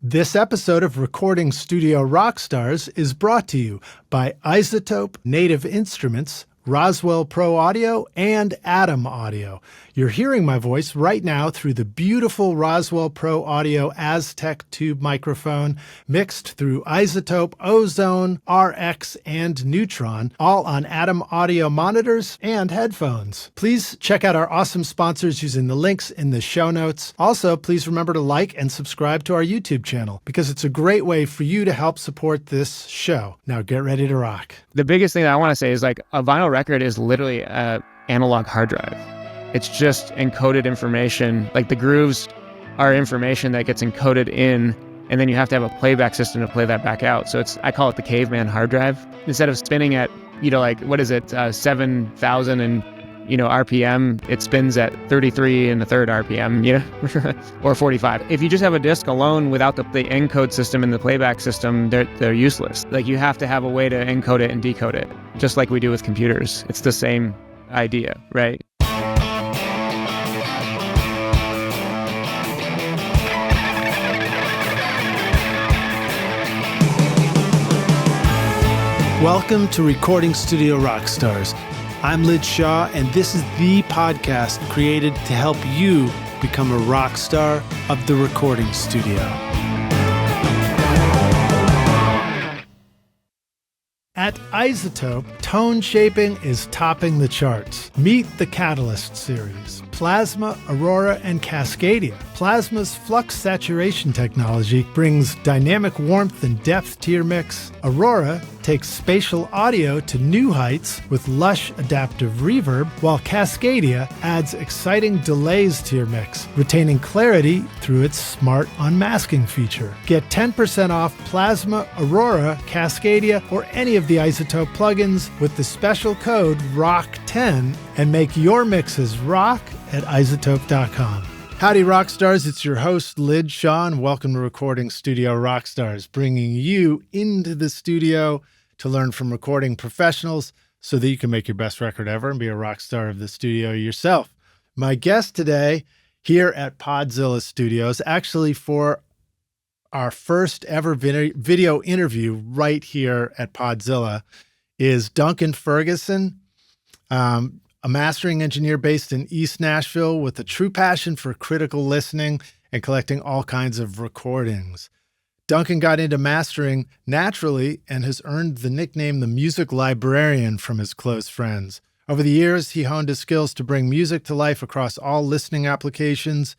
This episode of Recording Studio Rockstars is brought to you by Isotope, Native Instruments, Roswell Pro Audio, and Atom Audio. You're hearing my voice right now through the beautiful Roswell Pro Audio Aztec tube microphone, mixed through Isotope, Ozone, RX, and Neutron, all on Atom Audio monitors and headphones. Please check out our awesome sponsors using the links in the show notes. Also, please remember to like and subscribe to our YouTube channel because it's a great way for you to help support this show. Now get ready to rock. The biggest thing that I want to say is like a vinyl record is literally an analog hard drive. It's just encoded information. Like the grooves are information that gets encoded in, and then you have to have a playback system to play that back out. So I call it the caveman hard drive. Instead of spinning at, like, what is it, 7,000 and, RPM, it spins at 33 and a third RPM, or 45. If you just have a disc alone without the encode system and the playback system, they're useless. Like you have to have a way to encode it and decode it, just like we do with computers. It's the same idea, right? Welcome to Recording Studio Rockstars. I'm Lid Shaw, and this is the podcast created to help you become a rock star of the recording studio. At Isotope, tone shaping is topping the charts. Meet the Catalyst series, Plasma, Aurora, and Cascadia. Plasma's flux saturation technology brings dynamic warmth and depth to your mix. Aurora takes spatial audio to new heights with lush adaptive reverb, while Cascadia adds exciting delays to your mix, retaining clarity through its smart unmasking feature. Get 10% off Plasma, Aurora, Cascadia, or any of the Isotope plugins with the special code ROCK10 and make your mixes rock at isotope.com. Howdy, Rockstars. It's your host, Lid Shaw, and welcome to Recording Studio Rockstars, bringing you into the studio to learn from recording professionals so that you can make your best record ever and be a rock star of the studio yourself. My guest today here at Podzilla Studios, actually for our first ever video interview right here at Podzilla, is Duncan Ferguson, a mastering engineer based in East Nashville with a true passion for critical listening and collecting all kinds of recordings. Duncan got into mastering naturally and has earned the nickname the music librarian from his close friends. Over the years, he honed his skills to bring music to life across all listening applications.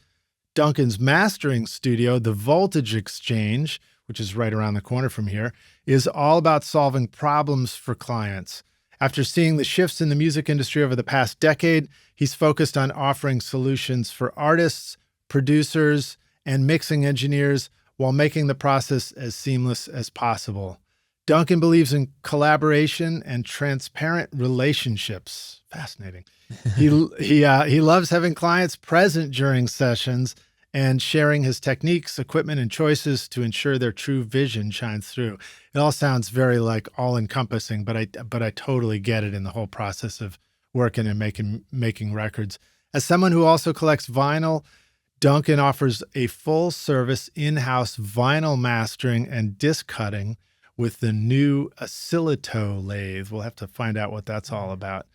Duncan's mastering studio, the Voltage Exchange, which is right around the corner from here, is all about solving problems for clients. After seeing the shifts in the music industry over the past decade, he's focused on offering solutions for artists, producers, and mixing engineers while making the process as seamless as possible. Duncan believes in collaboration and transparent relationships. Fascinating. He loves having clients present during sessions and sharing his techniques, equipment, and choices to ensure their true vision shines through. It all sounds very like all-encompassing, but I totally get it in the whole process of working and making records. As someone who also collects vinyl, Duncan offers a full-service in-house vinyl mastering and disc cutting with the new Sillitoe lathe. We'll have to find out what that's all about.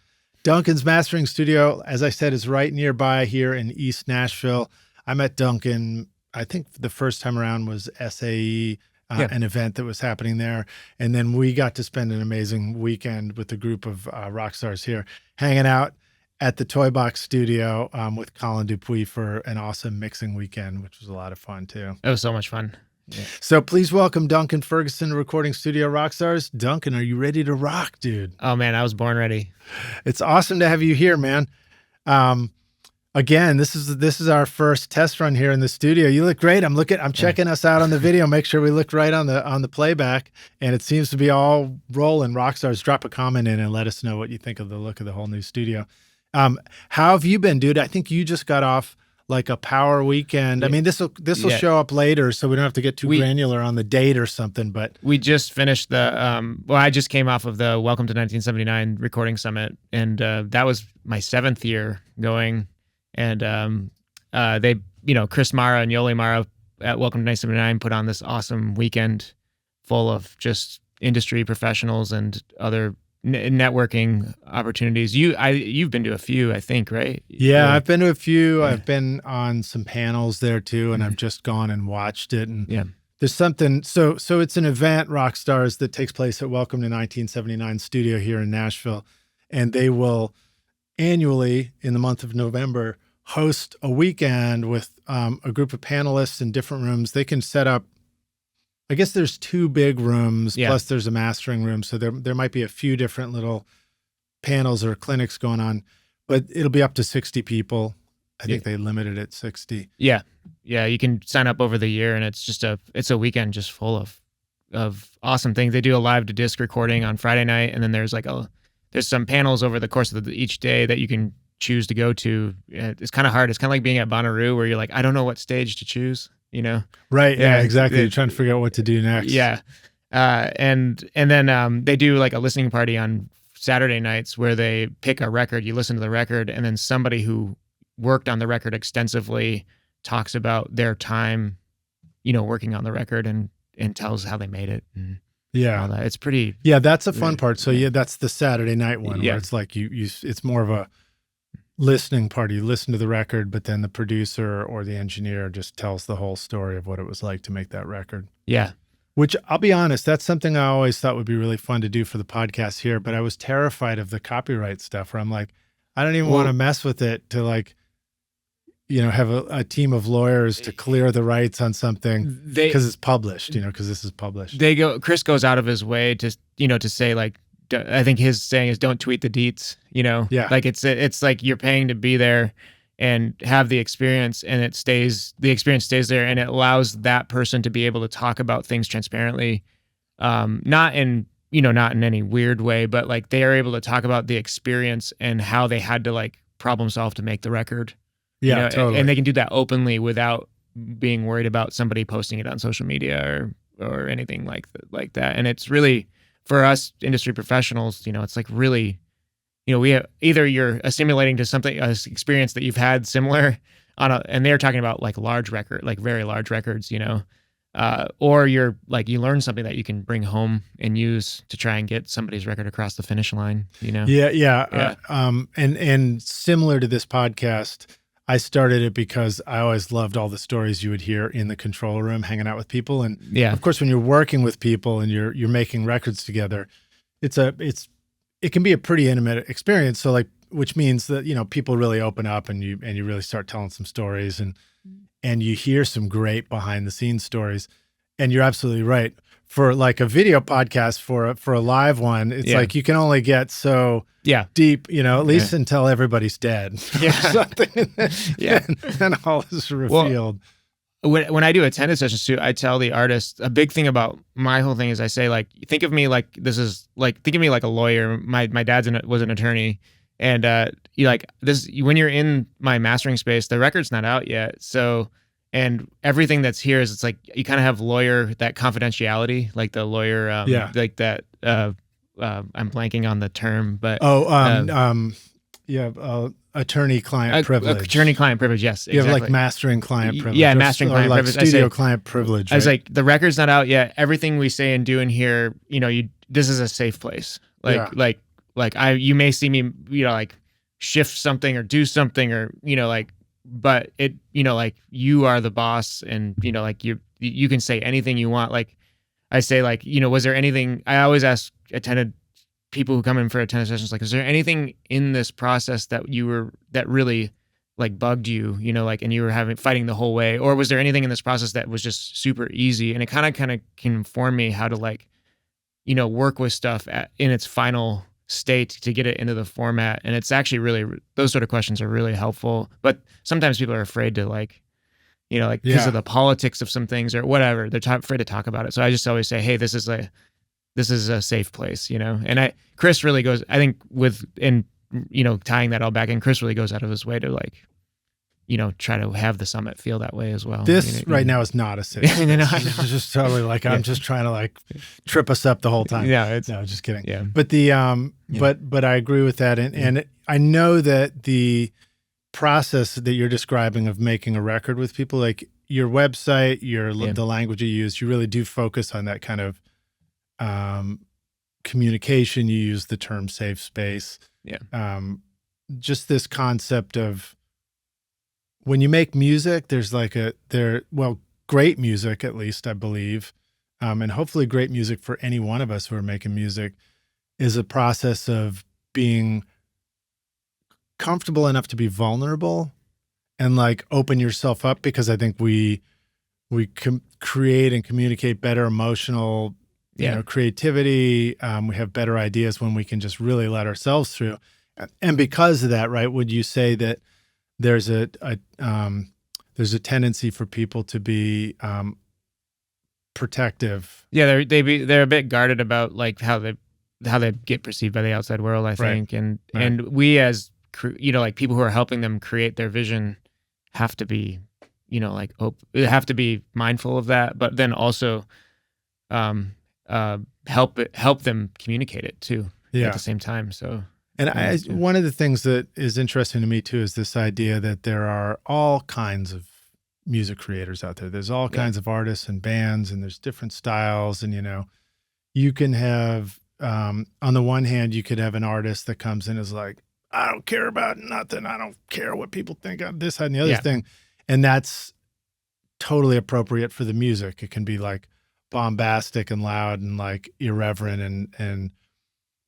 Duncan's mastering studio, as I said, is right nearby here in East Nashville. I met Duncan, I think the first time around was SAE, an event that was happening there. And then we got to spend an amazing weekend with a group of rock stars here, hanging out at the Toy Box studio with Colin Dupuis for an awesome mixing weekend, which was a lot of fun too. It was so much fun. Yeah. So please welcome Duncan Ferguson to Recording Studio Rockstars. Duncan, are you ready to rock, dude? Oh man, I was born ready. It's awesome to have you here, man. Again, this is our first test run here in the studio. You look great. I'm checking us out on the video, make sure we looked right on the playback, and it seems to be all rolling. Rockstars, drop a comment in and let us know what you think of the look of the whole new studio. How have you been, dude? I think you just got off like a power weekend. I mean, this will show up later, so we don't have to get too granular on the date or something. But we just finished the. I just came off of the Welcome to 1979 Recording Summit, and that was my 7th year going. And they, Chris Mara and Yoli Mara at Welcome to 1979 put on this awesome weekend full of just industry professionals and other networking opportunities. You've been to a few, I think, right? Yeah, I've been to a few. I've been on some panels there too, and I've just gone and watched it. And there's something. So it's an event, Rockstars, that takes place at Welcome to 1979 studio here in Nashville, and they will annually in the month of November host a weekend with a group of panelists in different rooms. They can set up, I guess there's 2 big rooms, plus there's a mastering room. So there might be a few different little panels or clinics going on, but it'll be up to 60 people. I think they limited it 60. Yeah. Yeah. You can sign up over the year, and it's just it's a weekend just full of awesome things. They do a live to disc recording on Friday night. And then there's there's some panels over the course of each day that you can choose to go to. It's kind of hard. It's kind of like being at Bonnaroo where you're like, I don't know what stage to choose, Right. Yeah, exactly. You're trying to figure out what to do next. Yeah. And then they do like a listening party on Saturday nights where they pick a record, you listen to the record, and then somebody who worked on the record extensively talks about their time, working on the record and tells how they made it. And all that. It's pretty. Yeah, that's a fun part. So that's the Saturday night one where it's like it's more of a listening party. You listen to the record, but then the producer or the engineer just tells the whole story of what it was like to make that record. Yeah. Which, I'll be honest, that's something I always thought would be really fun to do for the podcast here, but I was terrified of the copyright stuff where I'm like, I don't even want to mess with it to have a team of lawyers to clear the rights on something because it's published, because this is published. Chris goes out of his way to, to say like, I think his saying is don't tweet the deets, Yeah. Like it's like you're paying to be there and have the experience, and the experience stays there, and it allows that person to be able to talk about things transparently. Not in any weird way, but like they are able to talk about the experience and how they had to like problem solve to make the record. Yeah, totally. And they can do that openly without being worried about somebody posting it on social media or anything like that. And it's really, for us industry professionals, it's like really, we have either you're assimilating to something, an experience that you've had similar and they're talking about like very large records, or you're like, you learn something that you can bring home and use to try and get somebody's record across the finish line, Yeah. And similar to this podcast, I started it because I always loved all the stories you would hear in the control room, hanging out with people. And of course, when you're working with people and you're making records together, it can be a pretty intimate experience. So which means that, people really open up and you really start telling some stories and you hear some great behind the scenes stories. And you're absolutely right. For like a video podcast, for a live one, it's like you can only get so deep, at least until everybody's dead. Yeah. Something. And then all is revealed. Well, when I do attendance sessions too, I tell the artist a big thing about my whole thing is I say like, think of me like think of me like a lawyer. My dad's was an attorney, and when you're in my mastering space, the record's not out yet, so. And everything that's here is it's like you kind of have that confidentiality, like the lawyer, like that. I'm blanking on the term, but attorney-client privilege. Attorney-client privilege, yes, exactly. You have like mastering client privilege. Yeah, mastering client like privilege. Studio client privilege. I was like, the record's not out yet. Everything we say and do in here, this is a safe place. You may see me, like shift something or do something or but it, like you are the boss and, like you can say anything you want. Like I say, like, was there anything, I always ask people who come in for attendance sessions, like, is there anything in this process that really like bugged you, and you were fighting the whole way? Or was there anything in this process that was just super easy? And it kind of can inform me how to work with stuff in its final state to get it into the format. And it's actually really, those sort of questions are really helpful, but sometimes people are afraid to because of the politics of some things or whatever, they're afraid to talk about it. So I just always say, hey, this is a safe place, and Chris really goes, I think tying that all back in, Chris really goes out of his way to try to have the summit feel that way as well. This right now is not a safe place. It's just totally like, I'm just trying to trip us up the whole time. No, just kidding. Yeah. But but I agree with that. And I know that the process that you're describing of making a record with people, like your website, Yeah. the language you use, you really do focus on that kind of communication. You use the term safe space. Yeah. Just this concept of when you make music, there's like great music, at least I believe, and hopefully great music for any one of us who are making music is a process of being comfortable enough to be vulnerable and like open yourself up, because I think we create and communicate better emotional, creativity. We have better ideas when we can just really let ourselves through. And because of that, right, would you say that there's a tendency for people to be protective? Yeah, they're a bit guarded about like how they get perceived by the outside world, I think, and we as like people who are helping them create their vision have to be, have to be mindful of that, but then also help them communicate it too at the same time. So. And one of the things that is interesting to me too is this idea that there are all kinds of music creators out there. There's all kinds of artists and bands, and there's different styles. And, you can have, on the one hand, you could have an artist that comes in as like, I don't care about nothing. I don't care what people think of this, that, and the other thing. And that's totally appropriate for the music. It can be like bombastic and loud and like irreverent and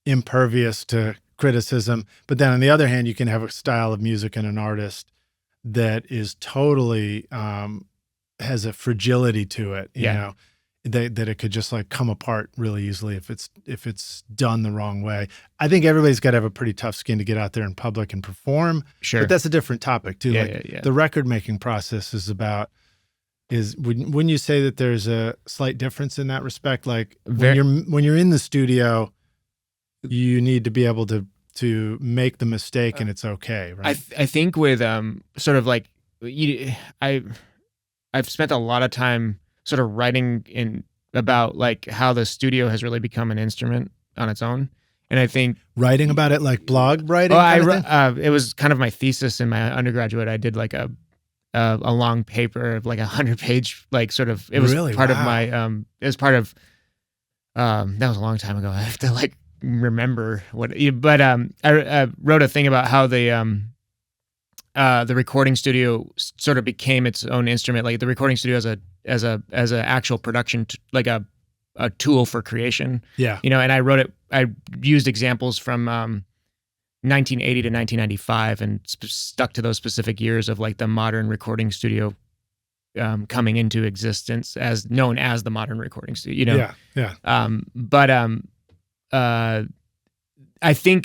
impervious to criticism. But then on the other hand, you can have a style of music and an artist that is totally has a fragility to it, you know, that it could just like come apart really easily if it's done the wrong way. I think everybody's got to have a pretty tough skin to get out there in public and perform. Sure. But that's a different topic too. The record making process wouldn't you say that there's a slight difference in that respect? Like when you're in the studio, you need to be able to make the mistake and it's okay, right? I think with sort of like I've spent a lot of time sort of writing about like how the studio has really become an instrument on its own, and I think writing about it like blog writing. It was kind of my thesis in my undergraduate. I did like a long paper of like 100-page like sort of. It was part of my it was part of that was a long time ago. I have to like remember but I wrote a thing about how the recording studio sort of became its own instrument, like the recording studio as a actual production like a tool for creation. And I used examples from 1980 to 1995 and stuck to those specific years of like the modern recording studio coming into existence, as known as the modern recording studio, I think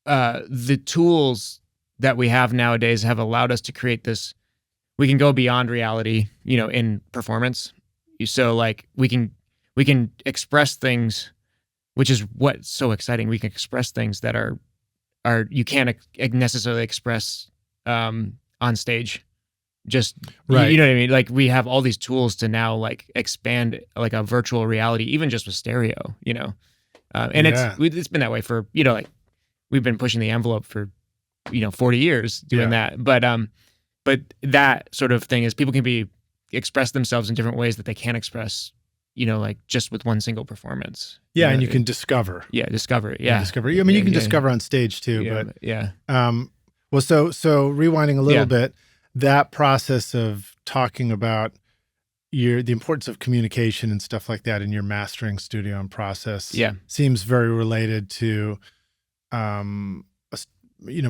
the tools that we have nowadays have allowed us to create this. We can go beyond reality, in performance. So like we can express things, which is what's so exciting. We can express things that are you can't necessarily express on stage. Just right. You know what I mean? Like we have all these tools to now like expand like a virtual reality, even just with stereo, and it's been that way for, like we've been pushing the envelope for, 40 years doing that. But that sort of thing is people can express themselves in different ways that they can't express, like just with one single performance. Yeah. And you can discover. Discover. Yeah. Discover. I mean, you can discover on stage too, but well, so rewinding a little bit, that process of talking about the importance of communication and stuff like that in your mastering studio and process seems very related to,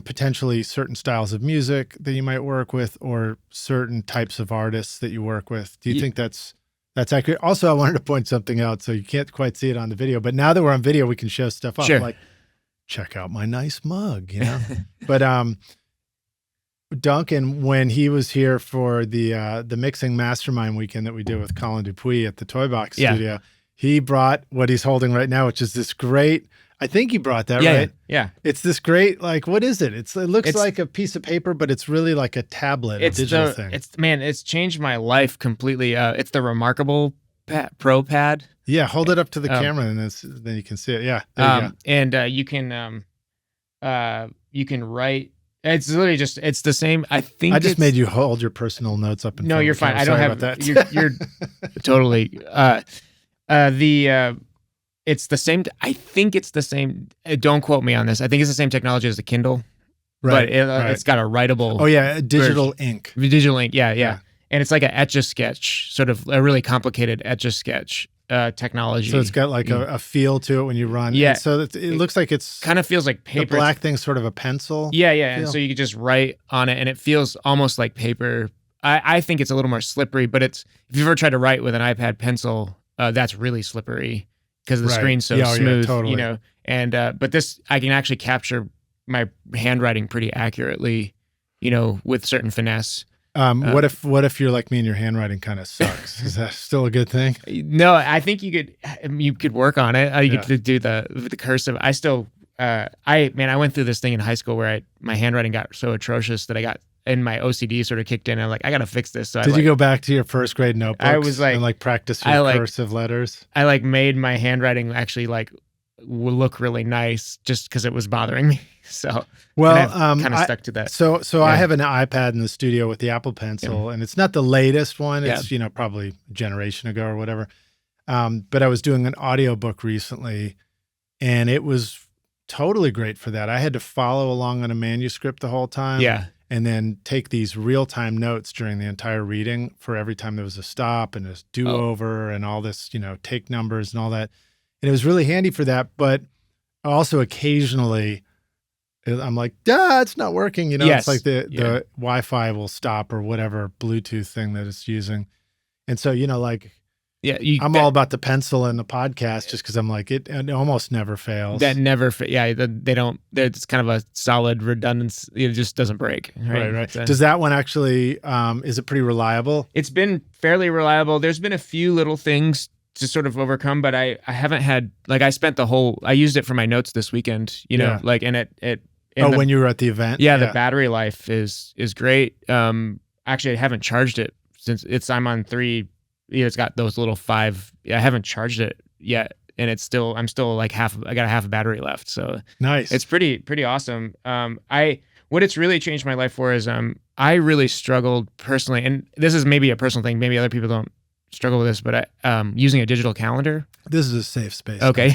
potentially certain styles of music that you might work with or certain types of artists that you work with. Do you think that's accurate? Also, I wanted to point something out. So you can't quite see it on the video, but now that we're on video, we can show stuff up. Sure. Like, check out my nice mug, But Duncan, when he was here for the mixing mastermind weekend that we did with Colin Dupuis at the Toy Box Studio, he brought what he's holding right now, which is this great. I think he brought that, right? Yeah. It's this great, like, what is it? It looks like a piece of paper, but it's really like a tablet, a digital thing. It's changed my life completely. It's the Remarkable Pro Pad. Yeah, hold it up to the camera, and then you can see it. Yeah, there you go. And you can write It's literally just, it's the same. I think I just made you hold your personal notes up. No, you're fine. I don't have that. You're totally, it's the same. I think it's the same. Don't quote me on this. I think it's the same technology as the Kindle, Right. but it's got a writable. Oh yeah. Digital ink. Digital ink. Yeah. And it's like an Etch-a-Sketch, sort of a really complicated Etch-a-Sketch technology. So it's got like a feel to it when you run. Yeah. And so it looks like it's kind of feels like paper. The black thing's sort of a pencil. Yeah. And so you can just write on it and it feels almost like paper. I think it's a little more slippery, but if you've ever tried to write with an iPad pencil, that's really slippery because the screen's so smooth, totally. And, but this, I can actually capture my handwriting pretty accurately, with certain finesse. What if you're like me and your handwriting kind of sucks? Is that still a good thing? No, I think you could work on it. You could do the cursive. I still, I went through this thing in high school where my handwriting got so atrocious that I got, and my OCD sort of kicked in. And I'm like, I got to fix this. So Did you go back to your first grade notebooks? I was like, and practice your cursive letters? I made my handwriting actually look really nice just because it was bothering me. So kind of stuck to that. So I have an iPad in the studio with the Apple Pencil, and it's not the latest one. It's probably a generation ago or whatever. But I was doing an audiobook recently, and it was totally great for that. I had to follow along on a manuscript the whole time. Yeah. And then take these real-time notes during the entire reading for every time there was a stop and a do-over and all this, take numbers and all that. And it was really handy for that. But also occasionally I'm like, it's not working. It's like the Wi-Fi will stop or whatever Bluetooth thing that it's using. And so, I'm all about the pencil and the podcast just because I'm like, it almost never fails. That never, they don't, it's kind of a solid redundancy. It just doesn't break. Right. So, does that one actually, is it pretty reliable? It's been fairly reliable. There's been a few little things to sort of overcome, but I haven't had, I used it for my notes this weekend, and when you were at the event? Yeah. The battery life is great. Actually, I haven't charged it since I'm on 3. It's got those little 5. I haven't charged it yet, and I'm still like I got a half a battery left. So nice. It's pretty awesome. What it's really changed my life for is I really struggled personally, and this is maybe a personal thing. Maybe other people don't struggle with this, but using a digital calendar. This is a safe space. Okay.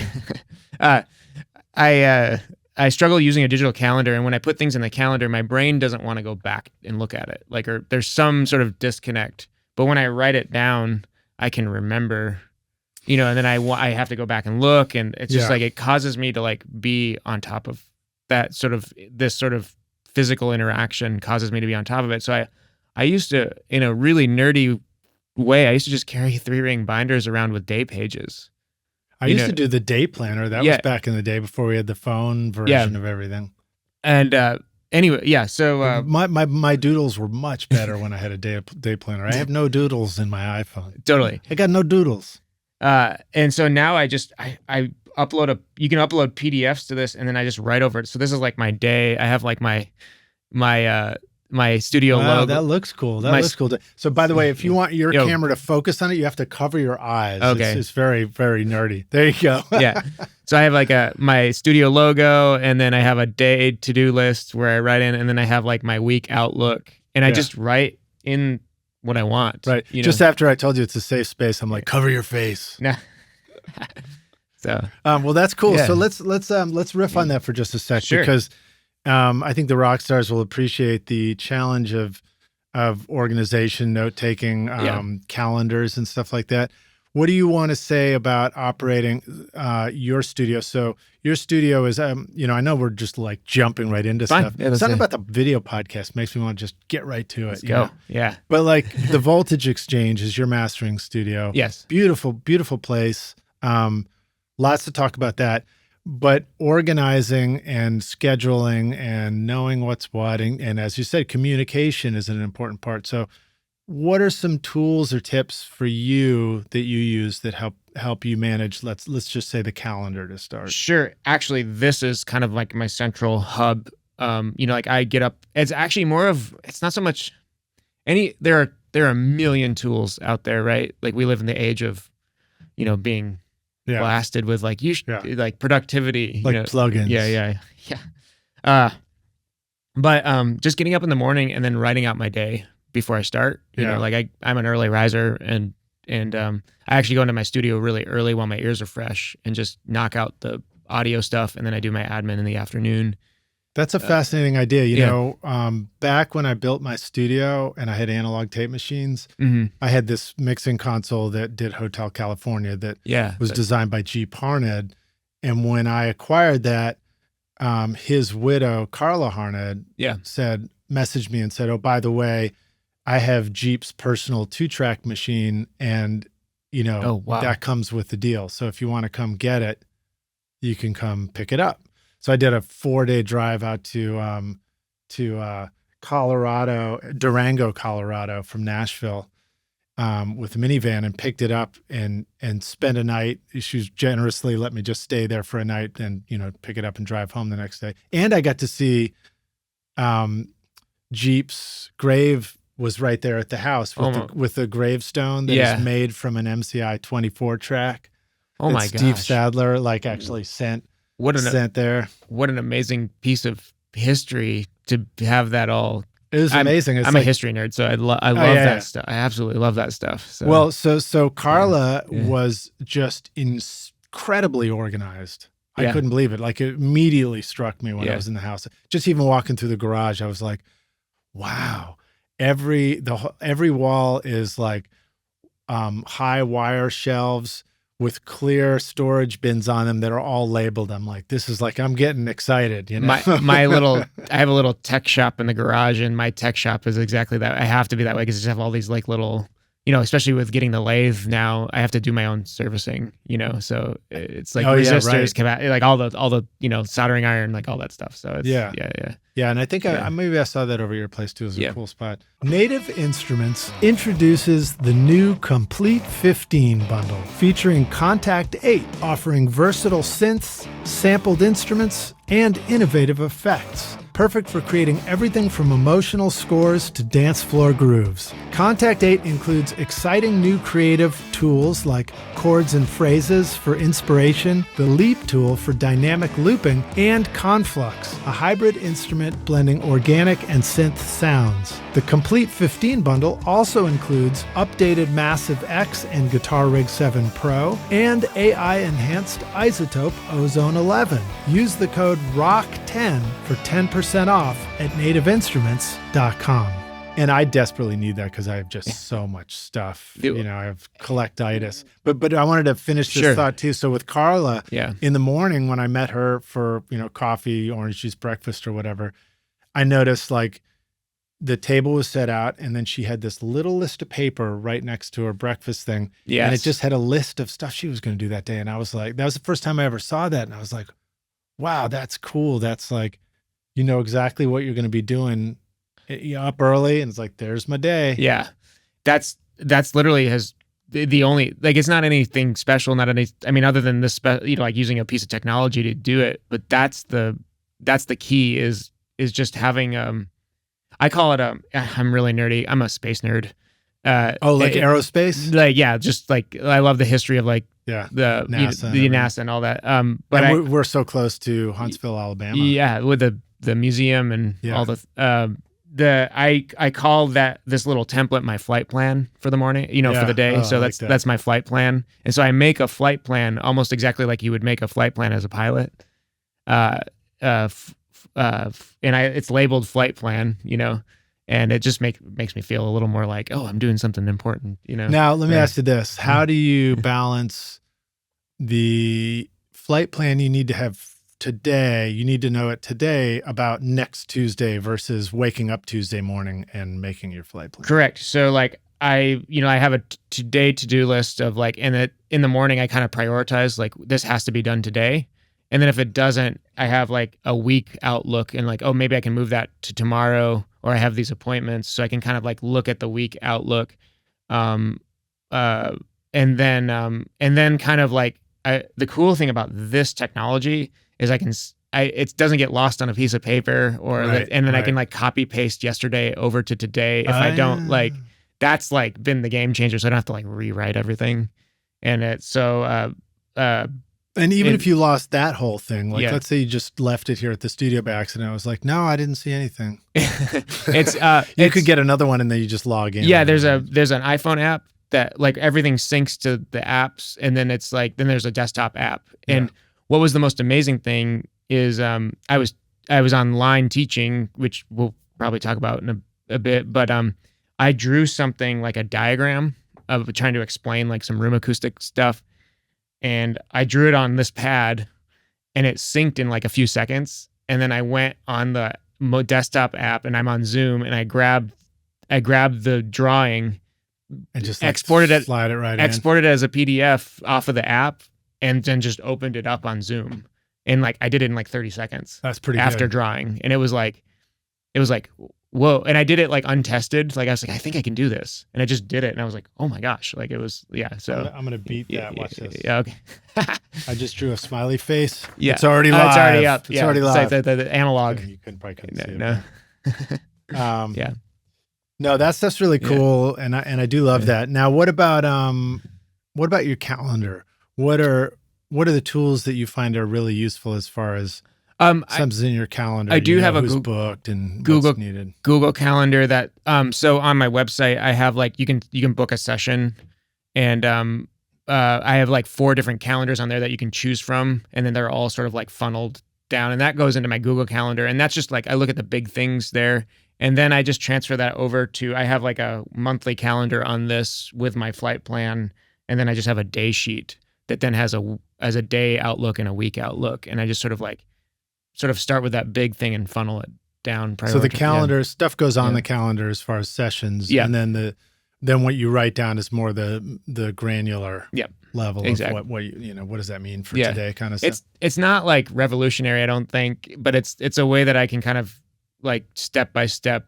I struggle using a digital calendar, and when I put things in the calendar, my brain doesn't want to go back and look at it. Or there's some sort of disconnect. But when I write it down, I can remember, and then I have to go back and look, and it's just it causes me to be on top of that this sort of physical interaction causes me to be on top of it. So I used to, in a really nerdy way, I used to just carry 3-ring binders around with day pages. I used to do the day planner. That was back in the day before we had the phone version of everything. And anyway, so my doodles were much better when I had a day planner. I have no doodles in my iPhone. Totally, I got no doodles. And so now I upload you can upload PDFs to this, and then I just write over it. So this is like my day. I have like my studio logo. That looks cool. That looks cool. So by the way, if you want your camera to focus on it, you have to cover your eyes. Okay. It's very, very nerdy. There you go. Yeah. So I have my studio logo, and then I have a day to-do list where I write in, and then I have my week outlook, and I just write in what I want. Right. Just after I told you it's a safe space, I'm like, cover your face. Nah. So. Well, that's cool. Yeah. So let's riff on that for just a sec, because I think the rock stars will appreciate the challenge of organization, note taking, calendars and stuff like that. What do you want to say about operating your studio? So your studio is, I know we're just jumping right into stuff. Yeah, something about the video podcast makes me want to just get right to it. Let's go. Yeah. But the Voltage Exchange is your mastering studio. Yes. Beautiful, beautiful place. Lots to talk about that. But organizing and scheduling and knowing what's what, and as you said, communication is an important part. So what are some tools or tips for you that you use that help you manage, let's just say, the calendar to start? Sure. Actually, this is kind of like my central hub. I get up, it's actually more of, it's not so much there are a million tools out there, right? We live in the age of, being blasted with productivity, plugins. Yeah. But just getting up in the morning and then writing out my day before I start. You know, like I'm an early riser, and I actually go into my studio really early while my ears are fresh and just knock out the audio stuff, and then I do my admin in the afternoon. That's a fascinating idea. You know, back when I built my studio and I had analog tape machines, I had this mixing console that did Hotel California that was designed by G. Parned. And when I acquired that, his widow, Carla Harned, messaged me and said, oh, by the way, I have Jeep's personal 2-track machine, and, you know, that comes with the deal. So if you want to come get it, you can come pick it up. So I did a 4-day drive out to Colorado, Durango, Colorado, from Nashville, with a minivan, and picked it up and spent a night. She generously let me just stay there for a night and, you know, pick it up and drive home the next day. And I got to see Jeep's grave was right there at the house with the gravestone that is made from an MCI 24 track. Oh my gosh. Steve Sadler actually sent there. What an amazing piece of history to have that all. It was amazing. I'm a history nerd, so I love that stuff. I absolutely love that stuff. So. Well, so Carla was just incredibly organized. I couldn't believe it. Like, it immediately struck me when I was in the house. Just even walking through the garage, I was like, wow. Every wall is like high wire shelves with clear storage bins on them that are all labeled. I'm like, this is like, I'm getting excited, you know? I have a little tech shop in the garage, and my tech shop is exactly that. I have to be that way because I just have all these like little, you know, especially with getting the lathe now, I have to do my own servicing, you know, so it's like resistors, like all the, you know, soldering iron, like all that stuff. So it's, Yeah, and I think maybe I saw that over your place too. It was a cool spot. Native Instruments introduces the new Complete 15 bundle featuring Contact 8, offering versatile synths, sampled instruments, and innovative effects. Perfect for creating everything from emotional scores to dance floor grooves. Contact 8 includes exciting new creative tools like chords and phrases for inspiration, the Leap tool for dynamic looping, and Conflux, a hybrid instrument blending organic and synth sounds. The Complete 15 bundle also includes updated Massive X and Guitar Rig 7 Pro and AI-enhanced Isotope Ozone 11. Use the code ROCK10 for 10% off at nativeinstruments.com. And I desperately need that because I have just so much stuff. You know, I have collectitis. But I wanted to finish this thought too. So with Carla, in the morning when I met her for, you know, coffee, orange juice, breakfast or whatever, I noticed like the table was set out, and then she had this little list of paper right next to her breakfast thing. And it just had a list of stuff she was going to do that day. And I was like, that was the first time I ever saw that. And I was like, wow, that's cool. That's like, you know exactly what you're going to be doing. You're up early, and it's like, there's my day. Yeah. That's literally the only, like, it's not anything special, not any, I mean, other than this, you know, like using a piece of technology to do it, but that's the key is just having, I call it I'm really nerdy. I'm a space nerd. Aerospace? Like, yeah, just like, I love the history of like, the NASA, NASA and all that. But we're so close to Huntsville, Alabama. Yeah, with the museum and all the I call this little template my flight plan for the morning, you know, for the day. So that's my flight plan. And so I make a flight plan almost exactly like you would make a flight plan as a pilot. It's labeled flight plan, you know, and it just makes me feel a little more like, oh, I'm doing something important, you know. Now, let me ask you this. How do you balance the flight plan you need to have today, you need to know it today about next Tuesday versus waking up Tuesday morning and making your flight plan? Correct. So like I have a today to-do list of like, and in the morning I kind of prioritize like, this has to be done today. And then if it doesn't, I have like a week outlook and like, oh, maybe I can move that to tomorrow, or I have these appointments. So I can kind of like look at the week outlook. And then kind of like, the cool thing about this technology is it doesn't get lost on a piece of paper I can like copy paste yesterday over to today. If I don't like, that's like been the game changer. So I don't have to like rewrite everything. And it's so, And even if you lost that whole thing, like Yeah. let's say you just left it here at the studio by accident, I was like, no, I didn't see anything. You could get another one and then you just log in. Yeah, there's an iPhone app that like everything syncs to the apps, and then it's like then there's a desktop app. And what was the most amazing thing is I was online teaching, which we'll probably talk about in a bit, but I drew something like a diagram of trying to explain like some room acoustic stuff. And I drew it on this pad and it synced in like a few seconds. And then I went on the desktop app and I'm on Zoom and I grabbed the drawing and just like exported it as a PDF off of the app and then just opened it up on Zoom. And like I did it in like 30 seconds. That's pretty after good. drawing. And it was like, whoa. And I did it like untested. Like I was like, I think I can do this. And I just did it. And I was like, oh my gosh. Like it was, So I'm going to beat that. Watch this. Yeah. Okay. I just drew a smiley face. Yeah. It's already live. It's already up. It's already live. It's like the analog. You probably couldn't see No. it. Yeah. No, that stuff's really cool. And I do love that. Now, what about your calendar? What are the tools that you find are really useful as far as something's in your calendar? I do have a who's booked and Google what's needed. Google Calendar that so on my website I have like you can book a session, and I have like 4 different calendars on there that you can choose from, and then they're all sort of like funneled down, and that goes into my Google Calendar, and that's just like I look at the big things there, and then I just transfer that over to I have like a monthly calendar on this with my flight plan, and then I just have a day sheet that then has a day outlook and a week outlook, and I just sort of start with that big thing and funnel it down. So the calendar stuff goes on the calendar as far as sessions, and then what you write down is more the granular level of what what does that mean for today kind of stuff. It's not like revolutionary, I don't think, but it's a way that I can kind of like step by step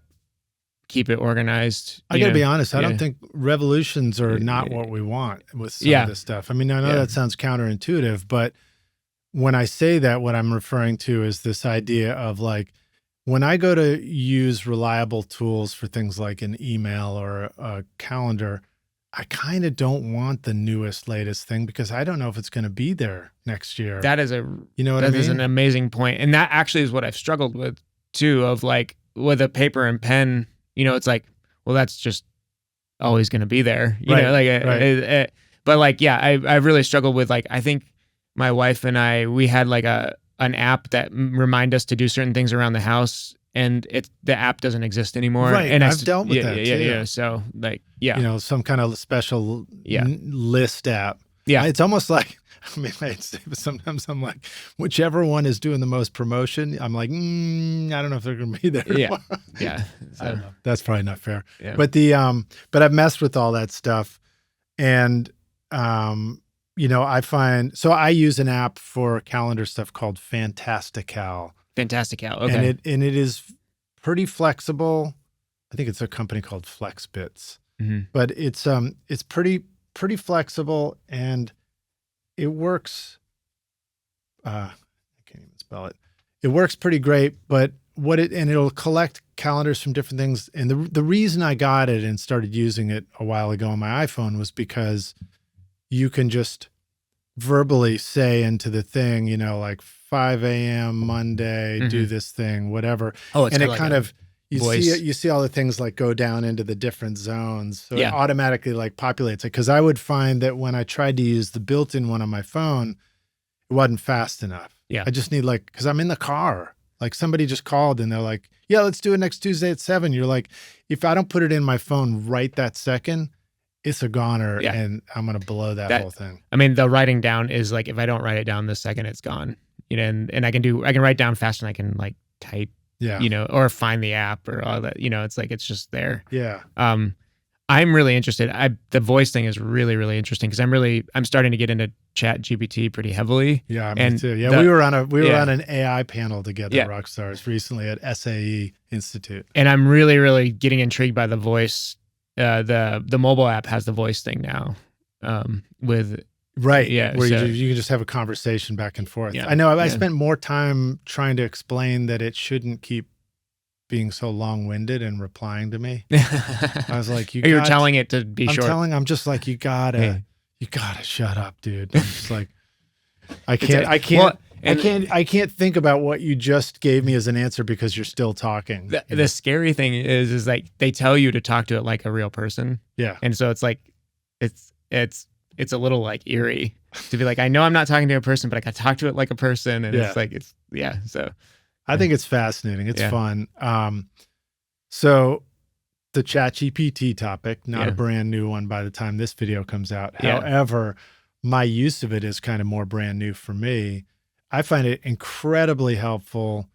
keep it organized. I gotta be honest, I don't think revolutions are not what we want with some of this stuff. I mean, I know that sounds counterintuitive, but when I say that, what I'm referring to is this idea of like, when I go to use reliable tools for things like an email or a calendar, I kind of don't want the newest, latest thing because I don't know if it's going to be there next year. That is an amazing point. And that actually is what I've struggled with too, of like with a paper and pen, it's like, well, that's just always going to be there, but like, I've really struggled with like, I think my wife and we had like an app that remind us to do certain things around the house, and the app doesn't exist anymore. Right, and I've dealt with that too. Yeah. So like, some kind of special list app. Yeah, it's almost like, I mean, sometimes I'm like, whichever one is doing the most promotion, I'm like, I don't know if they're going to be there. Yeah. I don't know. That's probably not fair. Yeah. But but I've messed with all that stuff, and I find, so I use an app for calendar stuff called Fantastical. Okay. And it is pretty flexible. I think it's a company called FlexBits, but it's pretty flexible, and it works. I can't even spell it. It works pretty great, but it'll collect calendars from different things. And the reason I got it and started using it a while ago on my iPhone was because you can just verbally say into the thing, like 5 a.m. Monday, do this thing, whatever. Oh, it's and it like kind of, you see all the things like go down into the different zones. So it automatically like populates it. Cause I would find that when I tried to use the built-in one on my phone, it wasn't fast enough. Yeah. I just need cause I'm in the car. Like somebody just called and they're like, yeah, let's do it next Tuesday at 7. You're like, if I don't put it in my phone right that second, it's a goner, and I'm going to blow that whole thing. I mean, the writing down is like, if I don't write it down this second, it's gone, and I can write down fast and I can like type, or find the app or all that, it's like, it's just there. Yeah. I'm really interested. The voice thing is really, really interesting because I'm starting to get into Chat GPT pretty heavily. Yeah, me too. Yeah, we were on an AI panel together, Rockstars, recently at SAE Institute. And I'm really, really getting intrigued by the voice. The mobile app has the voice thing now. Where you can just have a conversation back and forth. Yeah. I know I spent more time trying to explain that it shouldn't keep being so long-winded and replying to me. I was like, you're telling it to be short. I'm just like, you gotta shut up, dude. I'm just like, I can't think about what you just gave me as an answer because you're still talking. The scary thing is like they tell you to talk to it like a real person. Yeah. And so it's like, it's a little like eerie to be like, I know I'm not talking to a person, but I can talk to it like a person. And it's like, so. I think it's fascinating. It's fun. So the ChatGPT topic, not a brand new one by the time this video comes out. However, my use of it is kind of more brand new for me. I find it incredibly helpful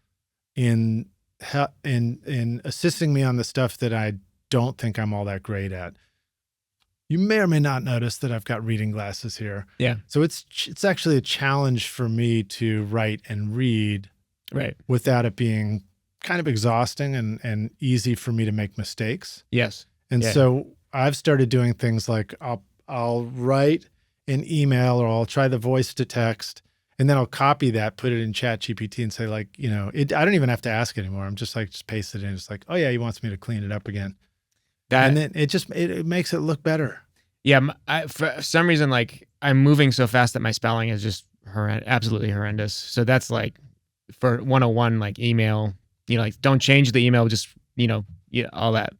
in assisting me on the stuff that I don't think I'm all that great at. You may or may not notice that I've got reading glasses here. Yeah. So it's actually a challenge for me to write and read without it being kind of exhausting and easy for me to make mistakes. Yes. And so I've started doing things like I'll write an email or I'll try the voice to text and then I'll copy that, put it in ChatGPT and say like, I don't even have to ask anymore. I'm just paste it in. It's like, oh yeah, he wants me to clean it up again. And then it makes it look better. Yeah. For some reason, like I'm moving so fast that my spelling is just absolutely horrendous. So that's like for 101, like email, like don't change the email, just, all that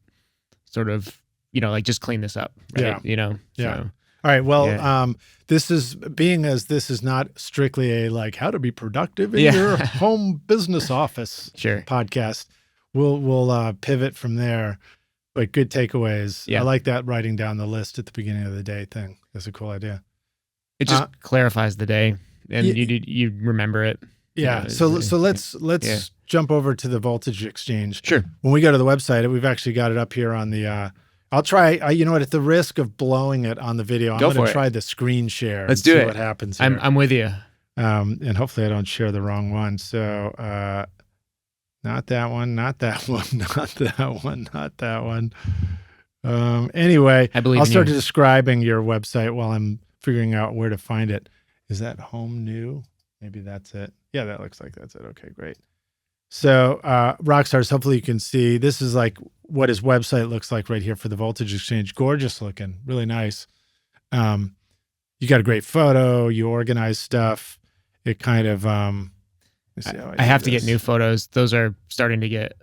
sort of, like just clean this up. Right? Yeah. So. All right. Well, this is not strictly a like how to be productive in your home business office podcast. We'll pivot from there. But good takeaways. Yeah. I like that writing down the list at the beginning of the day thing. That's a cool idea. It just clarifies the day, and you remember it. Yeah. So let's jump over to the voltage exchange. Sure. When we go to the website, we've actually got it up here on the. I'll try. You know what? At the risk of blowing it on the video, I'm going to try the screen share. Let's do it. What happens? Here. I'm with you. And hopefully I don't share the wrong one. So. Not that one, not that one, not that one, not that one. Anyway, I'll start describing your website while I'm figuring out where to find it. Is that home new? Maybe that's it. Yeah, that looks like that's it. Okay, great. So Rockstars, hopefully you can see, this is like what his website looks like right here for the voltage exchange. Gorgeous looking, really nice. You got a great photo, you organize stuff. It kind of... I have to get new photos. Those are starting to get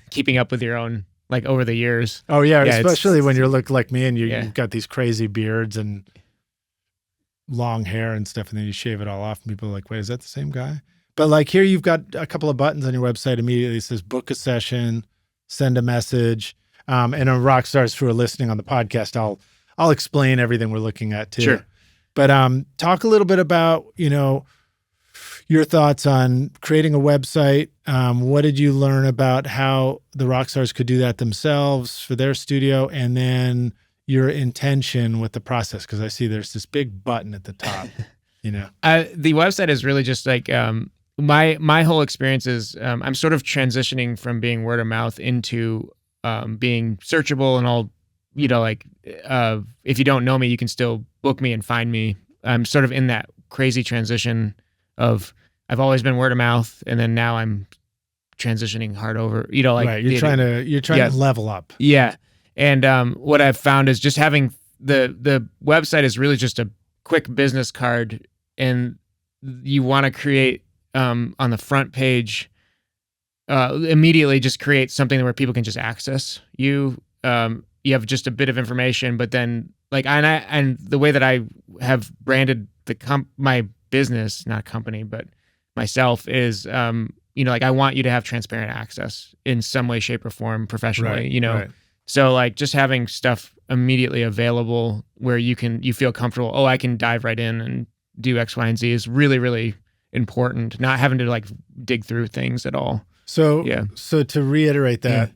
keeping up with your own, like over the years. Oh yeah, especially when you look like me and you've got these crazy beards and long hair and stuff, and then you shave it all off, and people are like, "Wait, is that the same guy?" But like here, you've got a couple of buttons on your website. Immediately it says "Book a session," "Send a message," and on Rockstars who are listening on the podcast, I'll explain everything we're looking at too. Sure. But talk a little bit about your thoughts on creating a website. What did you learn about how the Rockstars could do that themselves for their studio? And then your intention with the process. Cause I see there's this big button at the top, the website is really just like, my whole experience is, I'm sort of transitioning from being word of mouth into, being searchable and all, if you don't know me, you can still book me and find me. I'm sort of in that crazy transition of I've always been word of mouth, and then now I'm transitioning hard over. Right. You're trying to level up. Yeah, and what I've found is just having the website is really just a quick business card, and you want to create on the front page immediately just create something where people can just access you. You have just a bit of information, but then and the way that I have branded my business, not company, but myself is, I want you to have transparent access in some way, shape or form professionally, Right. So just having stuff immediately available where you feel comfortable. Oh, I can dive right in and do X, Y, and Z is really, really important. Not having to dig through things at all. So to reiterate that,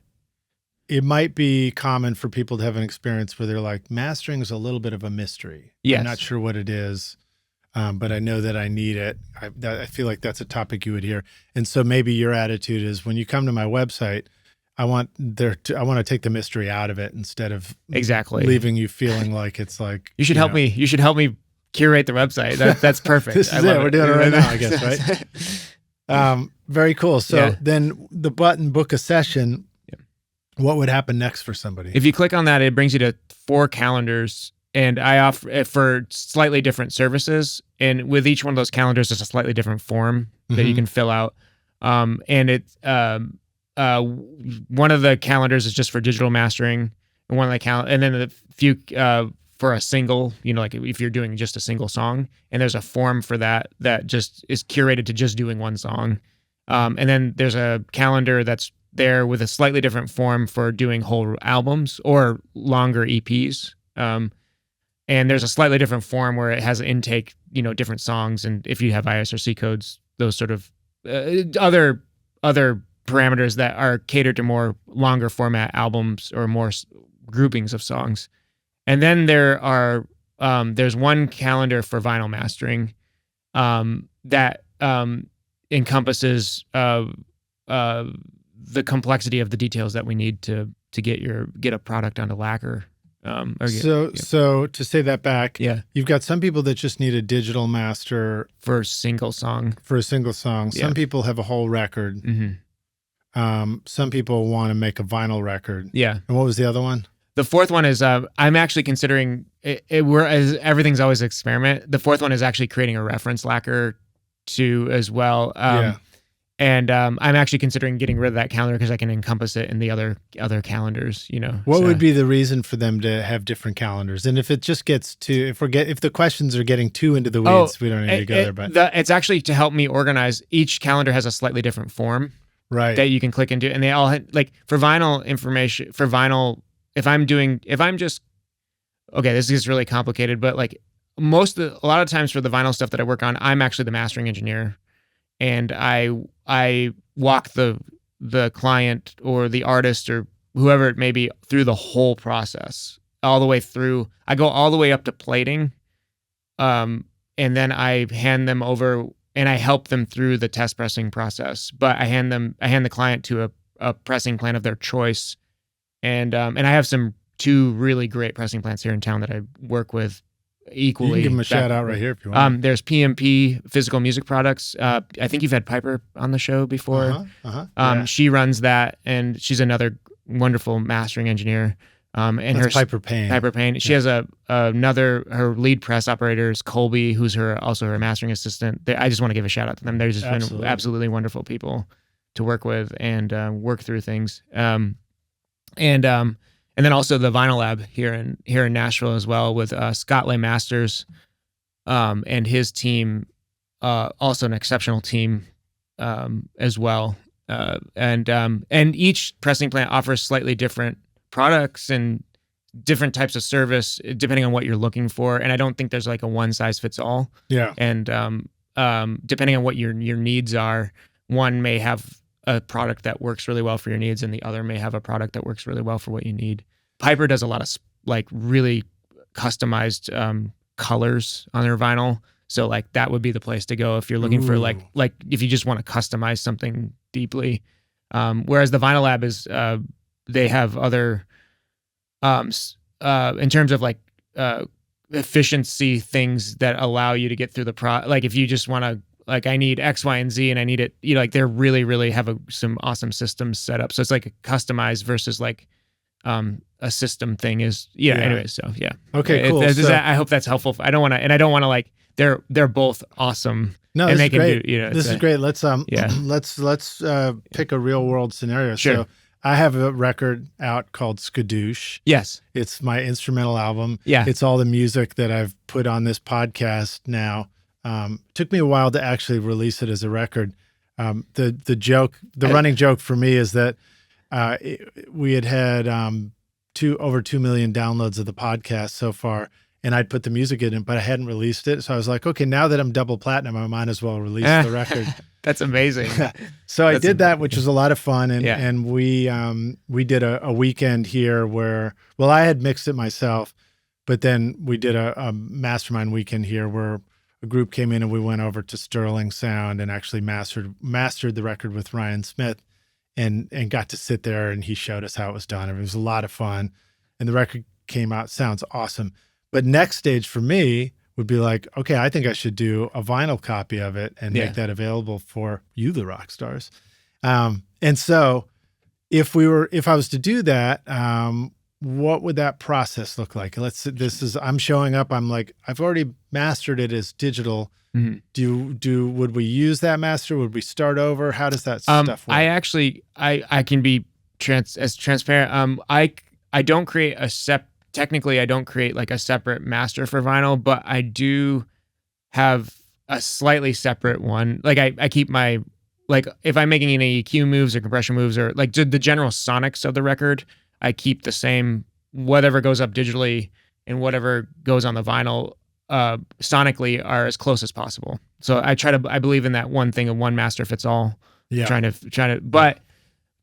it might be common for people to have an experience where they're like, mastering is a little bit of a mystery. Yes. I'm not sure what it is. But I know that I need it. I feel like that's a topic you would hear. And so maybe your attitude is when you come to my website, I want to take the mystery out of it instead of leaving you feeling like it's like you should help me. You should help me curate the website. That's perfect. This is it. We're doing it right now, I guess, right? Very cool. So then the button book a session. What would happen next for somebody? If you click on that, it brings you to 4 calendars. and I offer it for slightly different services. And with each one of those calendars, there's a slightly different form that you can fill out. And one of the calendars is just for digital mastering, and one of the and then a few for a single, like if you're doing just a single song, and there's a form for that just is curated to just doing one song. And then there's a calendar that's there with a slightly different form for doing whole albums or longer EPs. And there's a slightly different form where it has an intake, different songs. And if you have ISRC codes, those sort of other parameters that are catered to more longer format albums or more groupings of songs. And then there's one calendar for vinyl mastering that encompasses the complexity of the details that we need to get a product onto lacquer. So to say that back, yeah, you've got some people that just need a digital master for a single song. Some people have a whole record. Some people want to make a vinyl record. Yeah. And what was the other one? The fourth one is I'm actually considering everything's always an experiment. The fourth one is actually creating a reference lacquer too as well. And I'm actually considering getting rid of that calendar because I can encompass it in the other calendars. What would be the reason for them to have different calendars? And if it just gets if the questions are getting too into the weeds, we don't need to go there. But it's actually to help me organize. Each calendar has a slightly different form, right, that you can click into, and they all for vinyl information. For vinyl, if I'm just this is really complicated, but a lot of times for the vinyl stuff that I work on, I'm actually the mastering engineer. And I walk the client or the artist or whoever it may be through the whole process, all the way through. I go all the way up to plating, and then I hand them over and I help them through the test pressing process. But I hand the client to a pressing plant of their choice, and I have two really great pressing plants here in town that I work with equally. You can give them a shout out right here if you want. There's PMP Physical Music Products. I think you've had Piper on the show before. Yeah. She runs that, and she's another wonderful mastering engineer. And that's Piper Payne. Piper Payne. She has her lead press operator is Colby, who's also her mastering assistant. I just want to give a shout out to them. They've just been absolutely wonderful people to work with and work through things. And then also the Vinyl Lab here in Nashville as well with Scott Lay Masters and his team, also an exceptional team as well. And each pressing plant offers slightly different products and different types of service depending on what you're looking for. And I don't think there's a one size fits all. Yeah. And depending on what your needs are, one may have a product that works really well for your needs, and the other may have a product that works really well for what you need. Piper does a lot of really customized colors on their vinyl, so that would be the place to go if you're looking for if you just want to customize something deeply. Whereas the Vinyl Lab is they have other in terms of efficiency things that allow you to get through the if you just want to. I need X, Y, and Z, and I need it. They're really, really have some awesome systems set up. So it's a customized versus a system thing is. Yeah. Anyway, so yeah. Okay, cool. I hope that's helpful. I don't want to. They're both awesome. No, and this is great. This is great. Let's pick a real world scenario. Sure. So I have a record out called Skadoosh. Yes. It's my instrumental album. Yeah. It's all the music that I've put on this podcast now. Took me a while to actually release it as a record. The running joke for me is that we had over 2 million downloads of the podcast so far, and I'd put the music in it, but I hadn't released it. So I was like, okay, now that I'm double platinum, I might as well release the record. That's amazing. So I did that, which was a lot of fun, and we did a weekend here where, I had mixed it myself, but then we did a mastermind weekend here where a group came in and we went over to Sterling Sound and actually mastered the record with Ryan Smith and got to sit there, and he showed us how it was done. It was a lot of fun, and the record came out, sounds awesome. But next stage for me would be okay, I think I should do a vinyl copy of it and make that available for you, the rock stars. And so if I was to do that, what would that process look like? I'm showing up, I'm like, I've already mastered it as digital. Would we use that master? Would we start over? How does that stuff work? I can be as transparent. I don't create technically I don't create like a separate master for vinyl, but I do have a slightly separate one. Like I keep my, like if I'm making any EQ moves or compression moves or like the general sonics of the record, I keep the same, whatever goes up digitally and whatever goes on the vinyl sonically are as close as possible. So I believe in that one thing of one master fits all. Yeah. But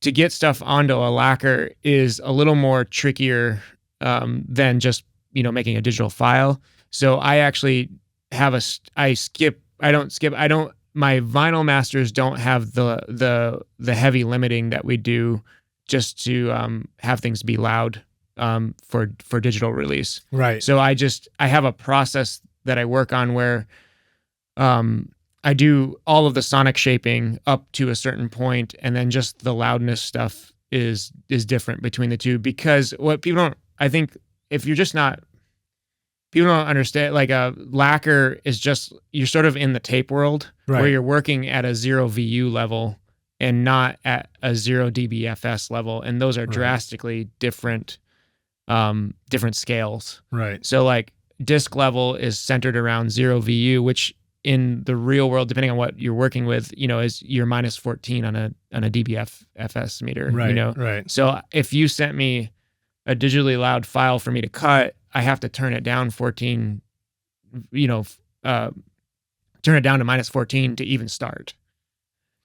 to get stuff onto a lacquer is a little more trickier than just, making a digital file. So I actually have my vinyl masters don't have the heavy limiting that we do just to have things be loud for digital release. Right. So I have a process that I work on where I do all of the sonic shaping up to a certain point, and then just the loudness stuff is different between the two, because what people don't, I think if you're just not, people don't understand, like a lacquer is just, you're sort of in the tape world, right, where you're working at a 0 VU level and not at a 0 dBFS level. And those are right, drastically different scales. Right. So like disc level is centered around 0 VU, which in the real world, depending on what you're working with, is your minus 14 on a dBFS meter. Right. Right. So if you sent me a digitally loud file for me to cut, I have to turn it down 14, turn it down to minus 14 to even start.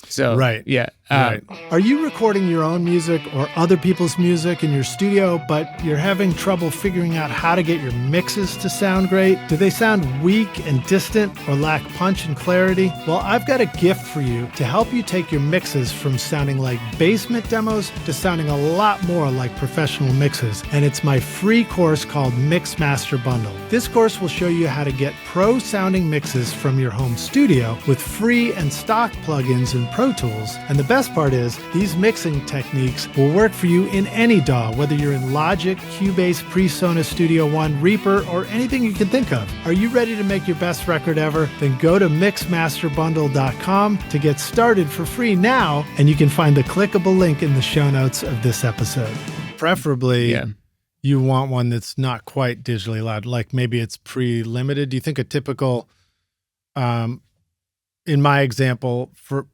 So, right. Yeah. Right. Are you recording your own music or other people's music in your studio, but you're having trouble figuring out how to get your mixes to sound great? Do they sound weak and distant or lack punch and clarity? Well, I've got a gift for you to help you take your mixes from sounding like basement demos to sounding a lot more like professional mixes. And it's my free course called Mix Master Bundle. This course will show you how to get pro-sounding mixes from your home studio with free and stock plugins and Pro Tools. And the best part is, these mixing techniques will work for you in any DAW, whether you're in Logic, Cubase, PreSonus Studio One, Reaper, or anything you can think of. Are you ready to make your best record ever? Then go to mixmasterbundle.com to get started for free now, and you can find the clickable link in the show notes of this episode. Preferably, you want one that's not quite digitally loud, like maybe it's pre-limited. Do you think a typical, in my example, for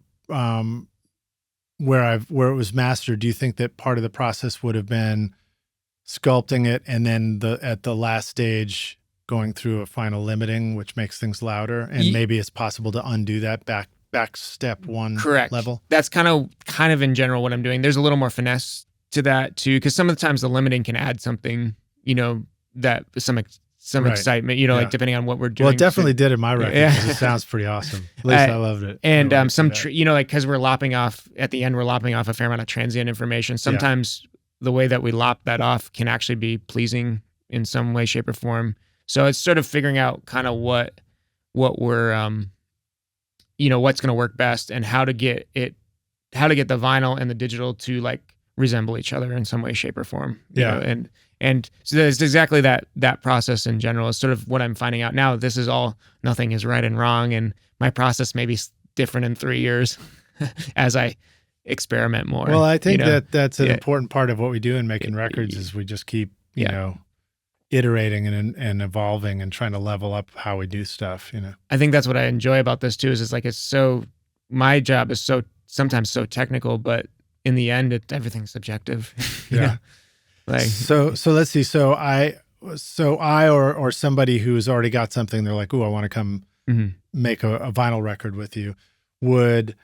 where it was mastered, do you think that part of the process would have been sculpting it and then at the last stage going through a final limiting, which makes things louder, and maybe it's possible to undo that back step one Correct. level? That's kind of in general what I'm doing. There's a little more finesse to that too, because some of the times the limiting can add something, that some right. excitement, like depending on what we're doing. Well, it definitely did in my record. It sounds pretty awesome. At least I loved it. And because we're lopping off at the end, we're lopping off a fair amount of transient information. Sometimes the way that we lop that off can actually be pleasing in some way, shape, or form. So it's sort of figuring out kind of what we're, what's going to work best, and how to get the vinyl and the digital to like resemble each other in some way, shape, or form. And so it's exactly that process in general is sort of what I'm finding out now. This is all, nothing is right and wrong, and my process may be different in 3 years as I experiment more. Well, I think that's an important part of what we do in making records is we just keep, iterating and evolving and trying to level up how we do stuff, I think that's what I enjoy about this too, is my job is sometimes so technical, but in the end, everything's subjective. Yeah. So let's see. So I or somebody who's already got something, they're like, "Ooh, I want to come make a vinyl record with you," would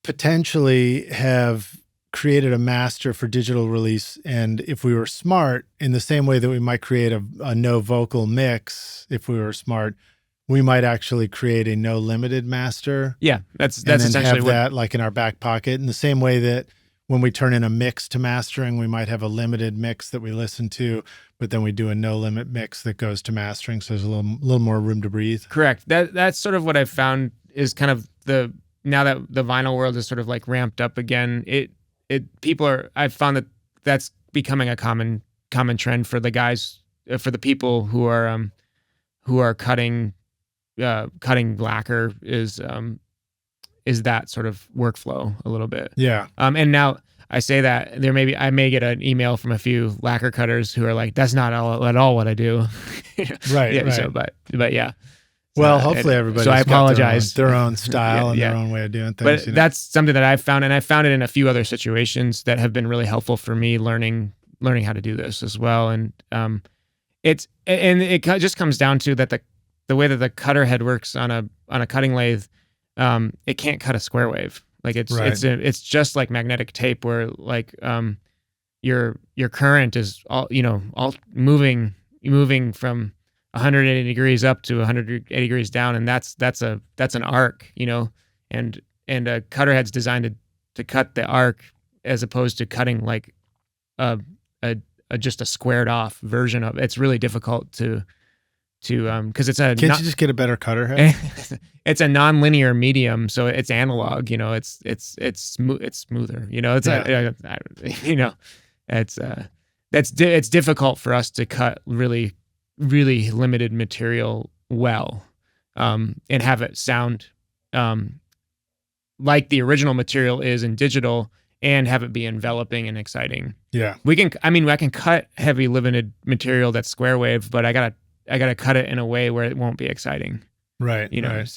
potentially have created a master for digital release. And if we were smart, in the same way that we might create a no vocal mix, if we were smart, we might actually create a no limited master. Yeah, that's and then essentially have that like in our back pocket. In the same way that when we turn in a mix to mastering, we might have a limited mix that we listen to, but then we do a no limit mix that goes to mastering. So there's a little more room to breathe. Correct. That's sort of what I've found is kind of now that the vinyl world is sort of like ramped up again. I've found that's becoming a common trend for the guys, for the people who are cutting lacquer, is that sort of workflow a little bit. Yeah. And now I say that I may get an email from a few lacquer cutters who are like, that's not at all what I do. Right. Yeah. Right. So, but yeah. Well, hopefully everybody's so I got apologize. their own style and Yeah. their own way of doing things. But that's something that I've found, and I found it in a few other situations that have been really helpful for me learning how to do this as well. And it just comes down to that the way that the cutter head works on a cutting lathe, it can't cut a square wave. Like it's just like magnetic tape, where like your current is all moving from 180 degrees up to 180 degrees down, and that's an arc, and a cutter head's designed to cut the arc, as opposed to cutting like just a squared off version of it. It's really difficult to because it's a. Can't you just get a better cutter head? It's a non-linear medium, so it's analog. It's smoother. It's difficult for us to cut really, really limited material well, and have it sound like the original material is in digital, and have it be enveloping and exciting. Yeah, I can cut heavy limited material that's square wave, but I gotta cut it in a way where it won't be exciting. Right. Right.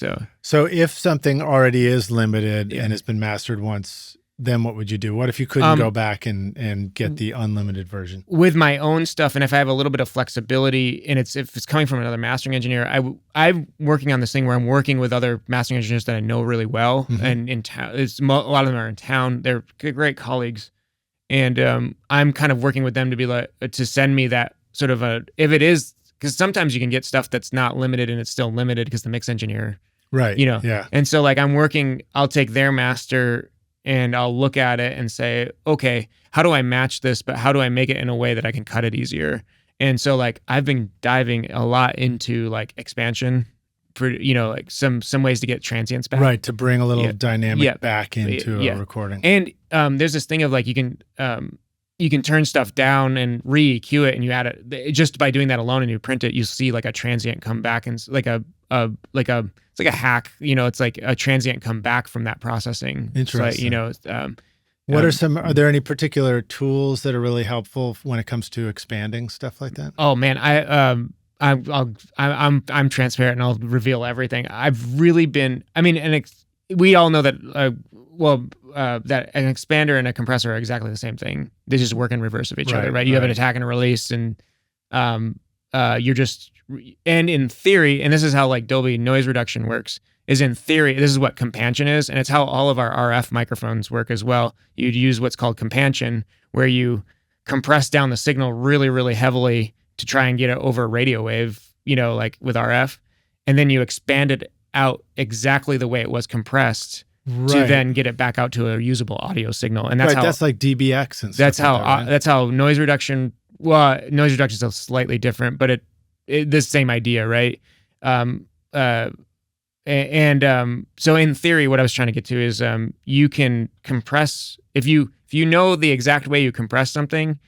So if something already is limited and has been mastered once, then what would you do? What if you couldn't go back and get the unlimited version? With my own stuff, and if I have a little bit of flexibility, and if it's coming from another mastering engineer, I'm working on this thing where I'm working with other mastering engineers that I know really well, and in town, a lot of them are in town. They're great colleagues, and I'm kind of working with them to be like to send me that sort of if it is. Because sometimes you can get stuff that's not limited and it's still limited because the mix engineer, right? Yeah. And so like I'll take their master and I'll look at it and say, okay, how do I match this? But how do I make it in a way that I can cut it easier? And so like I've been diving a lot into like expansion for like some ways to get transients back, right? To bring a little dynamic back into a recording. And there's this thing of like you can turn stuff down and re-EQ it, and you add it just by doing that alone, and you print it, you see like a transient come back, and it's like a hack, it's like a transient come back from that processing. Interesting. So, are there any particular tools that are really helpful when it comes to expanding stuff like that? Oh man, I'm transparent and I'll reveal everything. I've really been, we all know that, that an expander and a compressor are exactly the same thing. They just work in reverse of each other, right? You have an attack and a release, and you're just, and in theory, and this is how like Dolby noise reduction works, is in theory, this is what compansion is, and it's how all of our RF microphones work as well. You'd use what's called compansion, where you compress down the signal really, really heavily to try and get it over a radio wave, like with RF, and then you expand it out exactly the way it was compressed, to then get it back out to a usable audio signal. And that's like DBX and stuff. That's how noise reduction. Well, noise reduction is slightly different, but it the same idea, right? So in theory, what I was trying to get to is you can compress if you know the exact way you compress something.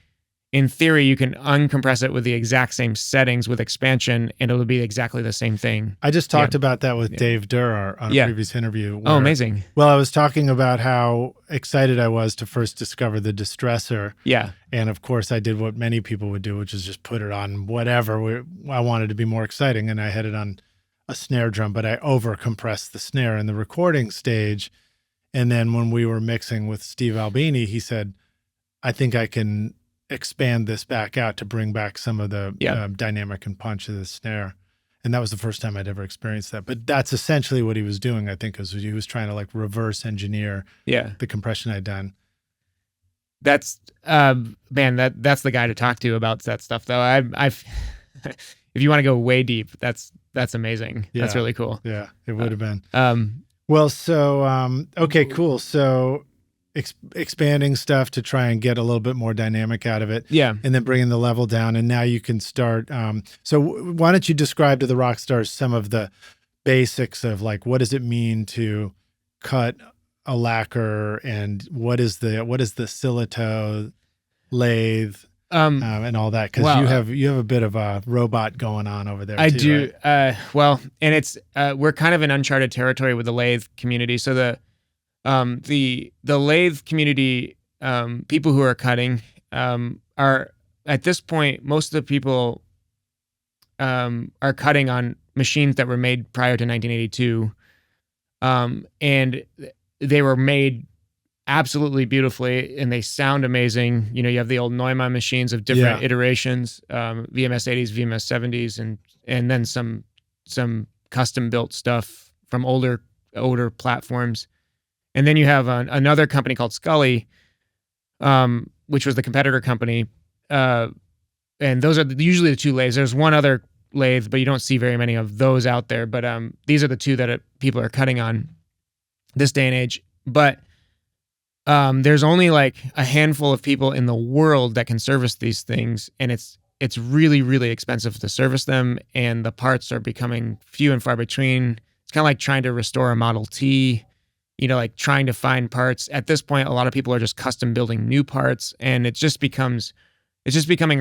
In theory, you can uncompress it with the exact same settings with expansion, and it'll be exactly the same thing. I just talked about that with Dave Durr on a previous interview. Oh, amazing. Well, I was talking about how excited I was to first discover the distressor. Yeah. And of course, I did what many people would do, which is just put it on whatever I wanted to be more exciting. And I had it on a snare drum, but I over-compressed the snare in the recording stage. And then when we were mixing with Steve Albini, he said, I think I can expand this back out to bring back some of the dynamic and punch of the snare. And that was the first time I'd ever experienced that. But that's essentially what he was doing, I think, is he was trying to like reverse engineer the compression I'd done. That's man, that's the guy to talk to about that stuff though. I've if you want to go way deep, that's amazing. Yeah. That's really cool. Yeah, it would have been. Well, so okay, cool. So expanding stuff to try and get a little bit more dynamic out of it. Yeah. And then bringing the level down. And now you can start. So why don't you describe to the rock stars some of the basics of like, what does it mean to cut a lacquer, and what is the Sillitoe? lathe, and all that, because well, you have a bit of a robot going on over there. I too, do. Right? Well, and it's we're kind of in uncharted territory with the lathe community. So the lathe community, people who are cutting, are at this point, most of the people are cutting on machines that were made prior to 1982, and they were made absolutely beautifully, and they sound amazing. You know, you have the old Neumann machines of different iterations, VMS 80s, VMS 70s, and then some custom built stuff from older platforms. And then you have another company called Scully, which was the competitor company. And those are usually the two lathes. There's one other lathe, but you don't see very many of those out there. But these are the two that people are cutting on this day and age. But there's only like a handful of people in the world that can service these things, and it's really, really expensive to service them, and the parts are becoming few and far between. It's kind of like trying to restore a Model T, you know, like trying to find parts. At this point, a lot of people are just custom building new parts, and it's just becoming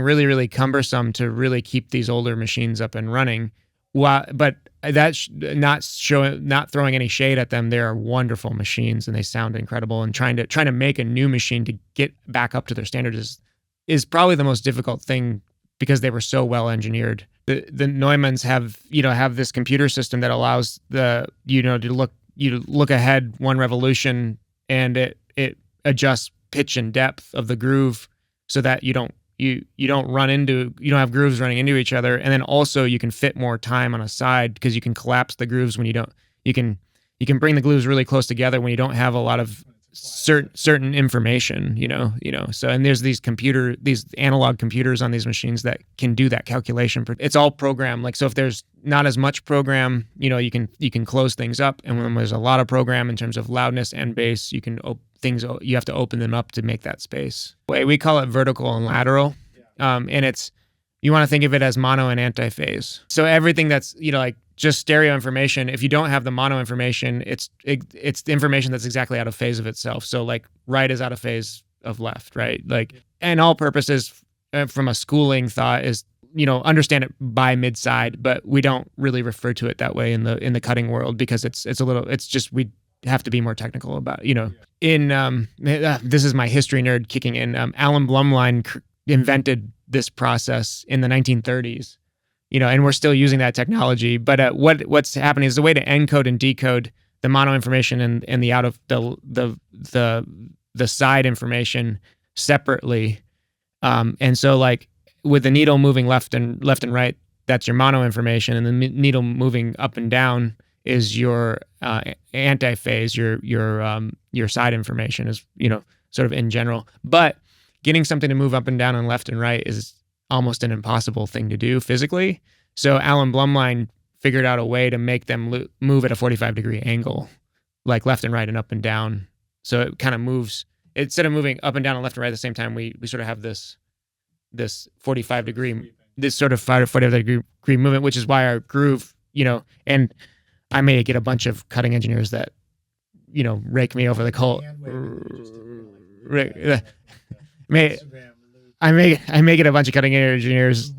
really, really cumbersome to really keep these older machines up and running. But that's not throwing any shade at them. They are wonderful machines, and they sound incredible. And trying to make a new machine to get back up to their standards is probably the most difficult thing, because they were so well engineered. The Neumanns have this computer system that allows to look ahead one revolution, and it adjusts pitch and depth of the groove so that you don't have grooves running into each other. And then also you can fit more time on a side, because you can collapse the grooves when you can bring the grooves really close together when you don't have a lot of certain information, so, and there's these analog computers on these machines that can do that calculation. It's all program. Like, so if there's not as much program, you can close things up. And when there's a lot of program in terms of loudness and bass, you have to open them up to make that space. We call it vertical and lateral. And you want to think of it as mono and antiphase. So everything that's, like just stereo information, if you don't have the mono information, it's the information that's exactly out of phase of itself. So like right is out of phase of left, right? Like, and all purposes from a schooling thought is, understand it by mid-side, but we don't really refer to it that way in the cutting world, because we have to be more technical about, this is my history nerd kicking in. Alan Blumlein invented this process in the 1930s, and we're still using that technology. But what's happening is the way to encode and decode the mono information and the out of the side information separately. And so like with the needle moving left and right, that's your mono information, and the needle moving up and down is your antiphase, your side information is, sort of in general. But getting something to move up and down and left and right is almost an impossible thing to do physically. So Alan Blumlein figured out a way to make them move at a 45-degree angle, like left and right and up and down. So it kind of moves, instead of moving up and down and left and right at the same time, we sort of have this 45-degree, this sort of 45-degree movement, which is why our groove, and I may get a bunch of cutting engineers that, rake me over the coal. I may get a bunch of cutting engineers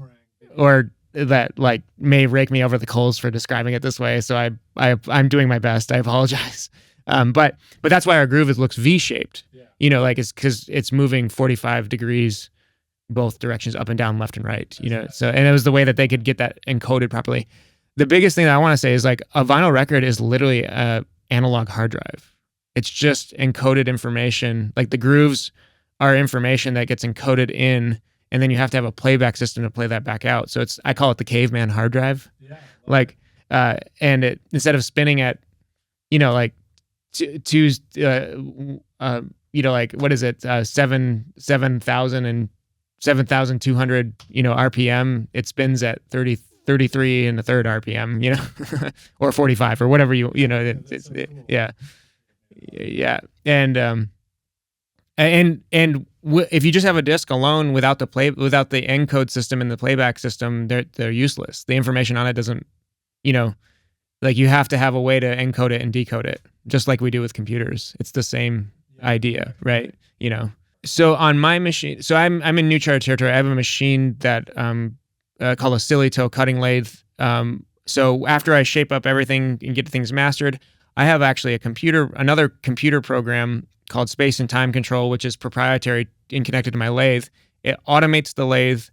or that like may rake me over the coals for describing it this way. So I'm doing my best. I apologize. But that's why our groove looks V-shaped. Like it's because it's moving 45 degrees both directions, up and down, left and right. So, and it was the way that they could get that encoded properly. The biggest thing that I want to say is like a vinyl record is literally a analog hard drive. It's just encoded information. Like the grooves are information that gets encoded in, and then you have to have a playback system to play that back out. So I call it the caveman hard drive. Like, and it, instead of spinning at, like like what is it, 7,000 and 7,200, RPM. It spins at 33 and a third RPM, or 45 or whatever yeah. And if you just have a disc alone without the encode system and the playback system, they're useless. The information on it doesn't, like you have to have a way to encode it and decode it, just like we do with computers. It's the same idea, right? So on my machine, so I'm in new territory. I have a machine that called a Sillitoe cutting lathe. So after I shape up everything and get things mastered, I have actually another computer program called Space and Time Control, which is proprietary and connected to my lathe. It automates the lathe,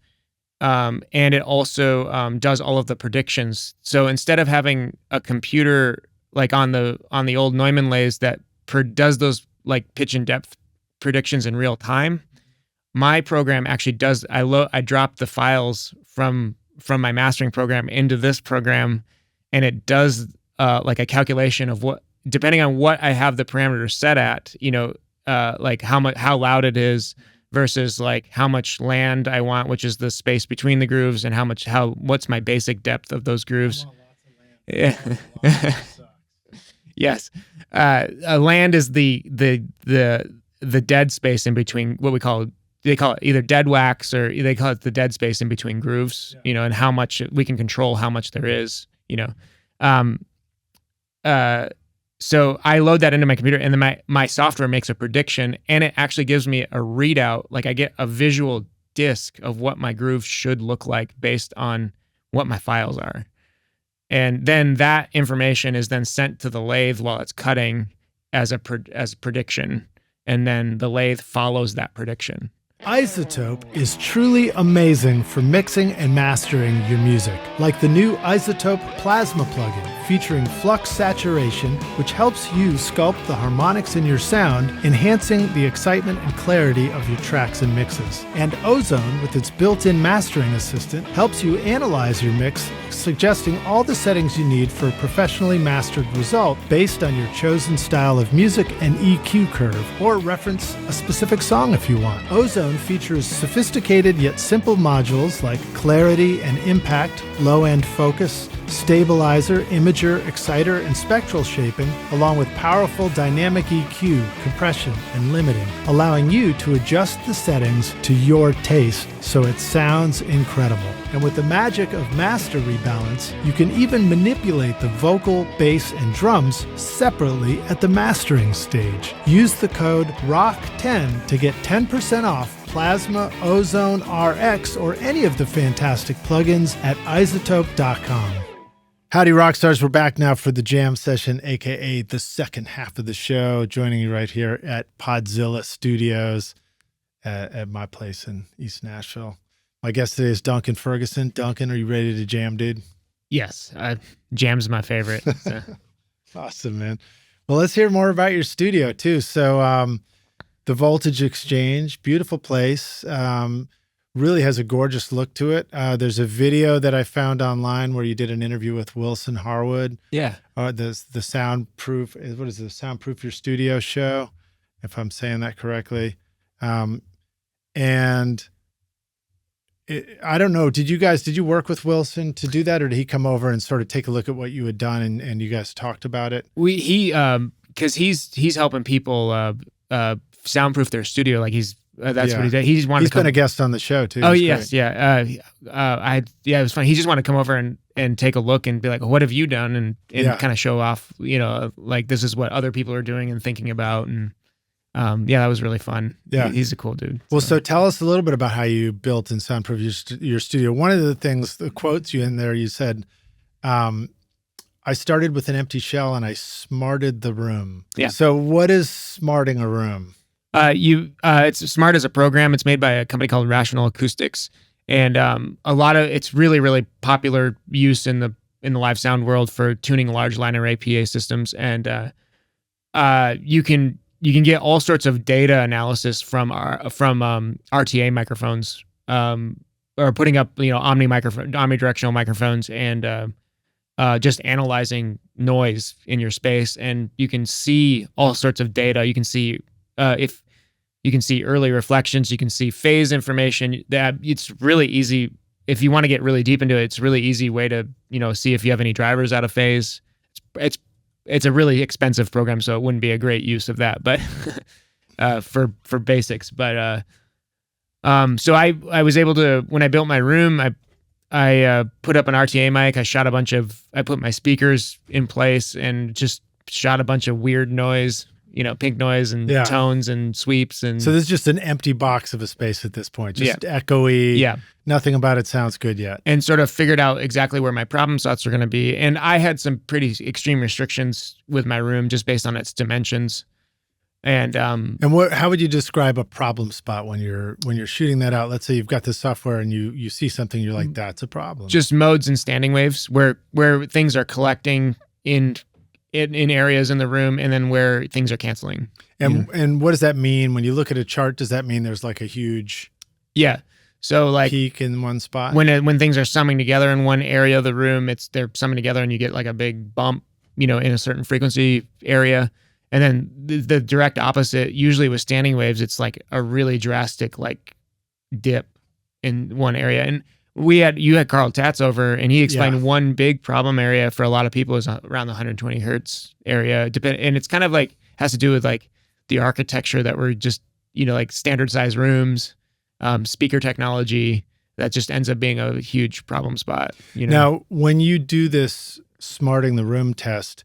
and it also does all of the predictions. So instead of having a computer like on the old Neumann lathes that does those like pitch and depth predictions in real time, my program actually does. I drop the files from my mastering program into this program, and it does like a calculation of what, depending on what I have the parameters set at, like how loud it is versus like how much land I want, which is the space between the grooves, and what's my basic depth of those grooves. Yeah. Yes. Land is the dead space in between, what they call it either dead wax, or they call it the dead space in between grooves, and how much we can control how much there is, so I load that into my computer, and then my software makes a prediction, and it actually gives me a readout. Like I get a visual disk of what my grooves should look like based on what my files are. And then that information is then sent to the lathe while it's cutting as a prediction. And then the lathe follows that prediction. iZotope is truly amazing for mixing and mastering your music, like the new iZotope Plasma plugin featuring flux saturation, which helps you sculpt the harmonics in your sound, enhancing the excitement and clarity of your tracks and mixes. And Ozone, with its built-in mastering assistant, helps you analyze your mix, suggesting all the settings you need for a professionally mastered result based on your chosen style of music and EQ curve, or reference a specific song if you want. Ozone features sophisticated yet simple modules like clarity and impact, low-end focus, stabilizer, imager, exciter, and spectral shaping, along with powerful dynamic EQ, compression, and limiting, allowing you to adjust the settings to your taste so it sounds incredible. And with the magic of master rebalance, you can even manipulate the vocal, bass, and drums separately at the mastering stage. Use the code ROCK10 to get 10% off Plasma, Ozone, RX, or any of the fantastic plugins at iZotope.com. Howdy, rock stars. We're back now for the jam session, aka the second half of the show. Joining you right here at Podzilla Studios at my place in East Nashville. My guest today is Duncan Ferguson. Duncan, are you ready to jam, dude? Yes, jam's my favorite. So. Awesome, man. Well, let's hear more about your studio too. So, the Voltage Exchange, beautiful place. Really has a gorgeous look to it. There's a video that I found online where you did an interview with Wilson Harwood. Yeah. The Soundproof, what is it? Soundproof Your Studio show, if I'm saying that correctly. I don't know. Did you work with Wilson to do that, or did he come over and sort of take a look at what you had done and you guys talked about it? Because he's helping people soundproof their studio. Like that's what he did. He's been a guest on the show too. Oh, yes. Great. Yeah. It was fun. He just wanted to come over and take a look and be like, what have you done? And kind of show off, like this is what other people are doing and thinking about. And that was really fun. Yeah. He's a cool dude. Well, so tell us a little bit about how you built and soundproofed your studio. One of the things, the quotes you in there, you said, I started with an empty shell and I smarted the room. Yeah. So what is smarting a room? It's Smart as a program. It's made by a company called Rational Acoustics, and it's really, really popular use in the live sound world for tuning large line array PA systems. And you can get all sorts of data analysis from RTA microphones, or putting up omnidirectional microphones, and just analyzing noise in your space, and you can see all sorts of data. You can see if you can see early reflections, you can see phase information. That it's really easy if you want to get really deep into it. It's a really easy way to see if you have any drivers out of phase. It's a really expensive program, so it wouldn't be a great use of that, but for basics. But so I was able to, when I built my room, I put up an RTA mic. I put my speakers in place and just shot a bunch of weird noise, pink noise and tones and sweeps. And so this is just an empty box of a space at this point, just echoey. Yeah. Nothing about it sounds good yet. And sort of figured out exactly where my problem spots are going to be. And I had some pretty extreme restrictions with my room just based on its dimensions. And how would you describe a problem spot when you're shooting that out? Let's say you've got this software and you see something, you're like, that's a problem. Just modes and standing waves where things are collecting in areas in the room, and then where things are canceling. And what does that mean when you look at a chart? Does that mean there's like a huge so like peak in one spot? When things are summing together in one area of the room, they're summing together and you get like a big bump, in a certain frequency area. And then the direct opposite, usually with standing waves, it's like a really drastic like dip in one area. And you had Carl Tatz over, and he explained one big problem area for a lot of people is around the 120 hertz area. And it's kind of like has to do with like the architecture that we're just, like standard size rooms, speaker technology that just ends up being a huge problem spot. Now, when you do this smarting the room test,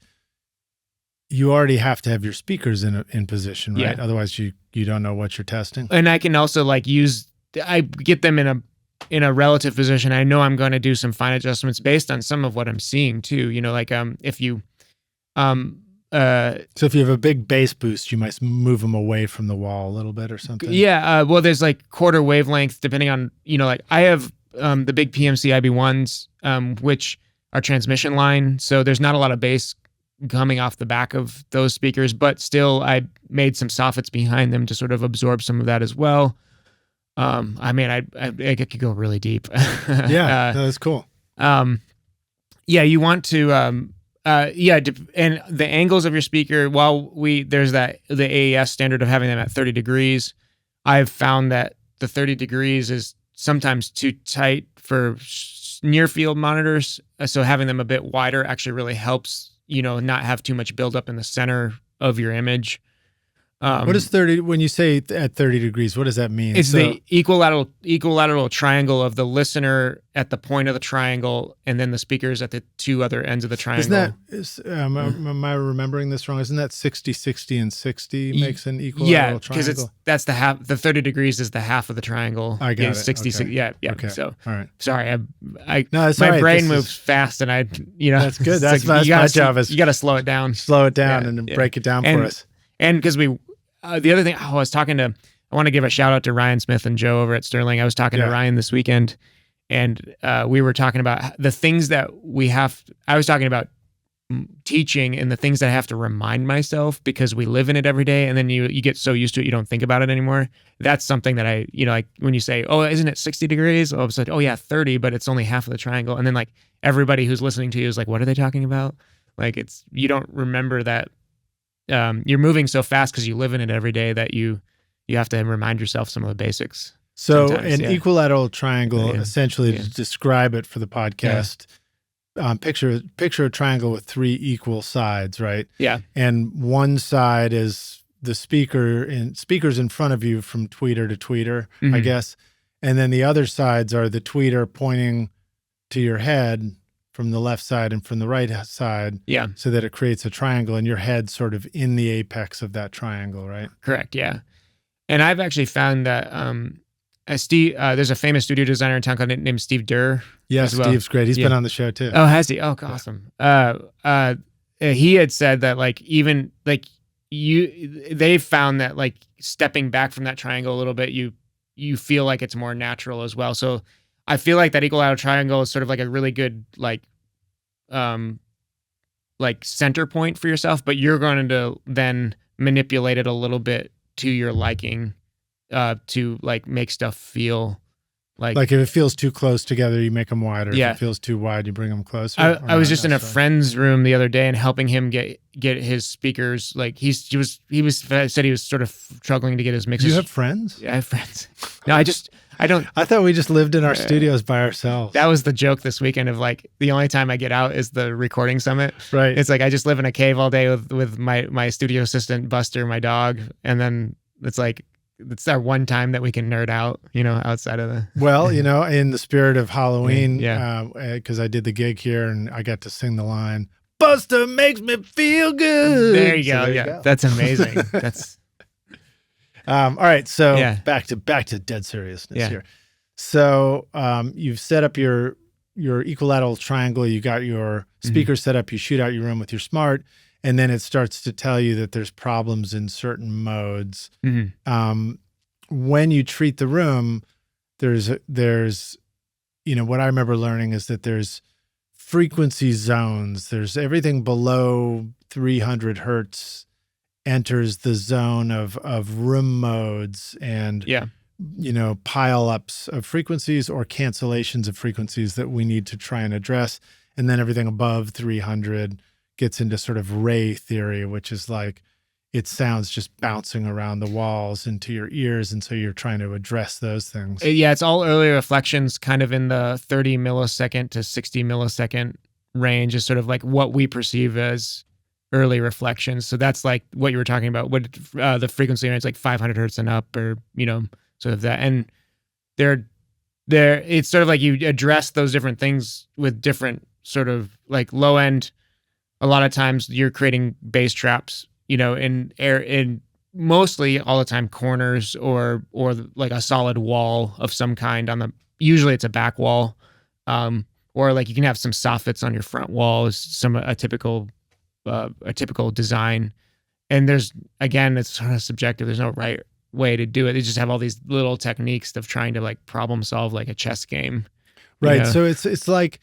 you already have to have your speakers in position, right? Yeah. Otherwise you don't know what you're testing. And I can also like I get them in a relative position. I know I'm going to do some fine adjustments based on some of what I'm seeing too. If you, so if you have a big bass boost, you might move them away from the wall a little bit or something. Yeah. Well, there's like quarter wavelength depending on, like I have the big PMC IB1s, which are transmission line. So there's not a lot of bass coming off the back of those speakers, but still I made some soffits behind them to sort of absorb some of that as well. I could go really deep. That's cool. You want to, and the angles of your speaker, there's the AES standard of having them at 30 degrees. I've found that the 30 degrees is sometimes too tight for near field monitors. So having them a bit wider actually really helps, not have too much buildup in the center of your image. What is 30? When you say at 30 degrees, what does that mean? It's the equilateral triangle of the listener at the point of the triangle, and then the speakers at the two other ends of the triangle. Am I remembering this wrong? Isn't that 60, 60, and 60 makes an equilateral triangle? Yeah, because that's the half. The 30 degrees is the half of the triangle. I got it. 60, okay. Yeah. Okay. So, all right. Sorry, my right. brain moves fast, and that's good. That's my job. You got to slow it down. And break it down for us. And because the other thing, I want to give a shout out to Ryan Smith and Joe over at Sterling. I was talking to Ryan this weekend, and we were talking about the things that I was talking about teaching and the things that I have to remind myself because we live in it every day, and then you get so used to it you don't think about it anymore. That's something that I, like when you say, oh, isn't it 60 degrees? All of a sudden, oh yeah, 30, but it's only half of the triangle. And then like everybody who's listening to you is like, what are they talking about? Like you don't remember that. You're moving so fast because you live in it every day that you have to remind yourself some of the basics. So an equilateral triangle, essentially to describe it for the podcast, picture a triangle with three equal sides, right? Yeah. And one side is the speakers in front of you from tweeter to tweeter, I guess. And then the other sides are the tweeter pointing to your head from the left side and from the right side, so that it creates a triangle, and your head's sort of in the apex of that triangle, right? Correct, yeah. And I've actually found that there's a famous studio designer in town named Steve Durr. Yeah, Steve's great. He's been on the show too. Oh, has he? Oh, awesome. He had said that like even like they've found that like stepping back from that triangle a little bit, you feel like it's more natural as well. So I feel like that equilateral triangle is sort of like a really good like center point for yourself, but you're going to then manipulate it a little bit to your liking to like make stuff feel like if it feels too close together, you make them wider. If it feels too wide, you bring them closer. I was just in a friend's room the other day and helping him get his speakers. Like he said he was sort of struggling to get his mixes. You have friends? Yeah, I have friends. No, I don't. I thought we just lived in our studios by ourselves. That was the joke this weekend of like the only time I get out is the recording summit. Right. It's like I just live in a cave all day with my studio assistant Buster, my dog, and then it's like it's our one time that we can nerd out, outside of the. Well, in the spirit of Halloween, because I did the gig here and I got to sing the line, Buster makes me feel good. There you go. Yeah, that's amazing. That's all right. So Yeah. back to dead seriousness Yeah. here. So you've set up your equilateral triangle. You got your speaker set up. You shoot out your room with your smart, and then it starts to tell you that there's problems in certain modes. When you treat the room, there's what I remember learning is that there's frequency zones. There's everything below 300 hertz enters the zone of room modes and pile ups of frequencies or cancellations of frequencies that we need to try and address. And then everything above 300 gets into sort of ray theory, which is like it sounds just bouncing around the walls into your ears. And so you're trying to address those things. Yeah, it's all early reflections kind of in the 30 millisecond to 60 millisecond range is sort of like what we perceive as early reflections. So that's like what you were talking about, what the frequency range, like 500 hertz and up, or, sort of that. And it's sort of like you address those different things with different sort of like low end. A lot of times you're creating bass traps, in mostly all the time corners or like a solid wall of some kind usually it's a back wall. Or like you can have some soffits on your front wall is a typical design. And it's sort of subjective. There's no right way to do it. They just have all these little techniques of trying to like problem solve like a chess game. Right. So it's like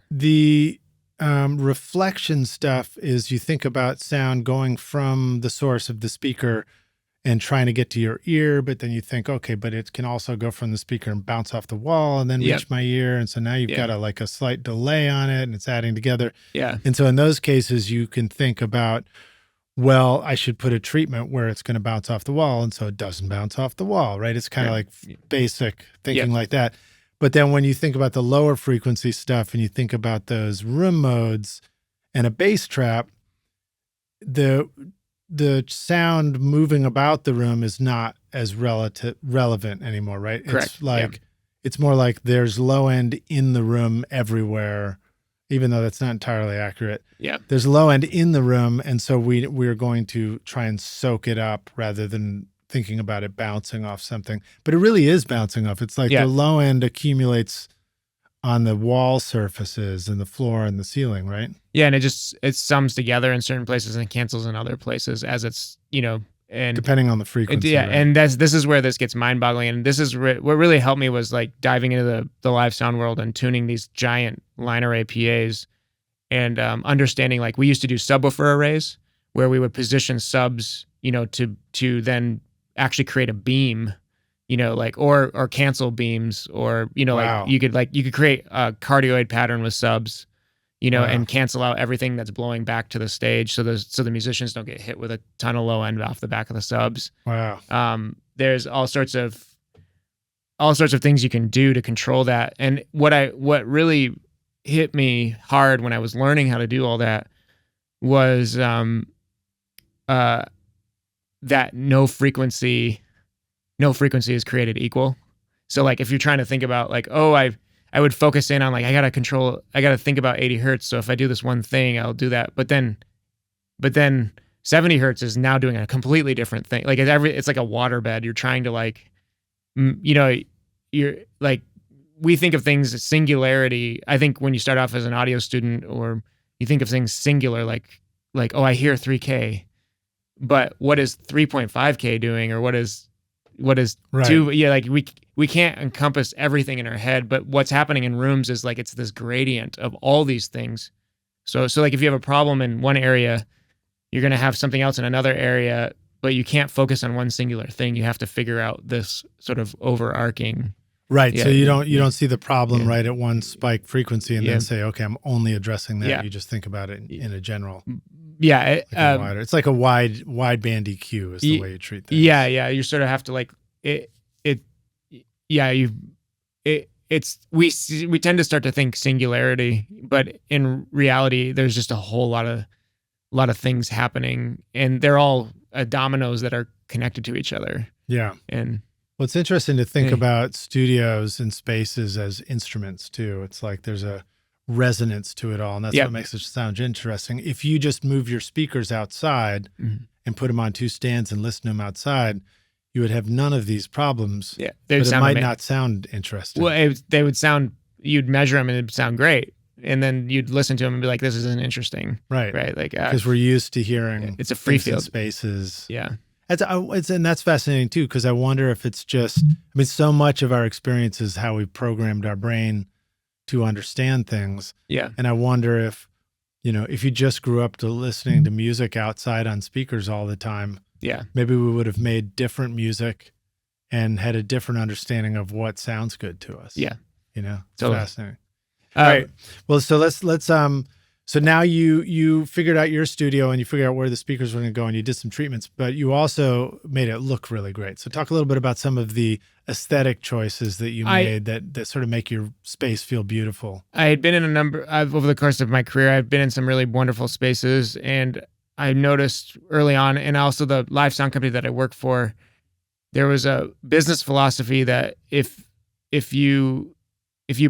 the reflection stuff is you think about sound going from the source of the speaker and trying to get to your ear, but then you think, okay, but it can also go from the speaker and bounce off the wall and then reach my ear. And so now you've got a slight delay on it and it's adding together. Yeah. And so in those cases, you can think about, well, I should put a treatment where it's going to bounce off the wall. And so it doesn't bounce off the wall, right? It's kind of like basic thinking like that. But then when you think about the lower frequency stuff and you think about those room modes and a bass trap, the sound moving about the room is not as relevant anymore, right? Correct. It's like it's more like there's low end in the room everywhere, even though that's not entirely accurate. Yeah. There's low end in the room, and so we're going to try and soak it up rather than thinking about it bouncing off something. But it really is bouncing off. It's like the low end accumulates on the wall surfaces and the floor and the ceiling, right? Yeah, and it sums together in certain places and cancels in other places as it's, and depending on the frequency. Yeah, right? and this is where this gets mind-boggling. And this is what really helped me was like diving into the live sound world and tuning these giant line array PAs and understanding, like, we used to do subwoofer arrays where we would position subs, to then actually create a beam, or cancel beams, or like you could create a cardioid pattern with subs, and cancel out everything that's blowing back to the stage, so the musicians don't get hit with a ton of low end off the back of the subs. Wow. There's all sorts of things you can do to control that. And what really hit me hard when I was learning how to do all that was that no frequency is created equal. So like if you're trying to think about like, I would focus in on like, I got to think about 80 hertz. So if I do this one thing, I'll do that. But then 70 hertz is now doing a completely different thing. Like it's like a waterbed. You're trying to like, you're like, we think of things as singularity. I think when you start off as an audio student, or you think of things singular, like, I hear 3K, but what is 3.5K doing? Or what is right. 2? Yeah. Like we can't encompass everything in our head, but what's happening in rooms is like, it's this gradient of all these things. So like if you have a problem in one area, you're going to have something else in another area, but you can't focus on one singular thing. You have to figure out this sort of overarching. Right. So you don't see the problem right at one spike frequency and then say, okay, I'm only addressing that. You just think about it in a general. Yeah. Wider. It's like a wide band EQ is the way you treat things. Yeah. Yeah. You sort of have to like we tend to start to think singularity, but in reality, there's just a whole lot of things happening, and they're all dominoes that are connected to each other. Yeah. And well, it's interesting to think about studios and spaces as instruments too. It's like there's a resonance to it all. And that's what makes it sound interesting. If you just move your speakers outside and put them on two stands and listen to them outside, you would have none of these problems. Yeah. But it might not sound interesting. Well, they would sound, you'd measure them and it'd sound great. And then you'd listen to them and be like, this isn't interesting. Right. Right. Like, because we're used to hearing it's a free field spaces. Yeah. And that's fascinating too, because I wonder if it's just, I mean, so much of our experience is how we programmed our brain to understand things. Yeah. And I wonder if, if you just grew up to listening to music outside on speakers all the time, maybe we would have made different music and had a different understanding of what sounds good to us. Yeah. It's totally fascinating. All right. Well, so let's so now you figured out your studio and you figured out where the speakers were going to go and you did some treatments, but you also made it look really great. So talk a little bit about some of the aesthetic choices that you made that sort of make your space feel beautiful. I had been in over the course of my career, I've been in some really wonderful spaces, and I noticed early on, and also the live sound company that I worked for, there was a business philosophy that if you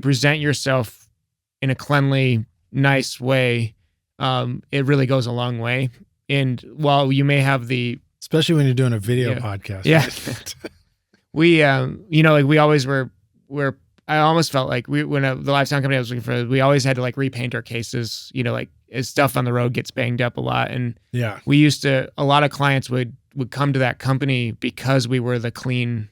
present yourself in a cleanly, nice way, it really goes a long way. And while you may have especially when you're doing a video podcast. Yeah. Right? We, like we always were, I almost felt like the live sound company I was looking for, we always had to like repaint our cases, like as stuff on the road gets banged up a lot. And we a lot of clients would come to that company because we were the clean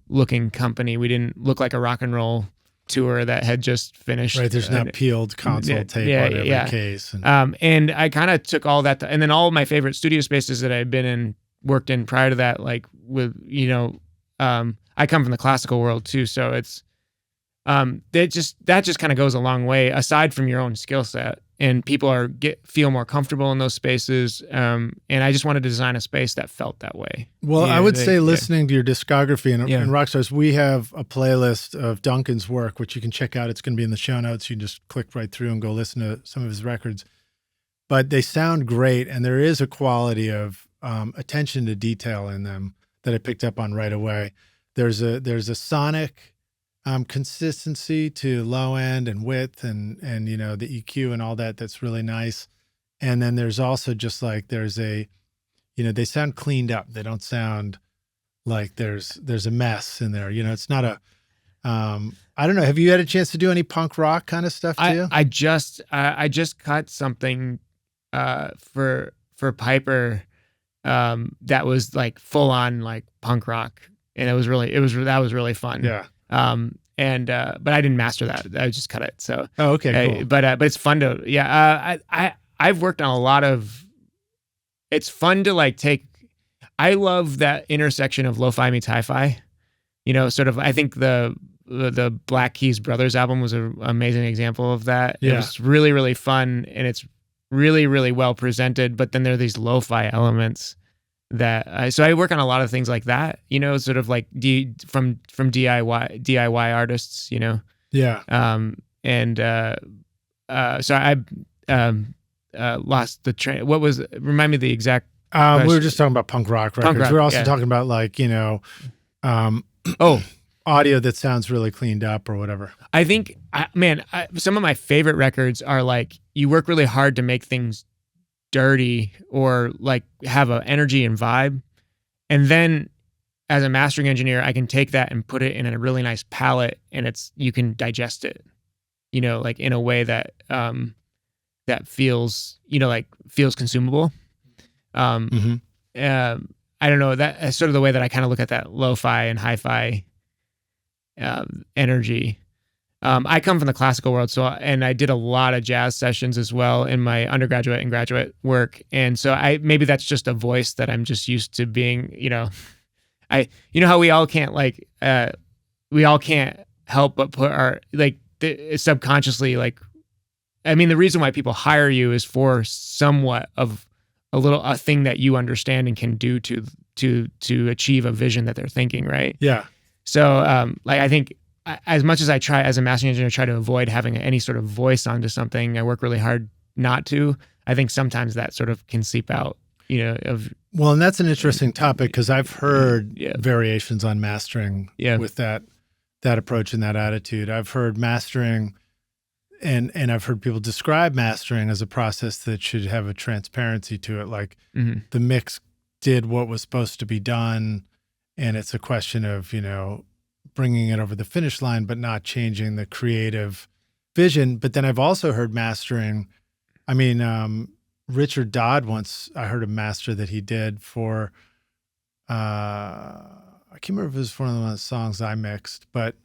looking company. We didn't look like a rock and roll tour that had just finished. Right, there's not peeled console tape on every case. And I kind of took all that, and then all of my favorite studio spaces that I had been in, worked in prior to that, like with, I come from the classical world too, so it's, that just kind of goes a long way, aside from your own skill set, and people feel more comfortable in those spaces. And I just wanted to design a space that felt that way. Well, I would say listening to your discography and Rockstars, we have a playlist of Duncan's work, which you can check out. It's going to be in the show notes. You can just click right through and go listen to some of his records. But they sound great, and there is a quality of attention to detail in them that I picked up on right away. There's a sonic consistency to low end and width and the EQ and all that's really nice. And then there's also just like they sound cleaned up. They don't sound like there's a mess in there. It's not a I don't know. Have you had a chance to do any punk rock kind of stuff too? I just cut something for Piper that was like full on like punk rock, and that was really fun. Yeah. But I didn't master that. I just cut it. So. Oh, okay, cool. But it's fun to, I've worked on a lot of, it's fun to like I love that intersection of lo-fi meets hi-fi, sort of, I think the Black Keys Brothers album was an amazing example of that. Yeah. It was really, really fun, and it's really, really well presented, but then there are these lo-fi elements that so I work on a lot of things like that, sort of like from DIY artists, So I lost the train. Remind me the exact we were just talking about punk rock records. We're also talking about like audio that sounds really cleaned up or whatever. I think some of my favorite records are like you work really hard to make things dirty or like have an energy and vibe, and then as a mastering engineer I can take that and put it in a really nice palette, and you can digest it like in a way that that feels feels consumable. I don't know, that's sort of the way that I kind of look at that lo-fi and hi-fi energy. I come from the classical world, and I did a lot of jazz sessions as well in my undergraduate and graduate work, and so maybe that's just a voice that I'm just used to being. How we all can't help but put our subconsciously the reason why people hire you is for somewhat of a thing that you understand and can do to achieve a vision that they're thinking, right? Yeah. So I think, as much as I try as a mastering engineer, try to avoid having any sort of voice onto something, I work really hard not to. I think sometimes that sort of can seep out, Well, and that's an interesting topic because I've heard variations on mastering with that approach and that attitude. I've heard mastering and I've heard people describe mastering as a process that should have a transparency to it. Like the mix did what was supposed to be done, and it's a question of, bringing it over the finish line, but not changing the creative vision. But then I've also heard mastering. I mean, Richard Dodd once, I heard a master that he did for, I can't remember if it was for one of the songs I mixed, but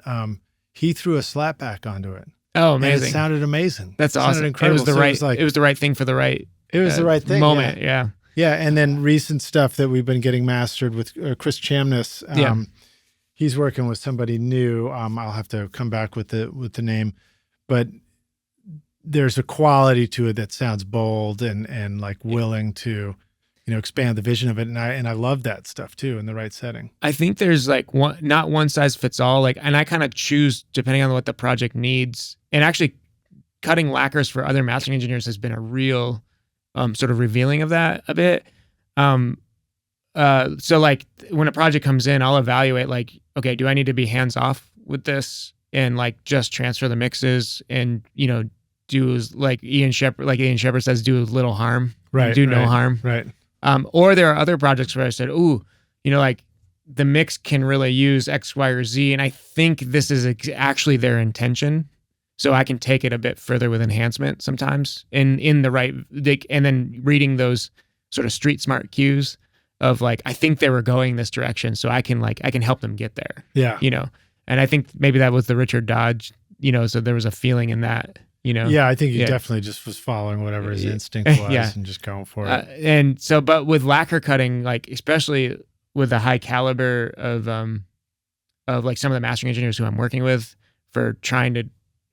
he threw a slapback onto it. Oh, amazing! And it sounded amazing. That's awesome. Sounded incredible. It was the right thing for the right. It was the right thing. Moment. Yeah. Yeah, and then recent stuff that we've been getting mastered with Chris Chamness. He's working with somebody new. I'll have to come back with the name, but there's a quality to it that sounds bold and like willing to, expand the vision of it. And I love that stuff too in the right setting. I think there's like not one size fits all. And I kind of choose depending on what the project needs. And actually, cutting lacquers for other mastering engineers has been a real sort of revealing of that a bit. So like when a project comes in, I'll evaluate like, okay, do I need to be hands off with this and like just transfer the mixes and, do like Ian Shepherd says, do little harm, do no harm. Right. Or there are other projects where I said, like the mix can really use X, Y, or Z. And I think this is actually their intention. So I can take it a bit further with enhancement sometimes in the right, and then reading those sort of street smart cues of like, I think they were going this direction. So I can help them get there. Yeah. And I think maybe that was the Richard Dodge, so there was a feeling in that, Yeah, I think he definitely just was following whatever his instinct was and just going for it. And so, but with lacquer cutting, like, especially with the high caliber of like some of the mastering engineers who I'm working with for trying to,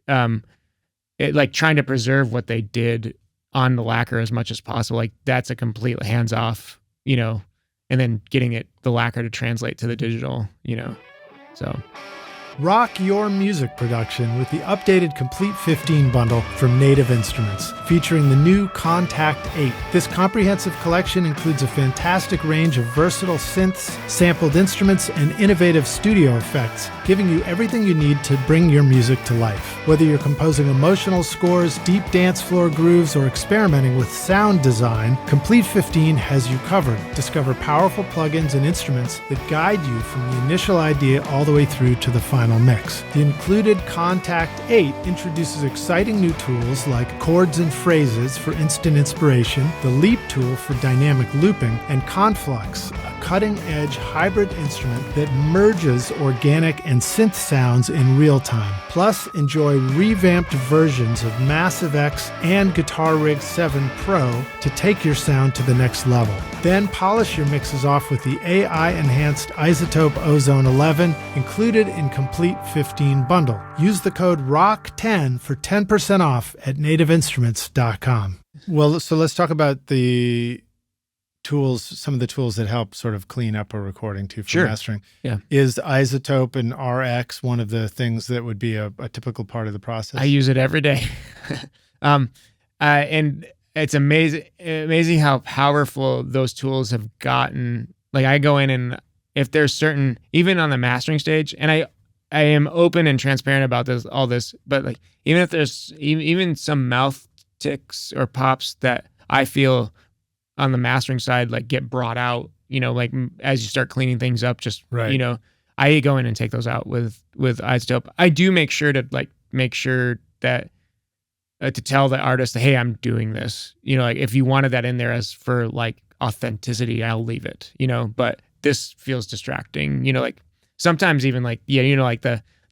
trying to preserve what they did on the lacquer as much as possible. Like that's a complete hands off, and then getting the lacquer to translate to the digital, so. Rock your music production with the updated Complete 15 bundle from Native Instruments, featuring the new Contact 8. This comprehensive collection includes a fantastic range of versatile synths, sampled instruments, and innovative studio effects, giving you everything you need to bring your music to life. Whether you're composing emotional scores, deep dance floor grooves, or experimenting with sound design, Complete 15 has you covered. Discover powerful plugins and instruments that guide you from the initial idea all the way through to the final mix. The included Contact 8 introduces exciting new tools like chords and phrases for instant inspiration, the Leap tool for dynamic looping, and Conflux, a cutting-edge hybrid instrument that merges organic and synth sounds in real time. Plus, enjoy revamped versions of Massive X and Guitar Rig 7 Pro to take your sound to the next level. Then polish your mixes off with the AI-enhanced iZotope Ozone 11 included in Complete 15 bundle. Use the code ROCK10 for 10% off at nativeinstruments.com. Well, so let's talk about the tools, some of the tools that help sort of clean up a recording too for mastering. Yeah. Is iZotope and RX one of the things that would be a typical part of the process? I use it every day. And it's amazing how powerful those tools have gotten. Like I go in and if there's certain, even on the mastering stage, and I am open and transparent about all this, but like, even if there's even some mouth ticks or pops that I feel on the mastering side, like get brought out, like as you start cleaning things up, just, I go in and take those out with iZotope. I do make sure that to tell the artist, hey, I'm doing this, like if you wanted that in there as for like authenticity, I'll leave it, but this feels distracting, like sometimes even like, like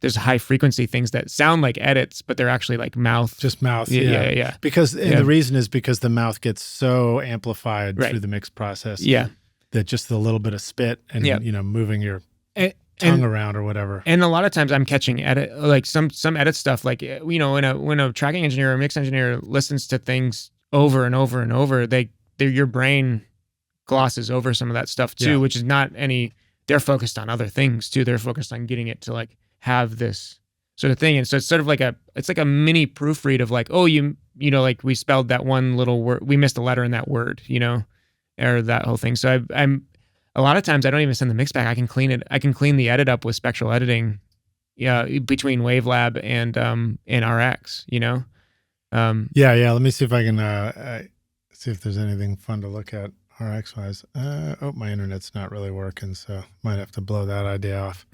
there's high frequency things that sound like edits, but they're actually like mouth. Just mouth. Yeah. Because the reason is because the mouth gets so amplified through the mix process. Yeah. That just the little bit of spit and, moving your tongue around or whatever. And a lot of times I'm catching edit, like some edit stuff, like, when a tracking engineer or mix engineer listens to things over and over and over, your brain glosses over some of that stuff too, which is not they're focused on other things too. They're focused on getting it to like have this sort of thing. And so it's sort of like it's like a mini proofread of like, oh, like we spelled that one little word, we missed a letter in that word, or that whole thing. So I'm a lot of times I don't even send the mix back. I can clean it. I can clean the edit up with spectral editing, between Wavelab and RX, Yeah. Let me see if I can see if there's anything fun to look at RX wise. My internet's not really working, so might have to blow that idea off.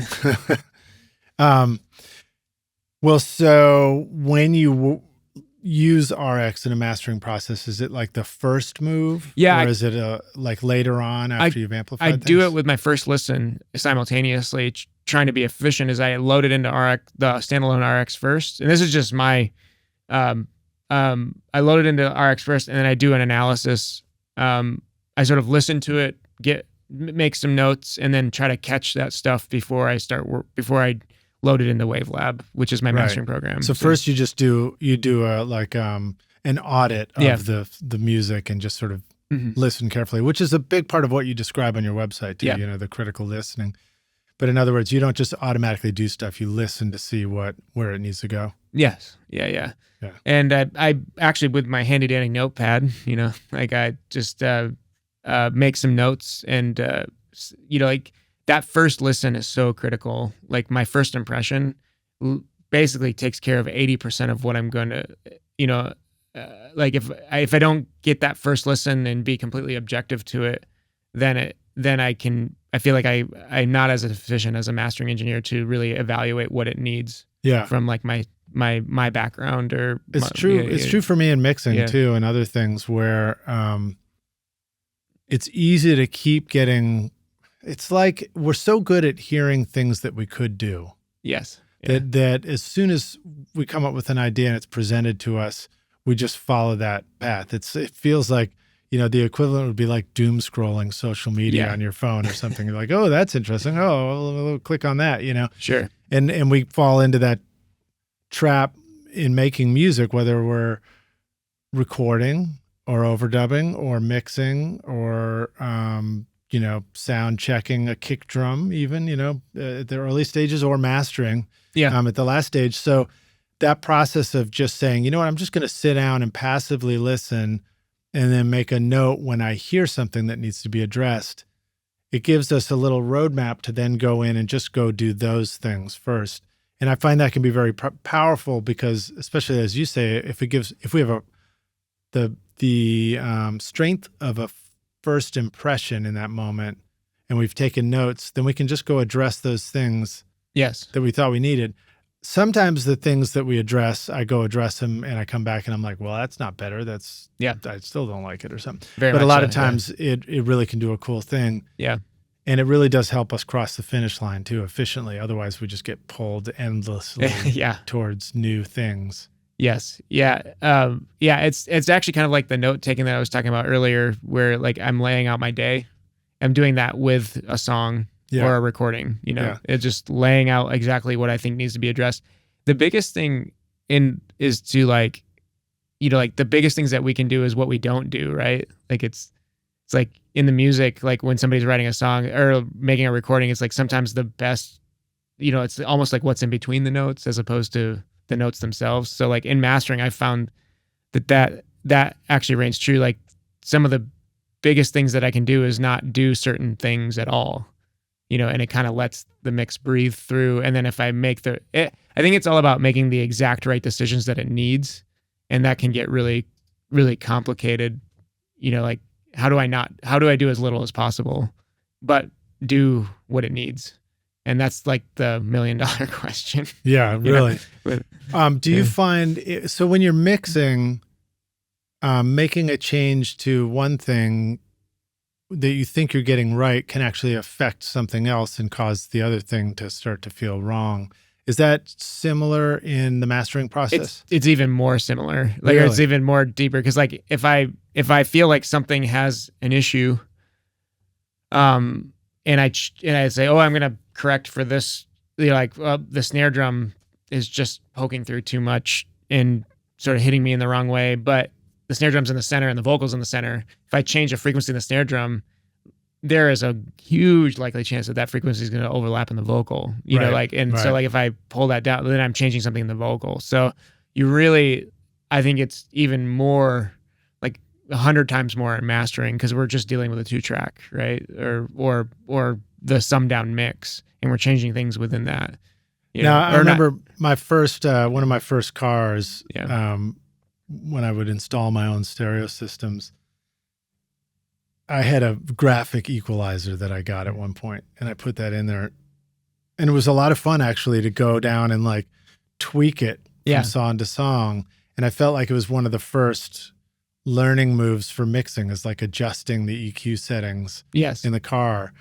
Well, so when you use RX in a mastering process, is it like the first move? Yeah. Or is it like later on after you've amplified things? I do it with my first listen simultaneously, trying to be efficient as I load it into the standalone RX first. And this is just my, I load it into RX first, and then I do an analysis. I sort of listen to it, make some notes, and then try to catch that stuff before I before I load it into WaveLab, which is my mastering program. So first you just do an audit of the music and just sort of listen carefully, which is a big part of what you describe on your website too, the critical listening. But in other words, you don't just automatically do stuff, you listen to see where it needs to go. Yes. Yeah. And I actually, with my handy dandy notepad, like I just make some notes, and like that first listen is so critical. Like my first impression basically takes care of 80% of what I'm going to, like if I don't get that first listen and be completely objective to it, then I feel like I'm not as efficient as a mastering engineer to really evaluate what it needs. Yeah. From like my background or it's true. It's true for me in mixing too, and other things where it's easy to keep getting. It's like we're so good at hearing things that we could do. Yes. That as soon as we come up with an idea and it's presented to us, we just follow that path. It feels like, the equivalent would be like doom scrolling social media on your phone or something. You're like, oh, that's interesting. Oh, I'll click on that, Sure. And we fall into that trap in making music, whether we're recording or overdubbing or mixing or, sound checking a kick drum, even, at the early stages, or mastering at the last stage. So that process of just saying, I'm just going to sit down and passively listen and then make a note when I hear something that needs to be addressed. It gives us a little roadmap to then go in and just go do those things first. And I find that can be very powerful because, especially as you say, if we have the strength of a first impression in that moment, and we've taken notes, then we can just go address those things that we thought we needed. Sometimes the things that we address, I go address them and I come back and I'm like, well, that's not better. I still don't like it or something. But a lot of times it really can do a cool thing. Yeah. And it really does help us cross the finish line too efficiently. Otherwise we just get pulled endlessly towards new things. Yes. Yeah. It's actually kind of like the note taking that I was talking about earlier, where like I'm laying out my day. I'm doing that with a song or a recording, It's just laying out exactly what I think needs to be addressed. The biggest thing is to like, like the biggest things that we can do is what we don't do, right? Like it's like in the music, like when somebody's writing a song or making a recording, it's like sometimes the best, it's almost like what's in between the notes as opposed to the notes themselves. So like in mastering, I found that actually reigns true. Like some of the biggest things that I can do is not do certain things at all, and it kind of lets the mix breathe through. And then if I make I think it's all about making the exact right decisions that it needs. And that can get really, really complicated. Like how do I do as little as possible, but do what it needs? And that's like the $1 million question. Yeah, really. Do you find, so when you're mixing, making a change to one thing that you think you're getting right can actually affect something else and cause the other thing to start to feel wrong. Is that similar in the mastering process? It's even more similar. Like It's even more deeper. Cause like if I feel like something has an issue, and I say, oh, I'm going to correct for this. The snare drum is just poking through too much and sort of hitting me in the wrong way. But the snare drum's in the center and the vocal's in the center. If I change a frequency in the snare drum, there is a huge likely chance that frequency is going to overlap in the vocal, So like if I pull that down, then I'm changing something in the vocal. So I think it's even more like 100 times more in mastering because we're just dealing with a 2-track, right? Or the sum down mix, and we're changing things within that. I remember my first, one of my first cars, when I would install my own stereo systems, I had a graphic equalizer that I got at one point, and I put that in there. And it was a lot of fun actually to go down and like tweak it from song to song. And I felt like it was one of the first learning moves for mixing, is like adjusting the EQ settings in the car.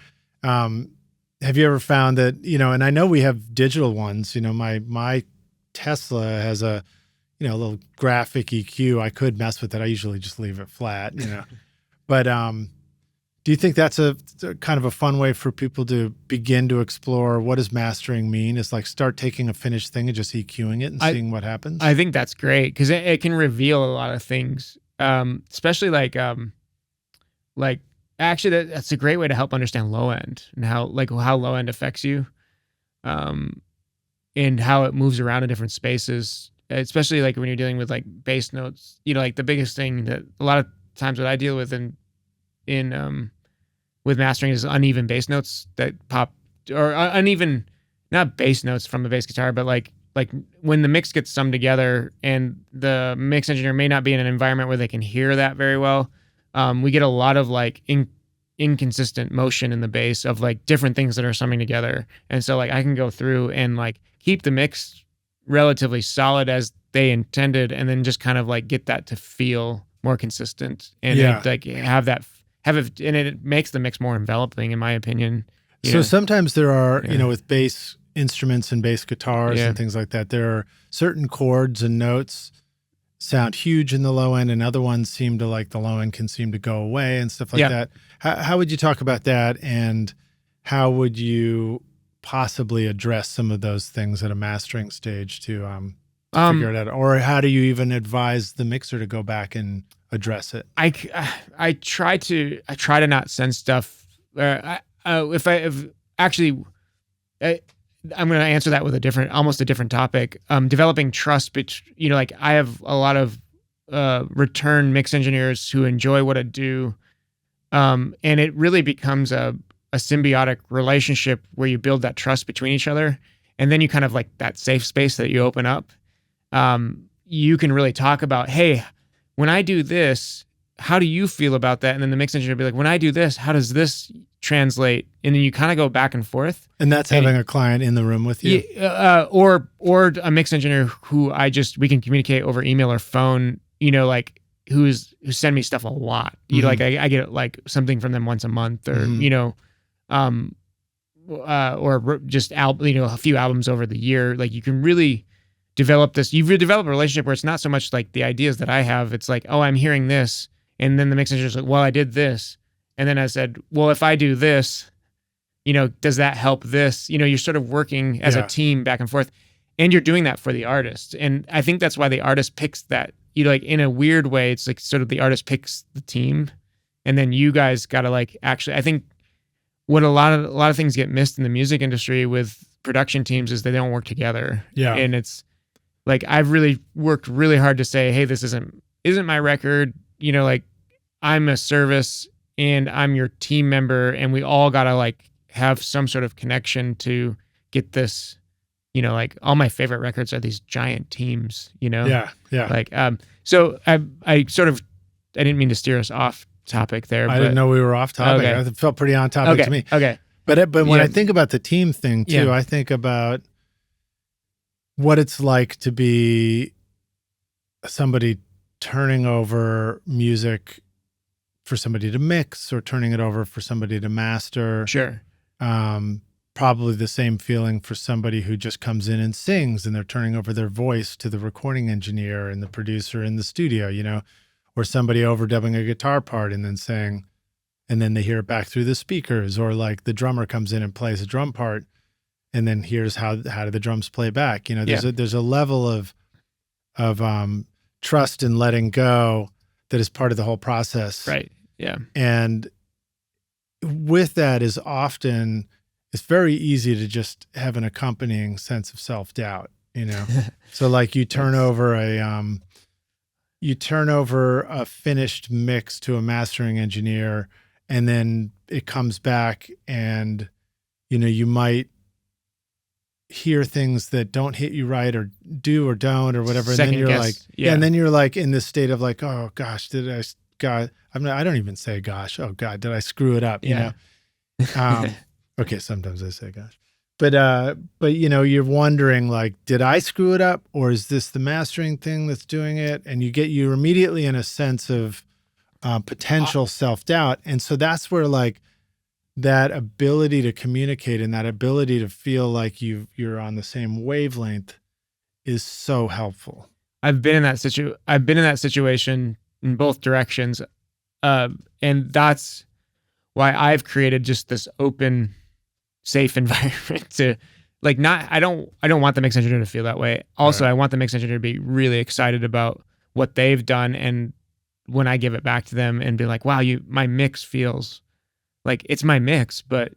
Have you ever found that, and I know we have digital ones, my Tesla has a little graphic EQ. I could mess with it. I usually just leave it flat, but do you think that's a kind of a fun way for people to begin to explore what does mastering mean? Is like start taking a finished thing and just EQing it and seeing what happens? I think that's great because it can reveal a lot of things, especially like actually that's a great way to help understand low end and how low end affects you, and how it moves around in different spaces, especially like when you're dealing with like bass notes. Like the biggest thing that a lot of times what I deal with in with mastering is uneven bass notes that pop, or uneven, not bass notes from a bass guitar, but like when the mix gets summed together and the mix engineer may not be in an environment where they can hear that very well. We get a lot of like inconsistent motion in the bass of like different things that are summing together. And so like I can go through and like keep the mix relatively solid as they intended, and then just kind of like get that to feel more consistent and like have it, and it makes the mix more enveloping, in my opinion. So sometimes there are, with bass instruments and bass guitars and things like that, there are certain chords and notes sound huge in the low end, and other ones seem to like the low end can seem to go away and stuff like that. How would you talk about that, and how would you possibly address some of those things at a mastering stage to figure it out? Or how do you even advise the mixer to go back and address it? I try to not send stuff. I'm going to answer that with almost a different topic. Developing trust, like I have a lot of return mix engineers who enjoy what I do, and it really becomes a symbiotic relationship where you build that trust between each other, and then you kind of like that safe space that you open up. You can really talk about, hey, when I do this, how do you feel about that? And then the mix engineer will be like, when I do this, how does this translate? And then you kind of go back and forth. And that's having a client in the room with you? Or a mix engineer who we can communicate over email or phone, like who send me stuff a lot. Like I get like something from them once a month, or, or just a few albums over the year. Like you can really develop a relationship where it's not so much like the ideas that I have. It's like, oh, I'm hearing this. And then the mix engineer's like, well, I did this. And then I said, well, if I do this, does that help this? You're sort of working as a team back and forth, and you're doing that for the artist. And I think that's why the artist picks that, like in a weird way, it's like sort of the artist picks the team, and then you guys got to like, actually, I think what a lot of things get missed in the music industry with production teams is they don't work together. Yeah. And it's like, I've really worked really hard to say, hey, this isn't my record. Like I'm a service and I'm your team member, and we all got to like have some sort of connection to get this, like all my favorite records are these giant teams, Yeah. Yeah. Like, so I didn't mean to steer us off topic there. I didn't know we were off topic. Okay. It felt pretty on topic to me. Okay. But when I think about the team thing too, I think about what it's like to be somebody turning over music for somebody to mix, or turning it over for somebody to master. Sure. Probably the same feeling for somebody who just comes in and sings, and they're turning over their voice to the recording engineer and the producer in the studio, or somebody overdubbing a guitar part and then saying, and then they hear it back through the speakers, or like the drummer comes in and plays a drum part and then here's how do the drums play back. There's a level of trust and letting go that is part of the whole process. Right. Yeah. And with that is often, it's very easy to just have an accompanying sense of self-doubt, So like you turn over a finished mix to a mastering engineer, and then it comes back, and you might hear things that don't hit you right or do or don't or whatever. And then Second you're guess, like, yeah. and then you're like in this state of like, oh gosh, I don't even say gosh. Oh God, did I screw it up? You Yeah. know? Okay. Sometimes I say gosh, but you know, you're wondering like, did I screw it up or is this the mastering thing that's doing it? And you're immediately in a sense of potential self-doubt. And so that's where like that ability to communicate and that ability to feel like you're on the same wavelength is so helpful. I've been in that situation in both directions. And that's why I've created just this open, safe environment to like, I don't want the mix engineer to feel that way. Also, Right. I want the mix engineer to be really excited about what they've done. And when I give it back to them and be like, wow, my mix feels like it's my mix, but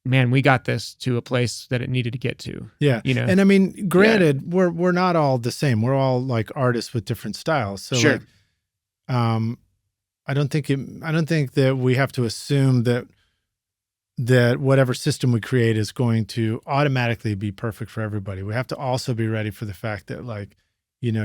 man, we got this to a place that it needed to get to. Yeah. You know? And I mean, granted, we're not all the same. We're all like artists with different styles. So Sure. like, I don't think that we have to assume that whatever system we create is going to automatically be perfect for everybody. We have to also be ready for the fact that like, you know,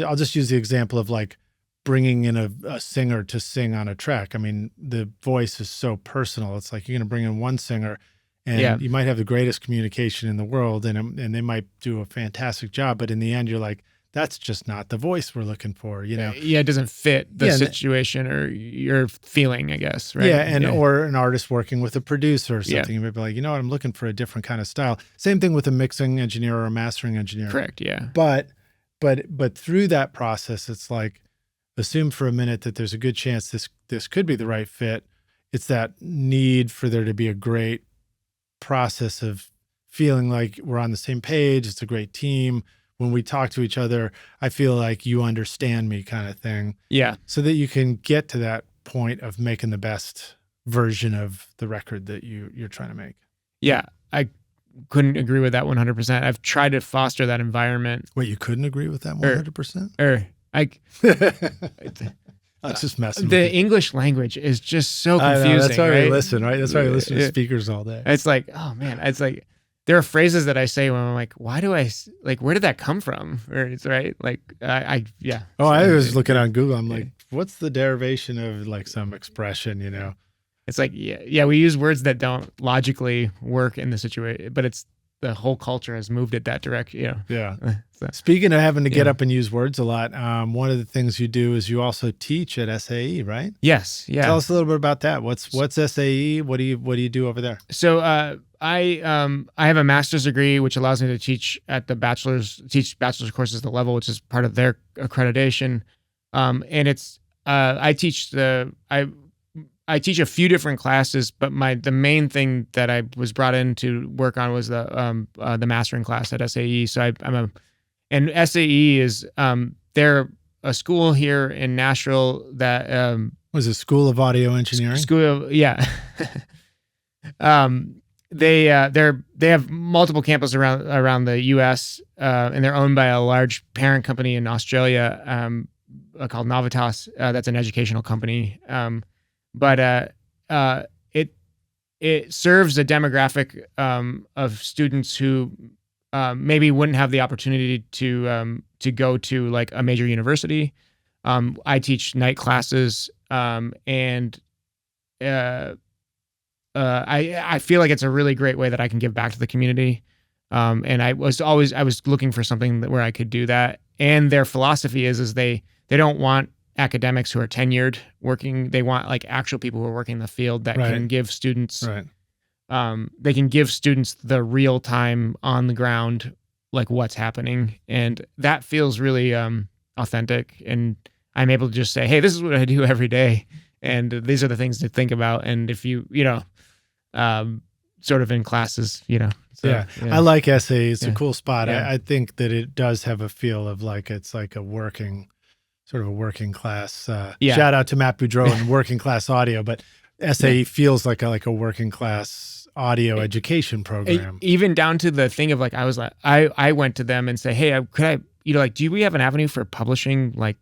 I'll just use the example of like bringing in a singer to sing on a track. I mean, the voice is so personal. It's like you're going to bring in one singer and you might have the greatest communication in the world and they might do a fantastic job. But in the end, you're like, that's just not the voice we're looking for, you know? Yeah, it doesn't fit the situation or your feeling, I guess, right? Yeah, or an artist working with a producer or something. You might be like, you know what, I'm looking for a different kind of style. Same thing with a mixing engineer or a mastering engineer. Correct, yeah. But through that process, it's like, assume for a minute that there's a good chance this could be the right fit. It's that need for there to be a great process of feeling like we're on the same page. It's a great team. When we talk to each other, I feel like you understand me kind of thing. Yeah. So that you can get to that point of making the best version of the record that you're trying to make. Yeah. I couldn't agree with that 100%. I've tried to foster that environment. Wait, you couldn't agree with that 100%? I'm just messing with you. The English language is just so confusing. I know, that's why right? we listen, right? That's why we listen to speakers all day. It's like, oh man, it's like, there are phrases that I say when I'm like, why do I, like, where did that come from? Or it's right. Like, yeah. Oh, I was looking on Google. I'm like, what's the derivation of like some expression, you know? It's like, yeah, we use words that don't logically work in the situation, but it's the whole culture has moved it that direction. You know? Yeah. So, speaking of having to get up and use words a lot, one of the things you do is you also teach at SAE, right? Yes. Yeah. Tell us a little bit about that. What's SAE? What do you do over there? So I have a master's degree, which allows me to teach at the bachelor's courses at the level, which is part of their accreditation. And it's I teach I teach a few different classes, but the main thing that I was brought in to work on was the mastering class at SAE. So and SAE is they're a school here in Nashville that was a School of Audio Engineering. They have multiple campuses around the U.S. And they're owned by a large parent company in Australia called Navitas. That's an educational company. But it serves a demographic of students who maybe wouldn't have the opportunity to go to like a major university. I teach night classes, and I feel like it's a really great way that I can give back to the community. And I was looking for something where I could do that. And their philosophy is they don't want academics who are tenured working. They want like actual people who are working in the field that can give students, they can give students the real time on the ground, like what's happening. And that feels really authentic. And I'm able to just say, hey, this is what I do every day. And these are the things to think about. And if you sort of in classes, So, I like SAE. It's a cool spot. Yeah. I think that it does have a feel of like, it's like a working class. Shout out to Matt Boudreau and working class audio, but SAE feels like a working class audio education program. Even down to the thing of like, I went to them and say, hey, could I, do we have an avenue for publishing like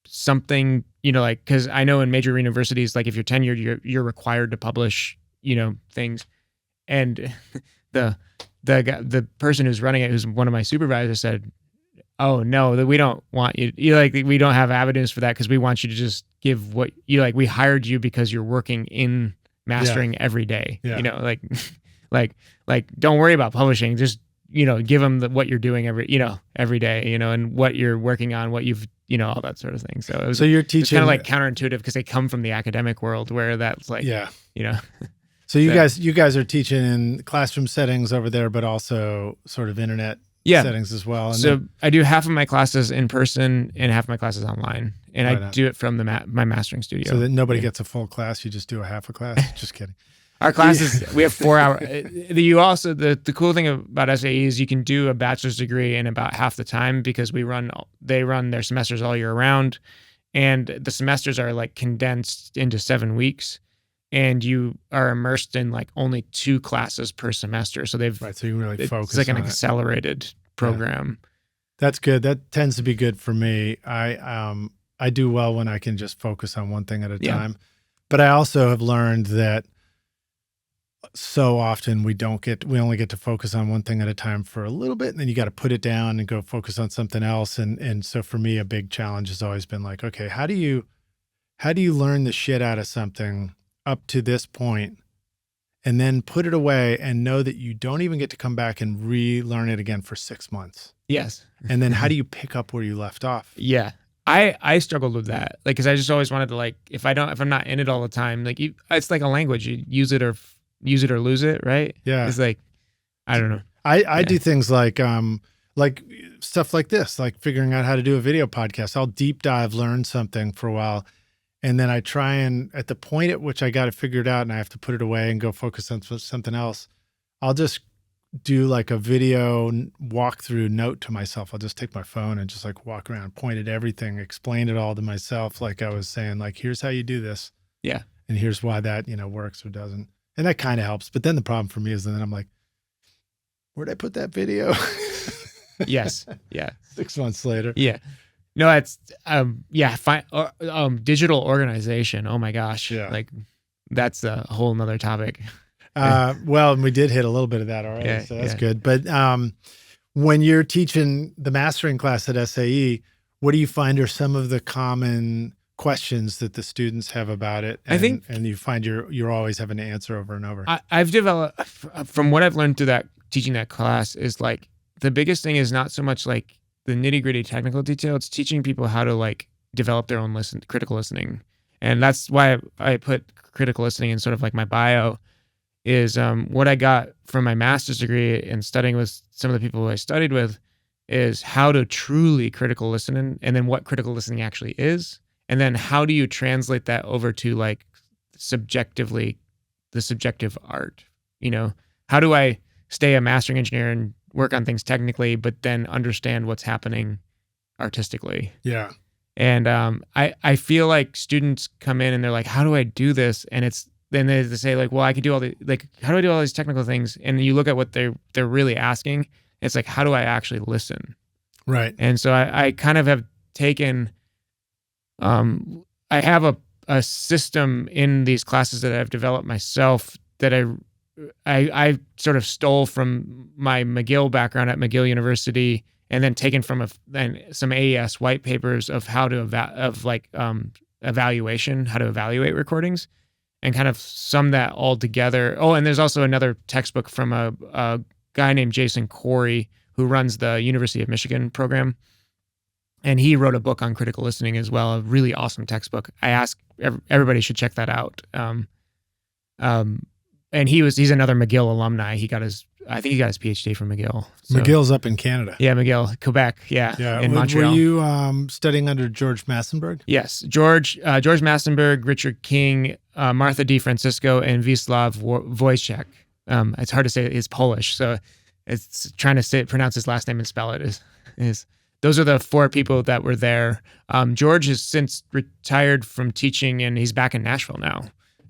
something, like, cause I know in major universities, like if you're tenured, you're required to publish, things. And the the person who's running it, who's one of my supervisors, said, "Oh no, that we don't want you. We don't have avenues for that because we want you to just give what you like. We hired you because you're working in mastering every day. Yeah. Like don't worry about publishing. Just give them what you're doing every day. And what you're working on, what you've all that sort of thing. So it was, so you're teaching kind of like counterintuitive because they come from the academic world where that's like So you guys are teaching in classroom settings over there, but also sort of internet settings as well. And so I do half of my classes in person and half of my classes online, and I do it from my mastering studio. So that nobody gets a full class, you just do a half a class. Just kidding. Our classes, we have 4 hours. You also, the cool thing about SAE is you can do a bachelor's degree in about half the time because they run their semesters all year round, and the semesters are like condensed into 7 weeks, and you are immersed in like only 2 classes per semester. So so you really focus. It's like an accelerated program. Yeah. That's good. That tends to be good for me. I do well when I can just focus on one thing at a time, but I also have learned that so often we only get to focus on one thing at a time for a little bit, and then you got to put it down and go focus on something else. And so for me, a big challenge has always been like, okay, how do you learn the shit out of something up to this point and then put it away and know that you don't even get to come back and relearn it again for 6 months? Yes. And then how do you pick up where you left off? Yeah. I struggled with that. Like, cause I just always wanted to like, if I'm not in it all the time, like it's like a language, you use it or lose it. Right. Yeah. It's like, I don't know. I do things like stuff like this, like figuring out how to do a video podcast. I'll deep dive, learn something for a while. And then I try and at the point at which I got it figured out and I have to put it away and go focus on something else, I'll just do like a video walkthrough note to myself. I'll just take my phone and just like walk around, point at everything, explain it all to myself. Like I was saying, like, here's how you do this. Yeah. And here's why that, works or doesn't. And that kind of helps. But then the problem for me is then I'm like, where'd I put that video? Yes. Yeah. 6 months later. Yeah. No, it's, digital organization. Oh my gosh. Yeah. Like that's a whole nother topic. Well, and we did hit a little bit of that already, so that's good. But when you're teaching the mastering class at SAE, what do you find are some of the common questions that the students have about it? And, I think, and you find you're always having to answer over and over. I've developed, from what I've learned through teaching that class, is like the biggest thing is not so much like the nitty gritty technical detail. It's teaching people how to like develop their own critical listening, and that's why I put critical listening in sort of like my bio. Is what I got from my master's degree and studying with some of the people who I studied with is how to truly critical listen and then what critical listening actually is. And then how do you translate that over to like subjectively, the subjective art? How do I stay a mastering engineer and work on things technically, but then understand what's happening artistically? Yeah. And I feel like students come in and they're like, how do I do this? And then they say like, well, I could do how do I do all these technical things? And you look at what they're really asking. It's like, how do I actually listen? Right. And so I kind of have taken, I have a system in these classes that I've developed myself that I sort of stole from my McGill background at McGill University, and then taken from some AES white papers of how to evaluation, how to evaluate recordings, and kind of sum that all together. Oh, and there's also another textbook from a guy named Jason Corey who runs the University of Michigan program. And he wrote a book on critical listening as well, a really awesome textbook. I ask everybody should check that out. And he's another McGill alumni. I think he got his PhD from McGill. So. McGill's up in Canada. Yeah, McGill, Quebec. Yeah. In Montreal. Were you studying under George Massenburg? Yes, George Massenburg, Richard King, Martha D. Francisco, and Wisław Wojciech. It's hard to say. It's Polish, so it's trying to pronounce his last name and spell it is. Those are the 4 people that were there. George has since retired from teaching, and he's back in Nashville now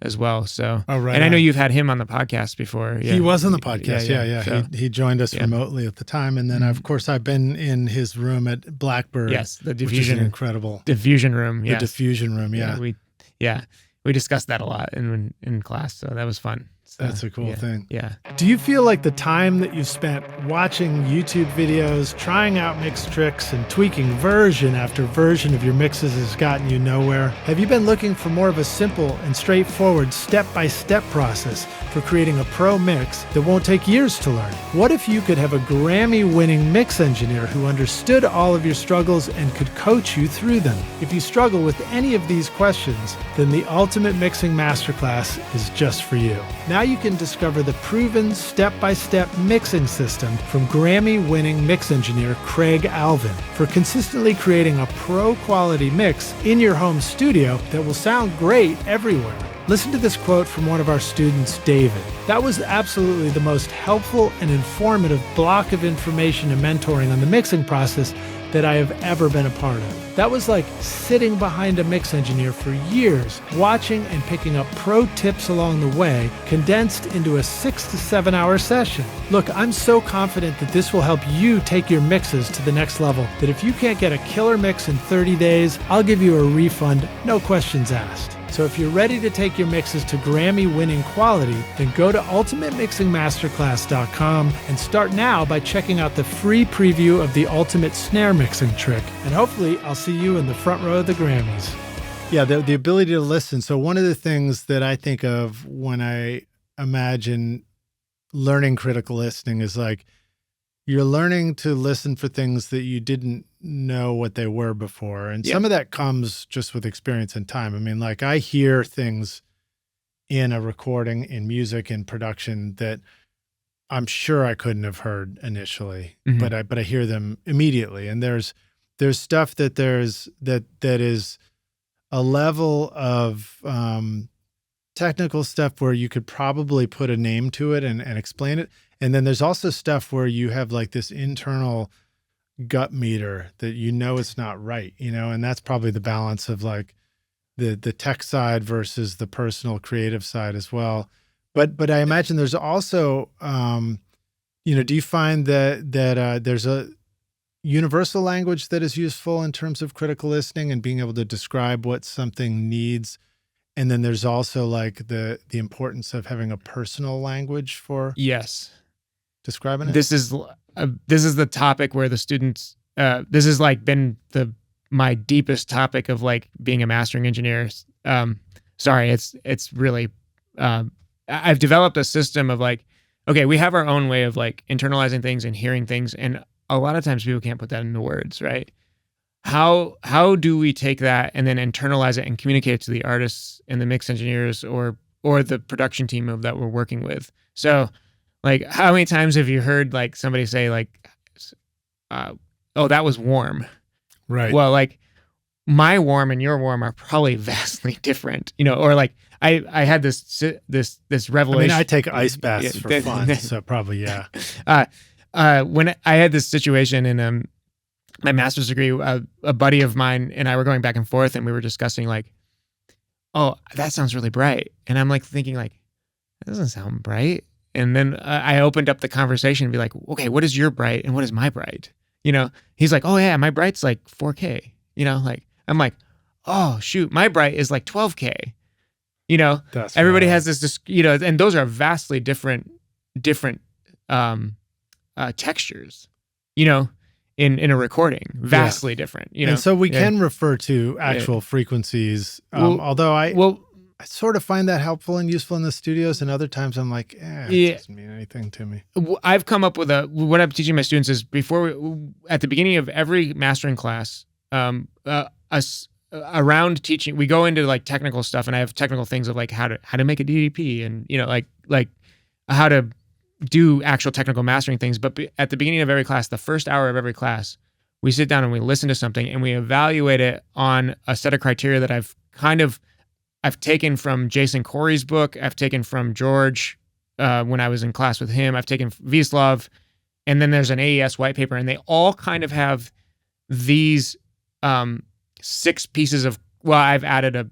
as well. So, and I know you've had him on the podcast before. Yeah. He was on the podcast. Yeah. So, he joined us remotely at the time, and then of course I've been in his room at Blackbird. Yes, the diffusion, which is incredible. Diffusion room. The diffusion room. Yeah. We discussed that a lot in class, so that was fun. That's a cool thing. Yeah. Do you feel like the time that you've spent watching YouTube videos, trying out mix tricks, and tweaking version after version of your mixes has gotten you nowhere? Have you been looking for more of a simple and straightforward step-by-step process for creating a pro mix that won't take years to learn? What if you could have a Grammy-winning mix engineer who understood all of your struggles and could coach you through them? If you struggle with any of these questions, then the Ultimate Mixing Masterclass is just for you. Now you can discover the proven step-by-step mixing system from Grammy-winning mix engineer Craig Alvin for consistently creating a pro-quality mix in your home studio that will sound great everywhere. Listen to this quote from one of our students, David. That was absolutely the most helpful and informative block of information and mentoring on the mixing process that I have ever been a part of. That was like sitting behind a mix engineer for years, watching and picking up pro tips along the way, condensed into a 6 to 7 hour session. Look, I'm so confident that this will help you take your mixes to the next level, that if you can't get a killer mix in 30 days, I'll give you a refund, no questions asked. So if you're ready to take your mixes to Grammy-winning quality, then go to ultimatemixingmasterclass.com and start now by checking out the free preview of the Ultimate Snare Mixing Trick. And hopefully I'll see you in the front row of the Grammys. Yeah, the ability to listen. So one of the things that I think of when I imagine learning critical listening is like, you're learning to listen for things that you didn't know what they were before. And some of that comes just with experience and time. I mean, like I hear things in a recording, in music, in production that I'm sure I couldn't have heard initially, but I hear them immediately. And there's stuff that is a level of technical stuff where you could probably put a name to it and explain it. And then there's also stuff where you have like this internal gut meter that you know it's not right, you know, and that's probably the balance of like the tech side versus the personal creative side as well. But I imagine there's also, you know, do you find that there's a universal language that is useful in terms of critical listening and being able to describe what something needs? And then there's also like the importance of having a personal language for describing it. This is the topic where the students. This has like been my deepest topic of like being a mastering engineer. Sorry, it's really. I've developed a system of like, okay, we have our own way of like internalizing things and hearing things, and a lot of times people can't put that into words, right? How do we take that and then internalize it and communicate it to the artists and the mix engineers or the production team that we're working with? So, like, how many times have you heard like somebody say like, "Oh, that was warm," right? Well, like my warm and your warm are probably vastly different, you know. Or like I had this revelation. I mean, I take ice baths for fun, so probably when I had this situation in my master's degree, a buddy of mine and I were going back and forth, and we were discussing like, "Oh, that sounds really bright," and I'm like thinking like, "That doesn't sound bright." And then I opened up the conversation and be like, "Okay, what is your bright and what is my bright?" You know, he's like, "Oh yeah, my bright's like 4K." You know, like I'm like, "Oh shoot, my bright is like 12K." You know, everybody has this, you know, and those are vastly different textures. You know. In a recording, vastly different, you know. And so we can refer to actual frequencies, although I sort of find that helpful and useful in the studios, and other times I'm like, it doesn't mean anything to me. I've come up with what I'm teaching my students is at the beginning of every mastering class, around teaching, we go into like technical stuff, and I have technical things of like how to make a DDP, and you know, like how to do actual technical mastering things. But at the beginning of every class, the first hour of every class, we sit down and we listen to something and we evaluate it on a set of criteria that I've taken from Jason Corey's book. I've taken from George when I was in class with him. I've taken Vieslav, and then there's an AES white paper, and they all kind of have these 6 pieces of, I've added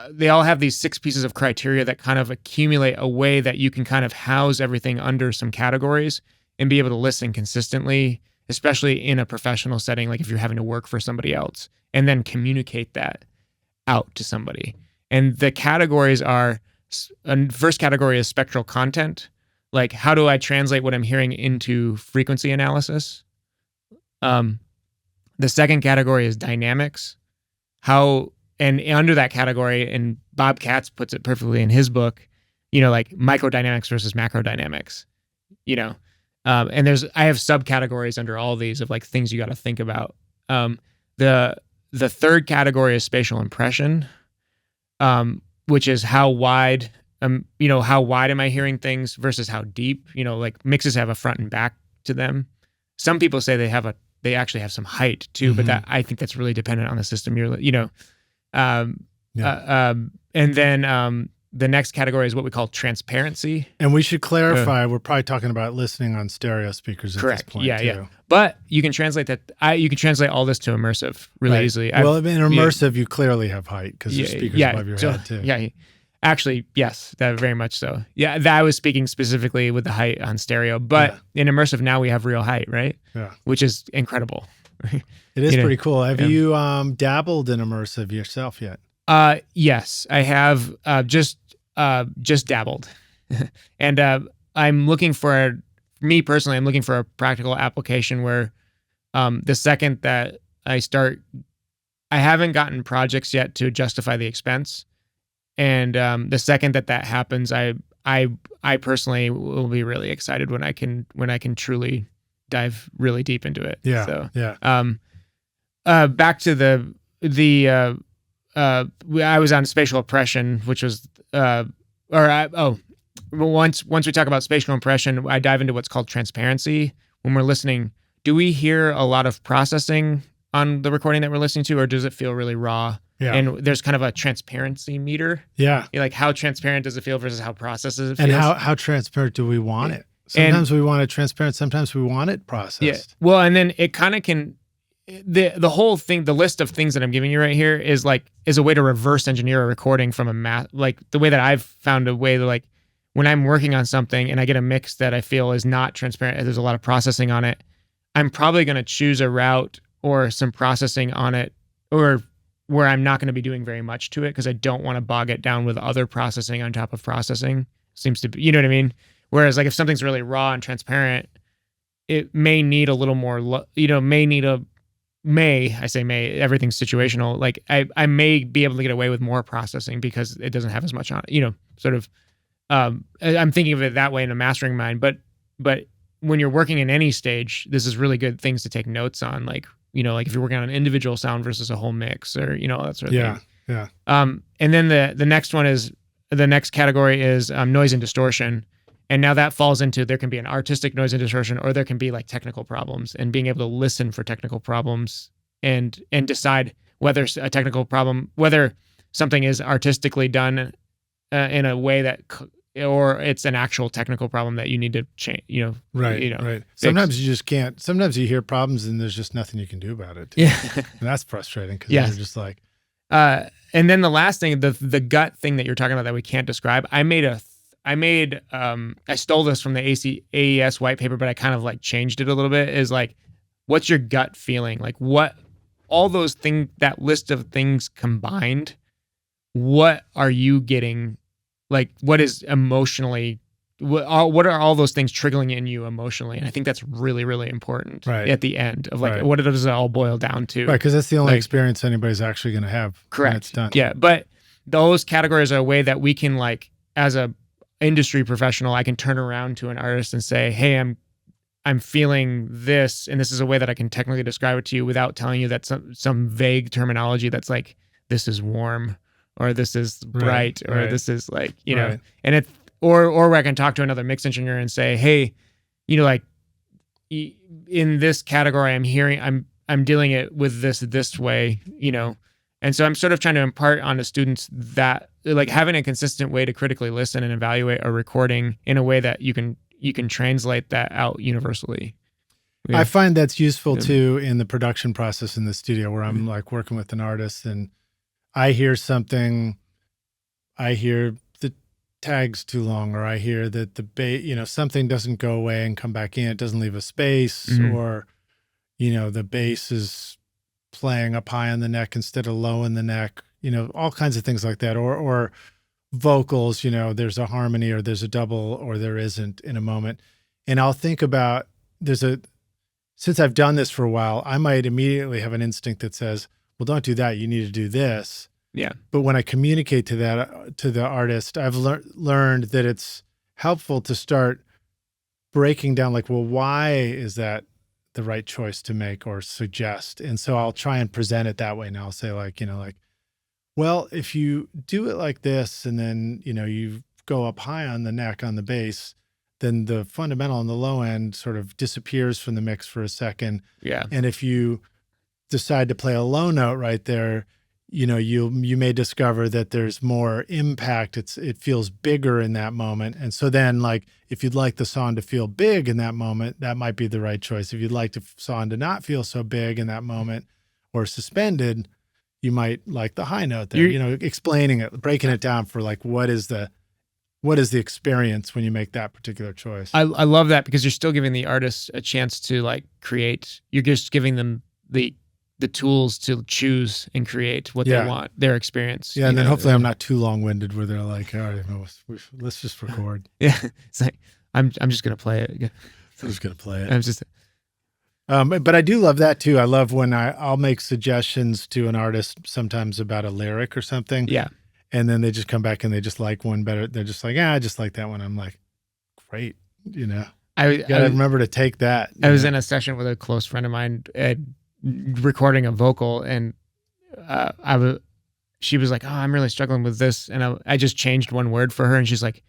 they all have these 6 pieces of criteria that kind of accumulate a way that you can kind of house everything under some categories and be able to listen consistently, especially in a professional setting, like if you're having to work for somebody else, and then communicate that out to somebody. And the categories are first category is spectral content. Like, how do I translate what I'm hearing into frequency analysis? The second category is dynamics. And under that category, and Bob Katz puts it perfectly in his book, like microdynamics versus macrodynamics, and I have subcategories under all these of like things you got to think about. The third category is spatial impression, which is how wide, how wide am I hearing things versus how deep, like mixes have a front and back to them. Some people say they actually have some height too, but I think that's really dependent on the system and then the next category is what we call transparency. And we should clarify, we're probably talking about listening on stereo speakers at this point. Yeah. But you can translate that. You can translate all this to immersive really easily. Well, in immersive, you clearly have height because there's speakers above your head too. Yeah. Actually, yes, that very much so. Yeah, that I was speaking specifically with the height on stereo, but in immersive now we have real height, right? Yeah. Which is incredible. It is pretty cool. Have you dabbled in immersive yourself yet? Yes, I have just dabbled. And I'm looking for, me personally, I'm looking for a practical application where the second that I start, I haven't gotten projects yet to justify the expense. And the second that happens, I personally will be really excited when I can truly dive really deep into it. Yeah. So, yeah. Back to I was on spatial impression, which was once we talk about spatial impression, I dive into what's called transparency. When we're listening, do we hear a lot of processing on the recording that we're listening to, or does it feel really raw? Yeah. And there's kind of a transparency meter. Yeah. Like how transparent does it feel versus how processed it feels? And how transparent do we want it? Sometimes we want it transparent. Sometimes we want it processed. Yeah. Well, and then it kind of can, the whole thing, the list of things that I'm giving you right here is a way to reverse engineer a recording from like the way that I've found a way to, like, when I'm working on something and I get a mix that I feel is not transparent, there's a lot of processing on it, I'm probably going to choose a route or some processing on it, or where I'm not going to be doing very much to it because I don't want to bog it down with other processing on top of processing. Seems to be, you know what I mean? Whereas like if something's really raw and transparent, it may need a little more, everything's situational. Like I may be able to get away with more processing because it doesn't have as much on it, sort of. I'm thinking of it that way in a mastering mind, but when you're working in any stage, this is really good things to take notes on. Like, like if you're working on an individual sound versus a whole mix, or, that sort of thing. Yeah. And then the next category is noise and distortion. And now that falls into, there can be an artistic noise and distortion, or there can be like technical problems, and being able to listen for technical problems and decide whether a technical problem, whether something is artistically done in a way that, or it's an actual technical problem that you need to change, Right. Sometimes you just can't, sometimes you hear problems and there's just nothing you can do about it. Yeah. And that's frustrating because you're just like. And then the last thing, the gut thing that you're talking about that we can't describe, I stole this from the AES white paper, but I kind of like changed it a little bit, is like, what's your gut feeling? Like what, all those things, that list of things combined, what are you getting? Like what is emotionally, what are all those things triggering in you emotionally? And I think that's really, really important at the end of like, what does it all boil down to? Right. Because that's the only experience anybody's actually going to have. Correct. When it's done. Yeah. But those categories are a way that we can, like, as a industry professional, I can turn around to an artist and say, hey, I'm feeling this, and this is a way that I can technically describe it to you without telling you that some vague terminology that's like, this is warm, or this is bright, or this is like, and it, or where I can talk to another mix engineer and say, hey, like in this category, I'm dealing it with this way, and so I'm sort of trying to impart on the students that, like, having a consistent way to critically listen and evaluate a recording in a way that you can translate that out universally. Yeah. I find that's useful too in the production process in the studio, where I'm like working with an artist and I hear something, I hear the tag's too long, or I hear that the bass, something doesn't go away and come back in, it doesn't leave a space, or, the bass is playing up high on the neck instead of low in the neck, all kinds of things like that. Or vocals, there's a harmony or there's a double or there isn't in a moment. And I'll think about, since I've done this for a while, I might immediately have an instinct that says, well, don't do that. You need to do this. Yeah. But when I communicate to the artist, I've learned that it's helpful to start breaking down, like, well, why is that the right choice to make or suggest? And so I'll try and present it that way. And I'll say well, if you do it like this, and then, you go up high on the neck on the bass, then the fundamental on the low end sort of disappears from the mix for a second. Yeah. And if you decide to play a low note right there, you may discover that there's more impact. It feels bigger in that moment. And so then, like, if you'd like the song to feel big in that moment, that might be the right choice. If you'd like the song to not feel so big in that moment or suspended, you might like the high note there, explaining it, breaking it down for like, what is the experience when you make that particular choice? I love that, because you're still giving the artist a chance to like create. You're just giving them the tools to choose and create what they want, their experience. Yeah, and then hopefully I'm not too long-winded where they're like, all right, let's just record. Yeah, it's like, I'm just going to play it. I'm just going to play it. I'm just... but I do love that too. I love when I'll make suggestions to an artist sometimes about a lyric or something. Yeah. And then they just come back and they just like one better. They're just like, I just like that one. I'm like, great. I gotta remember to take that. I was in a session with a close friend of mine recording a vocal, and she was like, oh, I'm really struggling with this. And I just changed one word for her, and she's like,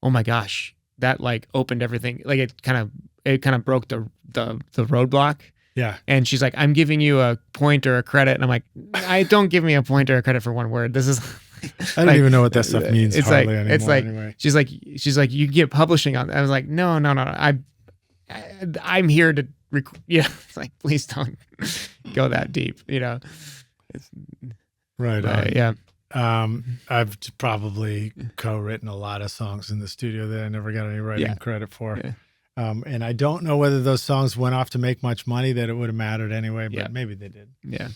oh my gosh, that like opened everything. Like it kind of broke the roadblock. Yeah. And she's like, I'm giving you a point or a credit. And I'm like, I don't give me a point or a credit for one word. This is I don't even know what that stuff means. It's hardly like, anymore, it's like, anyway. she's like, you get publishing on. I was like, no. I'm here to it's like, please don't go that deep, It's, right. Yeah. I've probably co-written a lot of songs in the studio that I never got any writing credit for. Yeah. And I don't know whether those songs went off to make much money that it would have mattered anyway, but maybe they did. Yeah.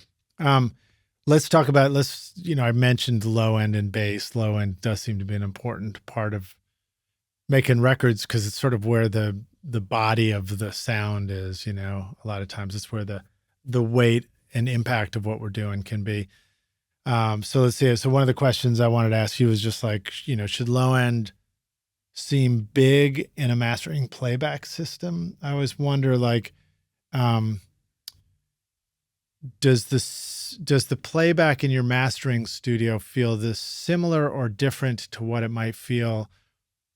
Let's talk about, I mentioned low end and bass. Low end does seem to be an important part of making records, because it's sort of where the body of the sound is, a lot of times it's where the weight and impact of what we're doing can be. So let's see. So one of the questions I wanted to ask you was just like, should low end seem big in a mastering playback system? I always wonder, like, does the playback in your mastering studio feel this similar or different to what it might feel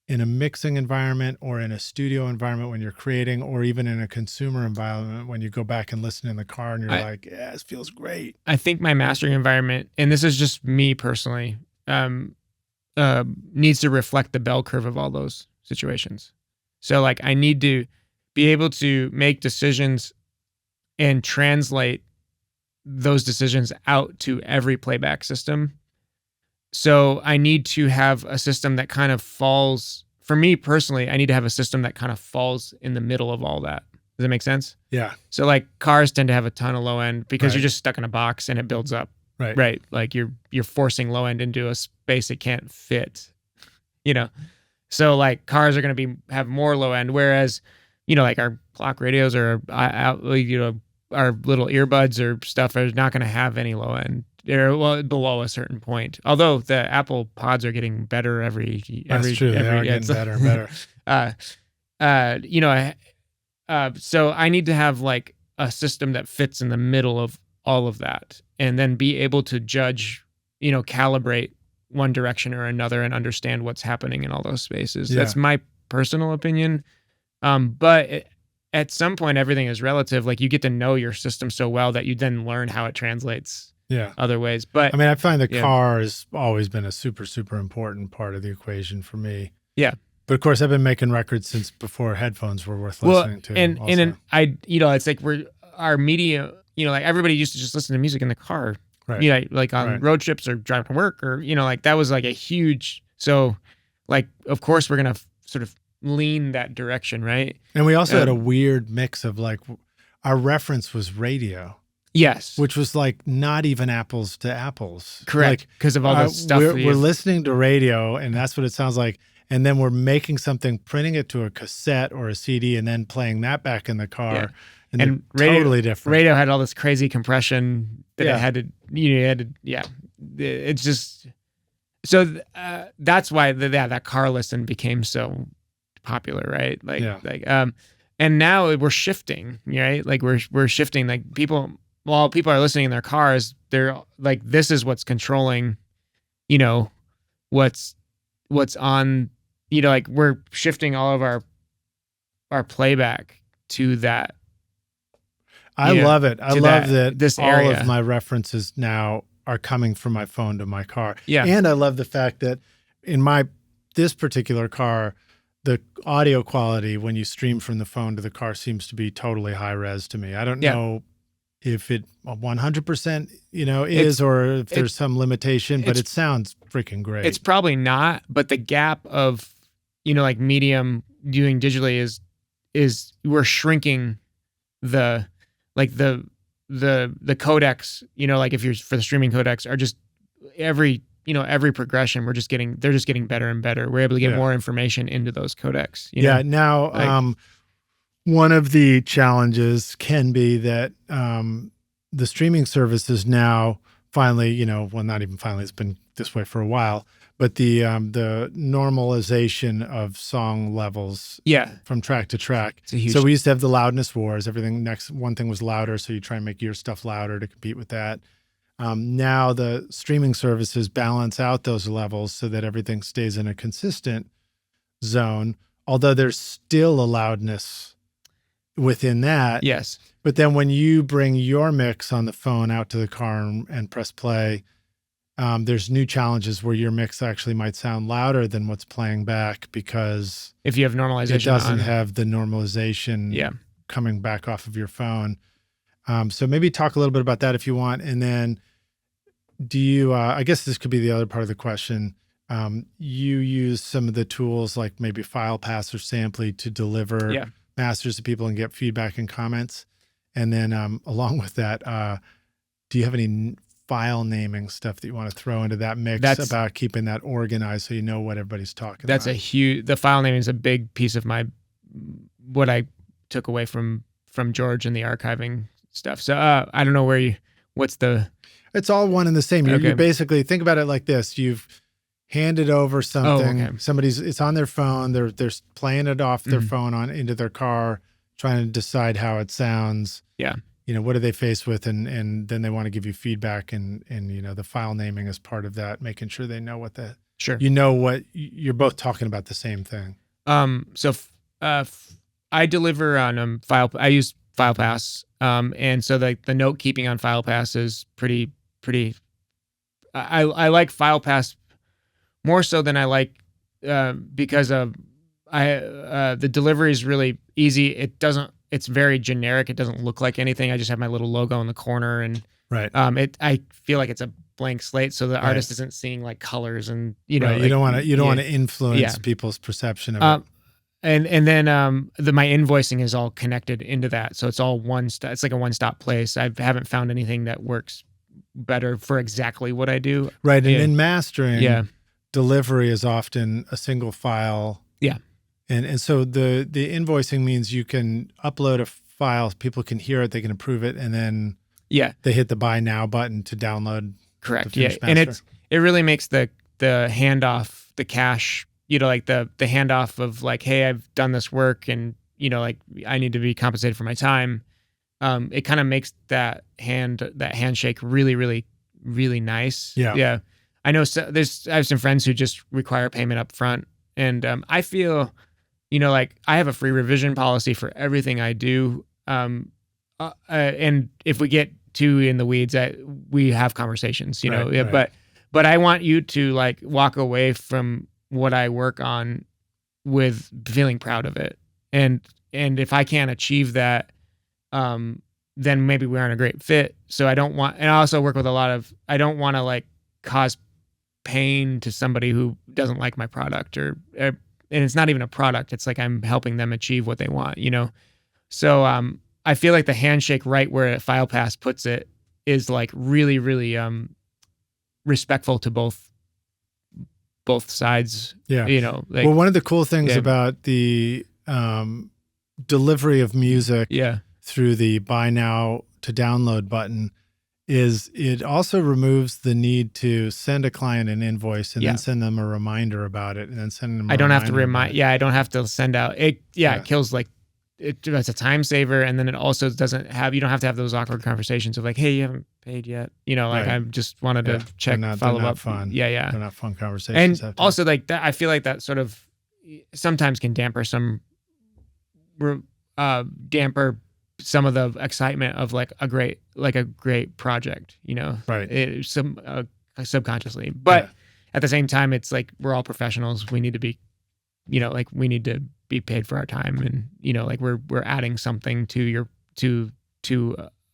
in a mixing environment or in a studio environment when you're creating, or even in a consumer environment when you go back and listen in the car and you're like, yeah, this feels great? I think my mastering environment, and this is just me personally, needs to reflect the bell curve of all those situations. So like, I need to be able to make decisions and translate those decisions out to every playback system. So I need to have a system that kind of falls, for me personally, I need to have a system that kind of falls in the middle of all that. Does that make sense? Yeah. So like, cars tend to have a ton of low end because Right. you're just stuck in a box and it builds up. Right. Right. Like you're forcing low end into a space it can't fit, So like, cars are going to have more low end, whereas, like our clock radios or our little earbuds or stuff are not going to have any low end. They're below a certain point. Although the Apple Pods are getting better every. That's true. They are getting better and better. So I need to have like a system that fits in the middle of all of that, and then be able to judge, calibrate one direction or another and understand what's happening in all those spaces. Yeah. That's my personal opinion. But at some point, everything is relative. Like, you get to know your system so well that you then learn how it translates other ways. But I mean, I find the car has always been a super, super important part of the equation for me. Yeah. But of course, I've been making records since before headphones were worth listening to. And also. It's like our media, like everybody used to just listen to music in the car, right. Like on road trips or driving to work, or, like that was like a huge, so like, of course we're going to sort of lean that direction. Right. And we also had a weird mix of like, our reference was radio. Yes. which was like not even apples to apples. Correct. Because of all the stuff. We're listening to radio, and that's what it sounds like. And then we're making something, printing it to a cassette or a CD, and then playing that back in the car. Yeah. And radio, totally different. Radio had all this crazy compression that it had to, it's just, so that's why that car listen became so popular, right? And now we're shifting, right? Like we're shifting, like while people are listening in their cars, they're like, this is what's controlling, what's on, like we're shifting all of our playback to that. I love it. I love that this all area of my references now are coming from my phone to my car. Yeah. And I love the fact that in this particular car, the audio quality when you stream from the phone to the car seems to be totally high res to me. I don't know if it 100%, is, or if there's some limitation, but it sounds freaking great. It's probably not, but the gap of, like medium doing digitally is we're shrinking the codecs, like if you're for the streaming codecs are just every progression, they're just getting better and better. We're able to get more information into those codecs. Now, one of the challenges can be that the streaming services now finally, not even finally, it's been this way for a while, but the normalization of song levels from track to track. So we used to have the loudness wars. One thing was louder, so you try and make your stuff louder to compete with that. Now the streaming services balance out those levels so that everything stays in a consistent zone, although there's still a loudness within that. Yes. But then when you bring your mix on the phone out to the car and press play, there's new challenges where your mix actually might sound louder than what's playing back because if you have normalization, it doesn't have the normalization coming back off of your phone. So maybe talk a little bit about that if you want. And then do you, I guess this could be the other part of the question. You use some of the tools like maybe FilePass or Samply to deliver masters to people and get feedback and comments. And then along with that, do you have any file naming stuff that you want to throw into that mix about keeping that organized so you know what everybody's talking about? The file naming is a big piece of what I took away from George and the archiving stuff. So I don't know it's all one and the same. You basically think about it like this. You've handed over something. It's on their phone. They're playing it off their phone into their car, trying to decide how it sounds. Yeah. What are they faced with? And then they want to give you feedback and the file naming is part of that, making sure they know what what you're both talking about the same thing. I deliver on I use FilePass. And so the note keeping on FilePass is pretty, I like FilePass more so than I like, because of, the delivery is really easy. It's very generic. It doesn't look like anything. I just have my little logo in the corner and I feel like it's a blank slate. So the artist isn't seeing like colors and, you don't want to influence people's perception of it. And then my invoicing is all connected into that. So it's all it's like a one-stop place. I haven't found anything that works better for exactly what I do. Right. And in mastering, delivery is often a single file. Yeah. And so the invoicing means you can upload a file, people can hear it, they can approve it, and then they hit the buy now button to download. Correct. Yeah. And it really makes the handoff, the cash, like the handoff of like, hey, I've done this work and, like I need to be compensated for my time. It kind of makes that handshake really, really, really nice. Yeah. Yeah. I know I have some friends who just require payment up front. And I feel, like I have a free revision policy for everything I do. And if we get too in the weeds, we have conversations, but I want you to like walk away from what I work on with feeling proud of it. And if I can't achieve that, then maybe we aren't a great fit. So I don't want, and I also work with I don't want to like cause pain to somebody who doesn't like my product and it's not even a product. It's like I'm helping them achieve what they want, So I feel like the handshake right where FilePass puts it is like really, really respectful to both sides. Yeah. Like, Well, one of the cool things about the delivery of music through the buy now to download button is it also removes the need to send a client an invoice and then send them a reminder about it and then send them I don't have to remind. Yeah, I don't have to send out it. Yeah, it kills like it's a time saver, and then it also doesn't have, you don't have to have those awkward conversations of like, hey, you haven't paid yet. Like I just wanted to check, follow up. Fun. Yeah. They're not fun conversations. And also like that, I feel like that sort of sometimes can damper some of the excitement of like a great project, right? Subconsciously, but at the same time, it's like we're all professionals. We need to be, like we need to be paid for our time, and like we're adding something to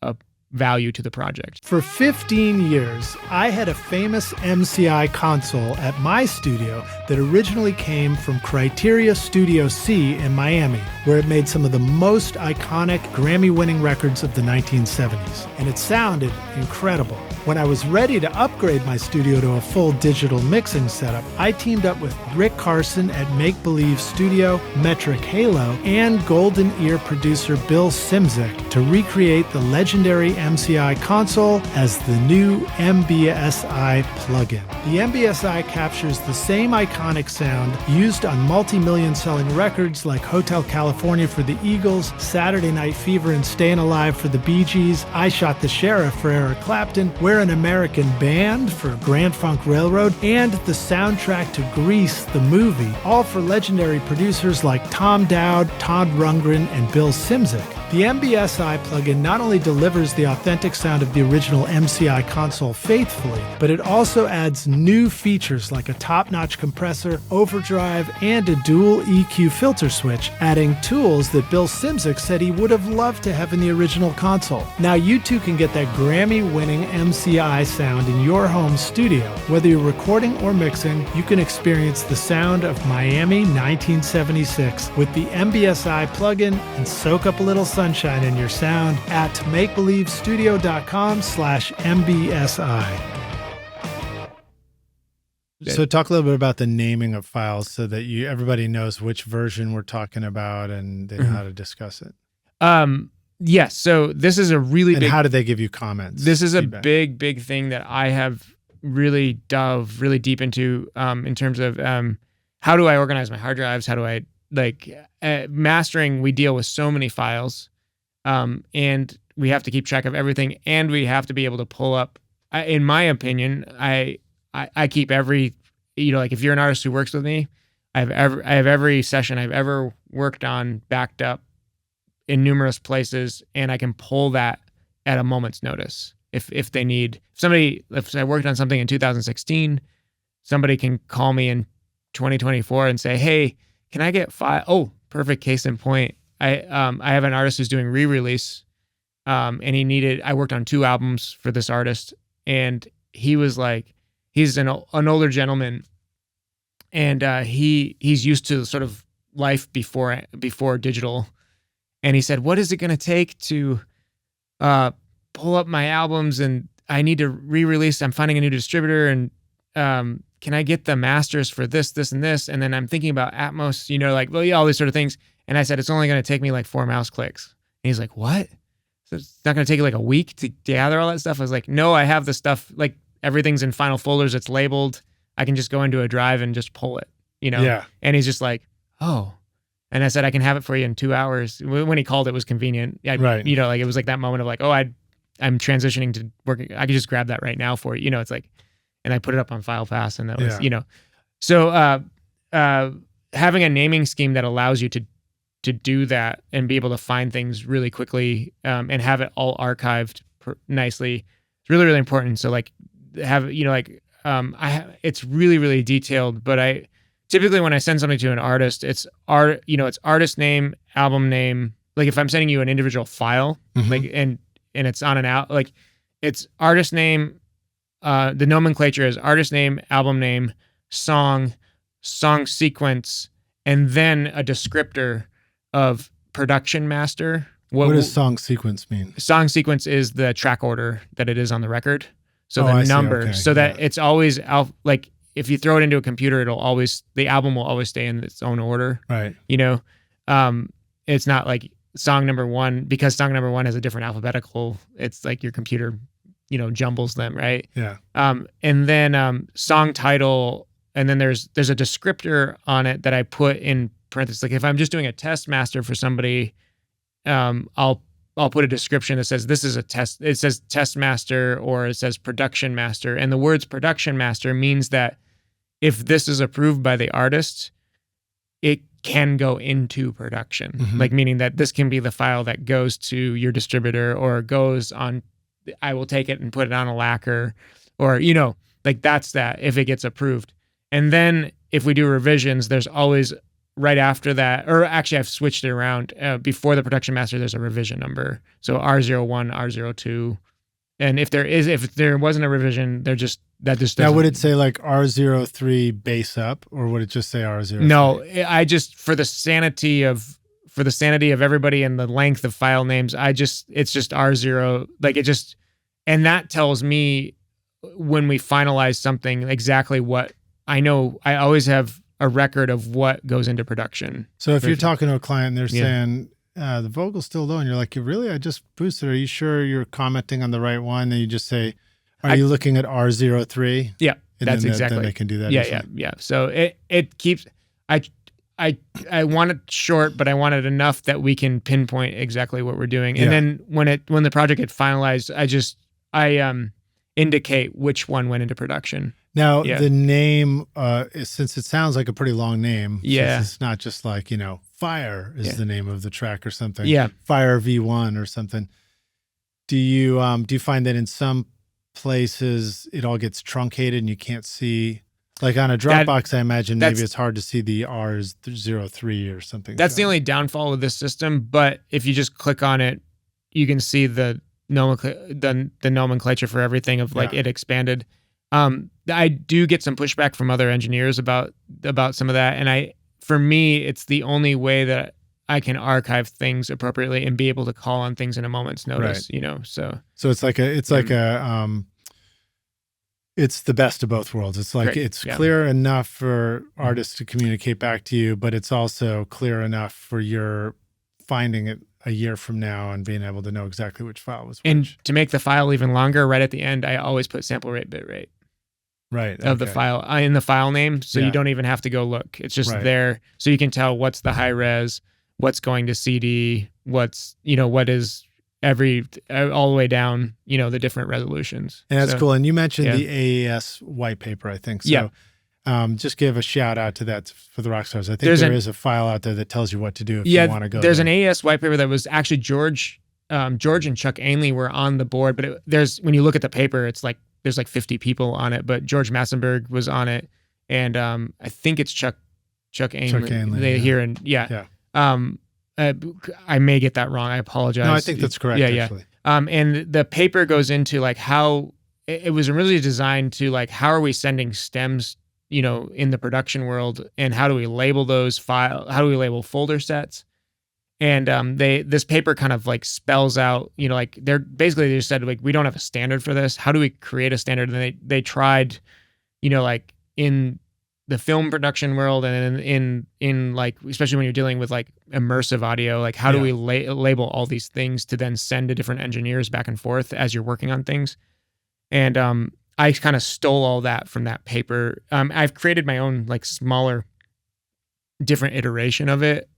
a value to the project. For 15 years, I had a famous MCI console at my studio that originally came from Criteria Studio C in Miami, where it made some of the most iconic Grammy-winning records of the 1970s. And it sounded incredible. When I was ready to upgrade my studio to a full digital mixing setup, I teamed up with Rick Carson at Make Believe Studio, Metric Halo, and Golden Ear producer Bill Simzik to recreate the legendary MCI console as the new MBSI plugin. The MBSI captures the same iconic sound used on multi-million selling records like Hotel California for the Eagles, Saturday Night Fever and Staying Alive for the Bee Gees, I Shot the Sheriff for Eric Clapton, We're an American Band for Grand Funk Railroad, and the soundtrack to Grease, the movie, all for legendary producers like Tom Dowd, Todd Rundgren, and Bill Simzik. The MBSI plugin not only delivers the authentic sound of the original MCI console faithfully, but it also adds new features like a top-notch compressor, overdrive, and a dual EQ filter switch, adding tools that Bill Simzik said he would have loved to have in the original console. Now you too can get that Grammy-winning MCI sound in your home studio. Whether you're recording or mixing, you can experience the sound of Miami 1976 with the MBSI plugin and soak up a little sunshine in your sound at makebelievestudio.com/MBSI. So talk a little bit about the naming of files so that everybody knows which version we're talking about and they know how to discuss it. Yes. So this is a really big... And how did they give you comments? This is feedback? A big thing that I have really dove really deep into in terms of how do I organize my hard drives? How do I mastering? We deal with so many files and we have to keep track of everything, and we have to be able to pull up. In my opinion, I keep every, like if you're an artist who works with me, I have every session I've ever worked on backed up in numerous places, and I can pull that at a moment's notice. If they need somebody, if I worked on something in 2016, somebody can call me in 2024 and say, hey, can I get file? Oh, perfect case in point. I have an artist who's doing re-release, and I worked on 2 albums for this artist, and he was like, he's an older gentleman, and he's used to sort of life before digital, and he said, what is it going to take to pull up my albums, and I need to re-release, I'm finding a new distributor, and can I get the masters for this, and this? And then I'm thinking about Atmos, all these sort of things. And I said, it's only going to take me like 4 mouse clicks. And he's like, what? So it's not going to take you like a week to gather all that stuff? I was like, no, I have the stuff, like everything's in final folders. It's labeled. I can just go into a drive and just pull it, Yeah. And he's just like, oh. And I said, I can have it for you in 2 hours. When he called, it was convenient. Right. It was like that moment of like, oh, I'm transitioning to working. I could just grab that right now for you. It's like, and I put it up on FilePass, and that was, So having a naming scheme that allows you to do that and be able to find things really quickly and have it all archived nicely, it's really, really important. So like it's really, really detailed, but typically when I send something to an artist, it's artist name, album name. Like if I'm sending you an individual file, and it's on it's artist name, the nomenclature is artist name, album name, song sequence, and then a descriptor of production master, What does song sequence mean? Song sequence is the track order that it is on the record. So I the see. number, Okay. so that it's always like if you throw it into a computer, the album will always stay in its own order. Right. You know, it's not like song number one, because song number one has a different alphabetical. It's like your computer, jumbles them, right? Yeah. And then song title, and then there's a descriptor on it that I put in parentheses. Like if I'm just doing a test master for somebody, I'll put a description that says this is a test. It says test master, or it says production master. And the words production master means that if this is approved by the artist, it can go into production. Like meaning that this can be the file that goes to your distributor, or goes on, I will take it and put it on a lacquer, or, like that's that if it gets approved. And then if we do revisions, there's always right after that, or actually I've switched it around. Before the production master, there's a revision number. So R01, R02. And if there wasn't a revision, that just doesn't. Now, would it say like R03 base up, or would it just say R03? No, I just, for the sanity of everybody and the length of file names, it's just R0, like it just, and that tells me when we finalize something exactly what I know. I always have a record of what goes into production. So if you're talking to a client and they're saying, the vocal's still low, and you're like, really? I just boosted. Are you sure you're commenting on the right one? Then you just say, are you looking at R03? Yeah, and that's exactly. Then they can do that. Yeah. So it keeps, I want it short, but I want it enough that we can pinpoint exactly what we're doing. And then when the project gets finalized, I indicate which one went into production. Now, the name, since it sounds like a pretty long name, since it's not just like, Fire is the name of the track or something. Yeah. Fire V1 or something. Do you find that in some places it all gets truncated and you can't see, like on a Dropbox, I imagine maybe it's hard to see the R03 or something. That's the only downfall with this system. But if you just click on it, you can see the nomenclature for everything of like it expanded. I do get some pushback from other engineers about some of that. And for me, it's the only way that I can archive things appropriately and be able to call on things in a moment's notice, so it's like it's the best of both worlds. It's like, it's clear enough for artists to communicate back to you, but it's also clear enough for your finding it a year from now and being able to know exactly which file was which. And to make the file even longer, right at the end, I always put sample rate, bit rate. Right. Of the file in the file name. So you don't even have to go look. It's just there. So you can tell what's the high res, what's going to CD, what is all the way down, the different resolutions. And that's cool. And you mentioned the AES white paper, I think. So just give a shout out to that for the Rockstars. I think there is a file out there that tells you what to do if you want to go. There's an AES white paper that was actually George and Chuck Ainley were on the board, but when you look at the paper, it's like, there's like 50 people on it, but George Massenberg was on it. And I think it's Chuck Ainley. I may get that wrong. I apologize. No, I think that's correct, actually. And the paper goes into like how it was originally designed to like, how are we sending stems, in the production world, and how do we label those how do we label folder sets? And this paper kind of like spells out, like they just said, like, we don't have a standard for this. How do we create a standard? And they tried, like in the film production world and in like, especially when you're dealing with like immersive audio, like how do we label all these things to then send to different engineers back and forth as you're working on things? And I kind of stole all that from that paper. I've created my own like smaller, different iteration of it.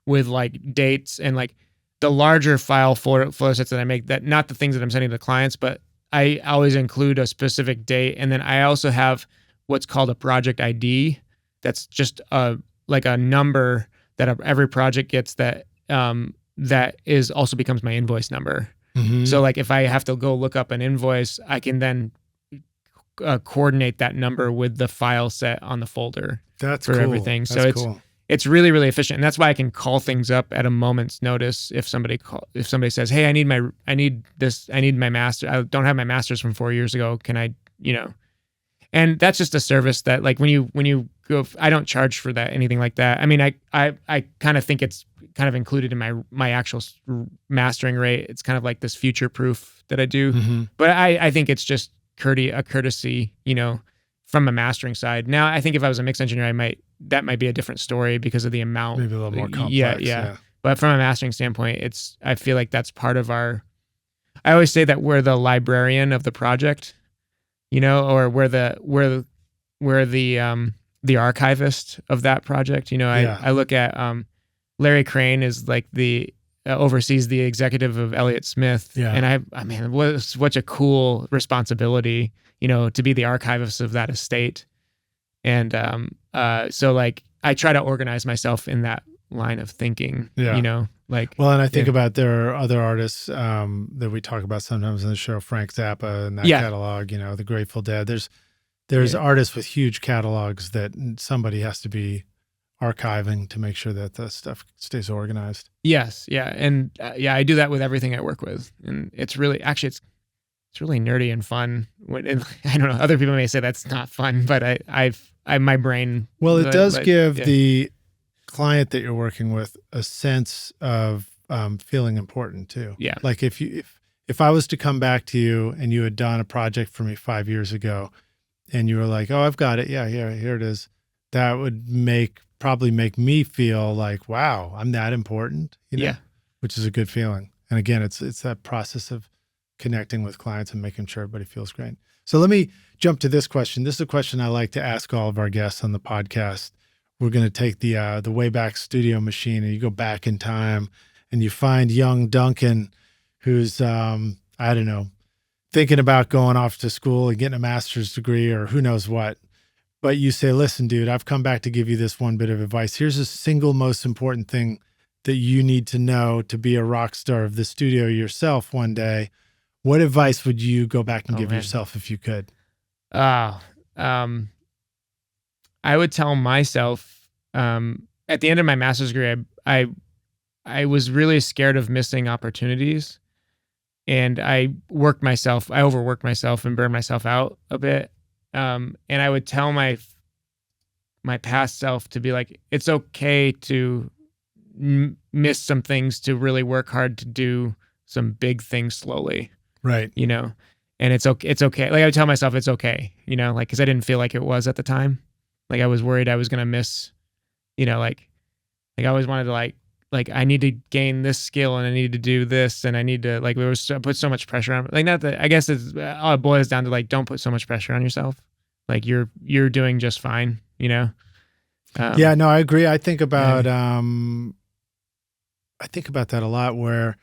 With like dates and like the larger file flow sets that I make, that not the things that I'm sending to clients, but I always include a specific date. And then I also have what's called a project ID. That's just like a number that every project gets that is also becomes my invoice number. Mm-hmm. So like if I have to go look up an invoice, I can then coordinate that number with the file set on the folder. That's for cool. Everything. That's so cool. It's really, really efficient. And that's why I can call things up at a moment's notice. If somebody says, hey, I need my master. I don't have my master's from 4 years ago. Can I, and that's just a service that like when you go, I don't charge for that, anything like that. I mean, I kind of think it's kind of included in my actual mastering rate. It's kind of like this future proof that I do. Mm-hmm. But I think it's just a courtesy, from a mastering side. Now, I think if I was a mix engineer, that might be a different story because of the amount. Maybe a little more complex. Yeah. But from a mastering standpoint, I feel like that's part of I always say that we're the librarian of the project, or we're the archivist of that project. I look at Larry Crane is like oversees the executive of Elliott Smith. Yeah. And I mean, what's a cool responsibility, to be the archivist of that estate. And so like I try to organize myself in that line of thinking, and I think about there are other artists that we talk about sometimes in the show, Frank Zappa and that catalog, the Grateful Dead. There's artists with huge catalogs that somebody has to be archiving to make sure that the stuff stays organized. Yes. Yeah. And I do that with everything I work with. And it's really, it's really nerdy and fun. And I don't know, other people may say that's not fun, but my brain. Well, it does give the client that you're working with a sense of feeling important too. Yeah. Like if I was to come back to you and you had done a project for me 5 years ago and you were like, oh, I've got it. Yeah, here it is. That would probably make me feel like, wow, I'm that important, which is a good feeling. And again, it's that process of connecting with clients and making sure everybody feels great. So let me jump to this question. This is a question I like to ask all of our guests on the podcast. We're going to take the Wayback Studio machine and you go back in time and you find young Duncan who's, I don't know, thinking about going off to school and getting a master's degree or who knows what. But you say, listen, dude, I've come back to give you this one bit of advice. Here's the single most important thing that you need to know to be a rock star of the studio yourself one day. What advice would you go back and give yourself if you could? I would tell myself at the end of my master's degree, I was really scared of missing opportunities. And I overworked myself and burned myself out a bit. And I would tell my past self to be like, it's okay to miss some things, to really work hard to do some big things slowly. Right. And it's okay. Like I would tell myself it's okay, like, cause I didn't feel like it was at the time. Like I was worried I was going to miss, like I always wanted to like I need to gain this skill and I need to do this and I need to put so much pressure on, like, not that I guess all it boils down to like, don't put so much pressure on yourself. Like you're doing just fine, Yeah, no, I agree. I think about that a lot where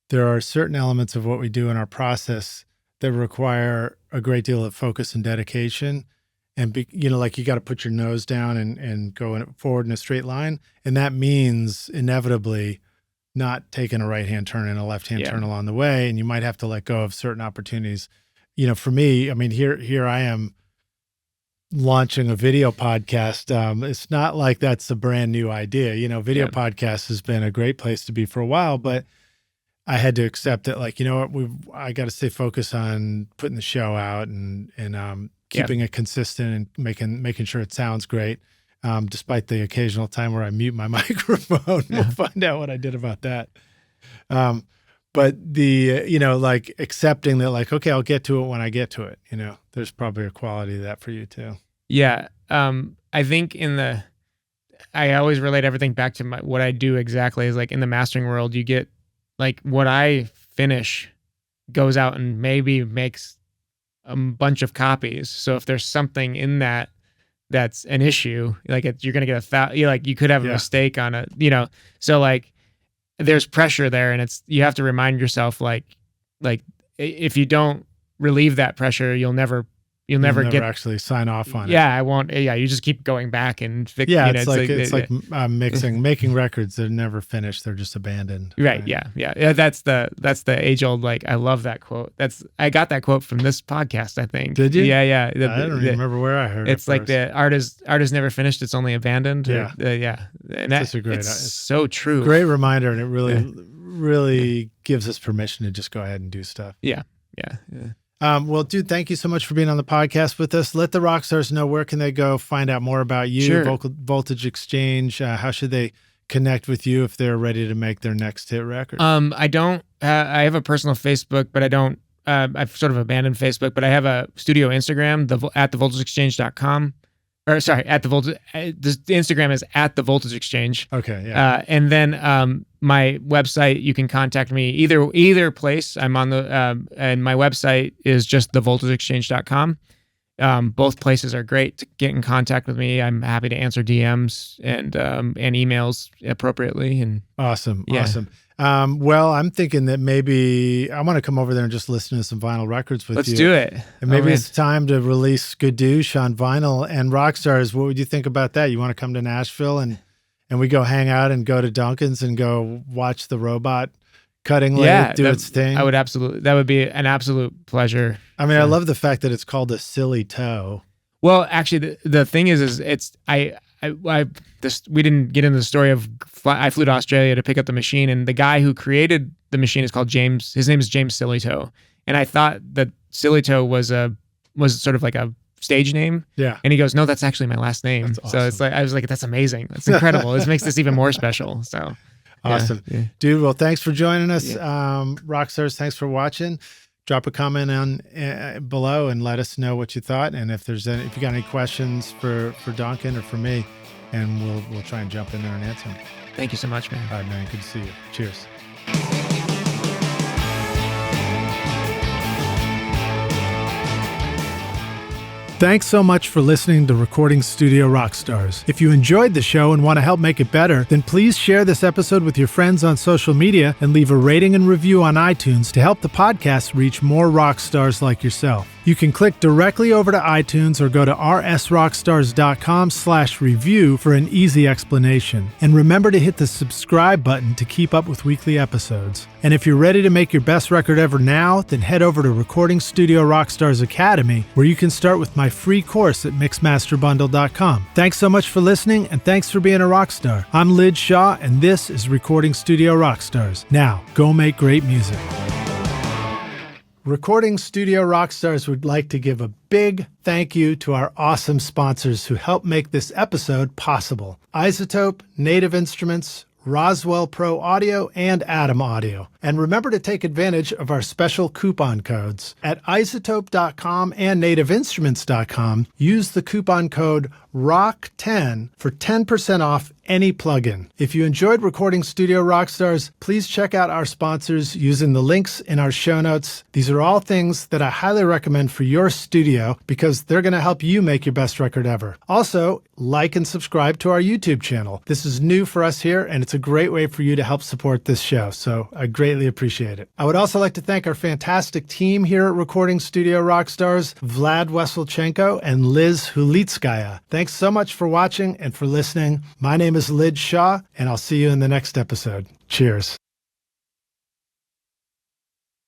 there are certain elements of what we do in our process that require a great deal of focus and dedication. And, like you got to put your nose down and go forward in a straight line. And that means inevitably not taking a right-hand turn and a left-hand turn along the way. And you might have to let go of certain opportunities. For me, I mean, here I am launching a video podcast. It's not like that's a brand new idea. Video podcast has been a great place to be for a while, but I had to accept that, like, I got to stay focused on putting the show out and keeping it consistent and making sure it sounds great, despite the occasional time where I mute my microphone. We'll find out what I did about that. But like accepting that, like, okay, I'll get to it when I get to it. There's probably a quality to that for you too. Yeah. I think I always relate everything back to what I do exactly is like in the mastering world, you get like what I finish goes out and maybe makes a bunch of copies. So if there's something in that's an issue, like you're going to get you could have a mistake on it, so like there's pressure there and you have to remind yourself like if you don't relieve that pressure, you'll never get actually sign off on it. Yeah, I won't. Yeah, you just keep going back and fix. Yeah, it's like making records. They're never finished. They're just abandoned. Right. Yeah. That's the age old. Like, I love that quote. I got that quote from this podcast, I think. Did you? Yeah. I don't even remember where I heard it. It's like the art is never finished. It's only abandoned. Yeah. And that's it's so true. Great reminder, and it really gives us permission to just go ahead and do stuff. Yeah. Well, dude, thank you so much for being on the podcast with us. Let the rock stars know, where can they go find out more about you, Sure. Voltage Exchange? How should they connect with you if they're ready to make their next hit record? I don't. I have a personal Facebook, but I don't. I've sort of abandoned Facebook, but I have a studio Instagram, at thevoltageexchange.com. Or sorry, at the voltage. The Instagram is at the voltage exchange. Okay, yeah. And then my website, you can contact me either place. I'm on the and my website is just thevoltageexchange.com. Both places are great to get in contact with me. I'm happy to answer DMs and emails appropriately. And awesome. Well, I'm thinking that maybe I want to come over there and just listen to some vinyl records with you. Let's do it. And maybe it's time to release Skadoosh on vinyl. And Rockstars, what would you think about that? You want to come to Nashville and we go hang out and go to Duncan's and go watch the robot cutting lathe do its thing? I would absolutely. That would be an absolute pleasure. I mean, I love the fact that it's called a Sillitoe. Well, actually, the thing is it's we didn't get into the story of I flew to Australia to pick up the machine, and the guy who created the machine is called James. His name is James Sillitoe, and I thought that Sillitoe was sort of like a stage name. Yeah. And he goes, "No, that's actually my last name." That's awesome. So it's like I was like, "That's amazing. That's incredible. This makes this even more special." So awesome, dude. Well, thanks for joining us, Rockstars. Thanks for watching. Drop a comment on below and let us know what you thought, and if you got any questions for Duncan or for me, and we'll try and jump in there and answer them. Thank you so much, man. All right, man. Good to see you. Cheers. Thanks so much for listening to Recording Studio Rockstars. If you enjoyed the show and want to help make it better, then please share this episode with your friends on social media and leave a rating and review on iTunes to help the podcast reach more rock stars like yourself. You can click directly over to iTunes or go to rsrockstars.com/review for an easy explanation. And remember to hit the subscribe button to keep up with weekly episodes. And if you're ready to make your best record ever now, then head over to Recording Studio Rockstars Academy, where you can start with my free course at mixmasterbundle.com. Thanks so much for listening, and thanks for being a rock star. I'm Lid Shaw, and this is Recording Studio Rockstars. Now, go make great music. Recording Studio Rockstars would like to give a big thank you to our awesome sponsors who help make this episode possible. iZotope, Native Instruments, Roswell Pro Audio, and Atom Audio. And remember to take advantage of our special coupon codes. At iZotope.com and nativeinstruments.com, use the coupon code ROCK10 for 10% off any plugin. If you enjoyed Recording Studio Rockstars, please check out our sponsors using the links in our show notes. These are all things that I highly recommend for your studio because they're going to help you make your best record ever. Also, like and subscribe to our YouTube channel. This is new for us here, and it's a great way for you to help support this show, so I greatly appreciate it. I would also like to thank our fantastic team here at Recording Studio Rockstars, Vlad Weselchenko and Liz Hulitskaya. Thanks so much for watching and for listening. My name is Lid Shaw, and I'll see you in the next episode. Cheers.